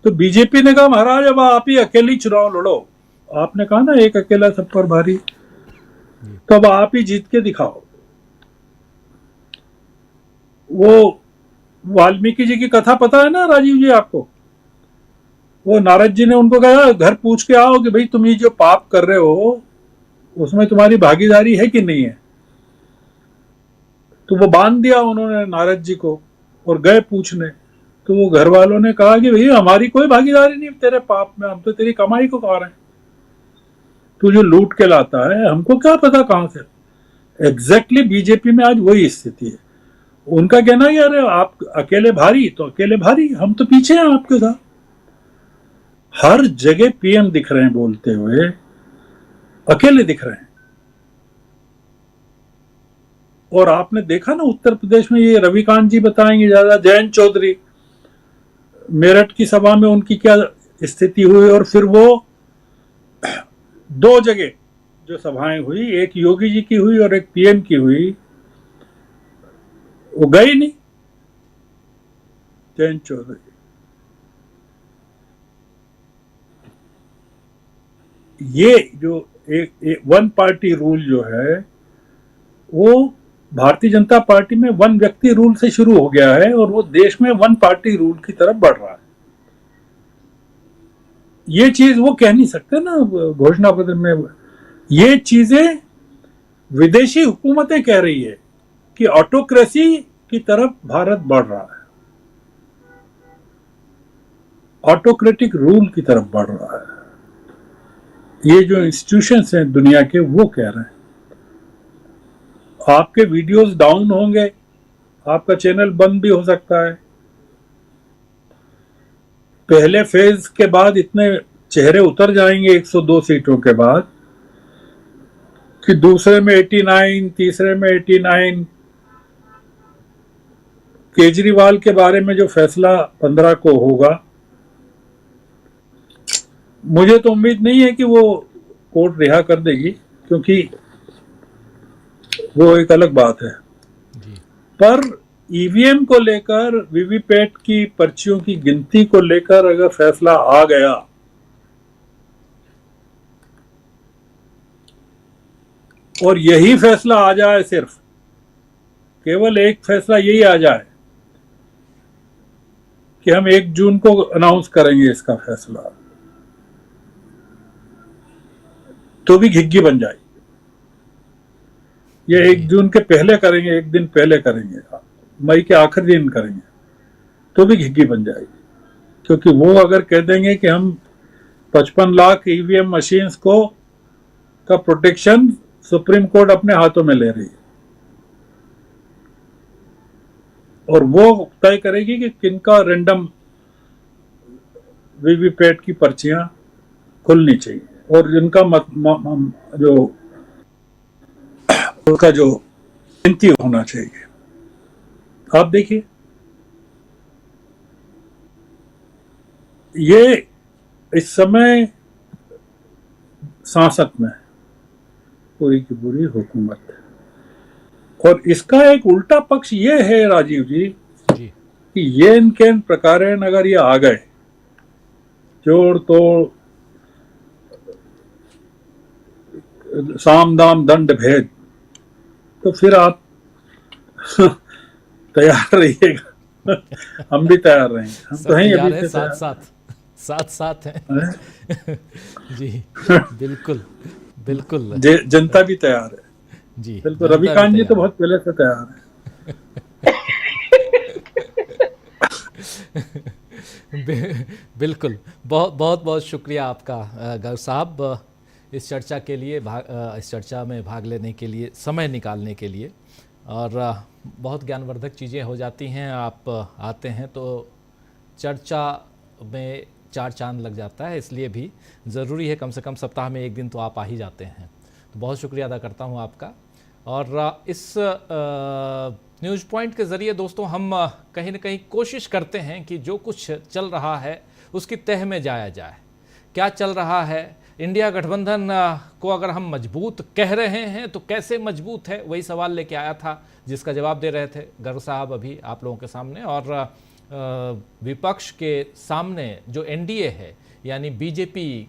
तो बीजेपी ने कहा महाराज अब आप ही अकेले चुनाव लड़ो। आपने कहा ना एक अकेला सब पर भारी, तो अब आप ही जीत के दिखाओ। वो वाल्मीकि जी की कथा पता है ना राजीव जी आपको? वो नारद जी ने उनको कहा घर पूछ के आओ कि भाई तुम ये जो पाप कर रहे हो उसमें तुम्हारी भागीदारी है कि नहीं है। तो वो बांध दिया उन्होंने नारद जी को और गए पूछने। तो वो घर वालों ने कहा कि भाई हमारी कोई भागीदारी नहीं तेरे पाप में, हम तो तेरी कमाई को खा रहे हैं, तू जो लूट के लाता है हमको क्या पता कहां से। एग्जैक्टली बीजेपी में आज वही स्थिति है। उनका कहना है अरे आप अकेले भारी तो अकेले भारी, हम तो पीछे हैं आपके साथ। हर जगह पीएम दिख रहे हैं बोलते हुए, अकेले दिख रहे हैं। और आपने देखा ना उत्तर प्रदेश में, ये रविकांत जी बताएंगे ज्यादा, जयंत चौधरी मेरठ की सभा में उनकी क्या स्थिति हुई। और फिर वो 2 जगह जो सभाएं हुई, एक योगी जी की हुई और एक पीएम की हुई, वो गई नहीं जयंत चौधरी। ये जो एक वन पार्टी रूल जो है वो भारतीय जनता पार्टी में वन व्यक्ति रूल से शुरू हो गया है और वो देश में वन पार्टी रूल की तरफ बढ़ रहा है। ये चीज वो कह नहीं सकते ना घोषणा पत्र में। ये चीजें विदेशी हुकूमतें कह रही है कि ऑटोक्रेसी की तरफ भारत बढ़ रहा है, ऑटोक्रेटिक रूल की तरफ बढ़ रहा है। ये जो इंस्टीट्यूशंस हैं दुनिया के वो कह रहे हैं। आपके वीडियोस डाउन होंगे, आपका चैनल बंद भी हो सकता है। पहले फेज के बाद इतने चेहरे उतर जाएंगे 102 सीटों के बाद कि दूसरे में 89, तीसरे में 89। केजरीवाल के बारे में जो फैसला 15 को होगा, मुझे तो उम्मीद नहीं है कि वो कोर्ट रिहा कर देगी, क्योंकि वो एक अलग बात है। पर ईवीएम को लेकर, वीवीपैट की पर्चियों की गिनती को लेकर अगर फैसला आ गया और यही फैसला आ जाए, सिर्फ केवल एक फैसला यही आ जाए कि हम 1 जून को अनाउंस करेंगे इसका फैसला, तो भी घिग्गी बन जाएगी। ये 1 जून के पहले करेंगे, 1 दिन पहले करेंगे, मई के आखिरी दिन करेंगे, तो भी घिग्गी बन जाएगी। क्योंकि वो अगर कह देंगे कि हम 55 लाख ईवीएम मशीन्स को का प्रोटेक्शन सुप्रीम कोर्ट अपने हाथों में ले रही है और वो तय करेगी कि किनका रैंडम वीवीपैट की पर्चियां खुलनी चाहिए और जिनका जो उसका जो गिनती होना चाहिए। आप देखिए, ये इस समय सांसद में पूरी की पूरी हुकूमत है। और इसका एक उल्टा पक्ष ये है राजीव जी कि ये इनके प्रकारेण अगर ये आ गए जोड़ तोड़, साम दाम दंड भेद, तो फिर आप तैयार रहिएगा। हम भी तैयार रहेंगे, हम तो हैं अभी से साथ हैं। जी बिल्कुल बिल्कुल, जनता भी तैयार है जी बिल्कुल। रविकांत जी तो बहुत पहले से तैयार है। बिल्कुल, बहुत बहुत शुक्रिया आपका गौर साहब, इस चर्चा के लिए इस चर्चा में भाग लेने के लिए, समय निकालने के लिए। और बहुत ज्ञानवर्धक चीज़ें हो जाती हैं, आप आते हैं तो चर्चा में 4 चांद लग जाता है। इसलिए भी ज़रूरी है कम से कम सप्ताह में 1 दिन तो आप आ ही जाते हैं। तो बहुत शुक्रिया अदा करता हूँ आपका। और इस न्यूज़ पॉइंट के ज़रिए दोस्तों हम कहीं ना कहीं कोशिश करते हैं कि जो कुछ चल रहा है उसकी तह में जाया जाए। क्या चल रहा है, इंडिया गठबंधन को अगर हम मजबूत कह रहे हैं तो कैसे मजबूत है, वही सवाल लेके आया था जिसका जवाब दे रहे थे गर्ग साहब अभी आप लोगों के सामने। और विपक्ष के सामने जो एनडीए है यानी बीजेपी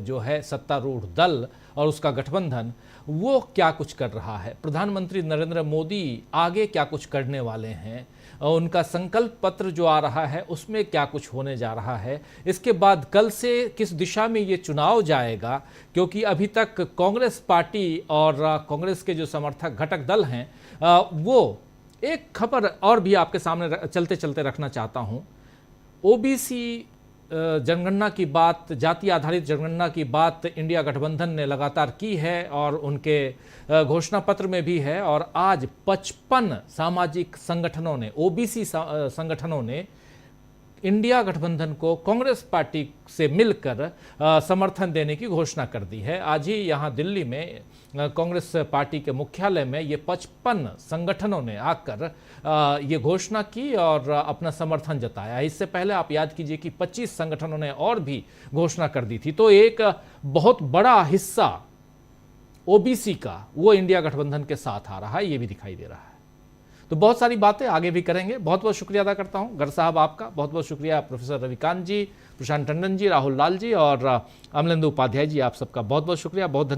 जो है सत्तारूढ़ दल और उसका गठबंधन, वो क्या कुछ कर रहा है, प्रधानमंत्री नरेंद्र मोदी आगे क्या कुछ करने वाले हैं, और उनका संकल्प पत्र जो आ रहा है उसमें क्या कुछ होने जा रहा है, इसके बाद कल से किस दिशा में ये चुनाव जाएगा। क्योंकि अभी तक कांग्रेस पार्टी और कांग्रेस के जो समर्थक घटक दल हैं वो एक खबर और भी आपके सामने चलते चलते रखना चाहता हूँ। ओबीसी जनगणना की बात, जाति आधारित जनगणना की बात इंडिया गठबंधन ने लगातार की है और उनके घोषणा पत्र में भी है। और आज 55 सामाजिक संगठनों ने, ओबीसी संगठनों ने इंडिया गठबंधन को कांग्रेस पार्टी से मिलकर समर्थन देने की घोषणा कर दी है। आज ही यहाँ दिल्ली में कांग्रेस पार्टी के मुख्यालय में ये 55 संगठनों ने आकर ये घोषणा की और अपना समर्थन जताया। इससे पहले आप याद कीजिए कि 25 संगठनों ने और भी घोषणा कर दी थी। तो एक बहुत बड़ा हिस्सा ओबीसी का वो इंडिया गठबंधन के साथ आ रहा है, ये भी दिखाई दे रहा है। तो बहुत सारी बातें आगे भी करेंगे। बहुत बहुत शुक्रिया अदा करता हूं गर्ग साहब आपका, बहुत बहुत शुक्रिया प्रोफेसर रविकांत जी, प्रशांत टंडन जी, राहुल लाल जी और अमलेंदु उपाध्याय जी, आप सबका बहुत बहुत शुक्रिया, बहुत धन्यवाद।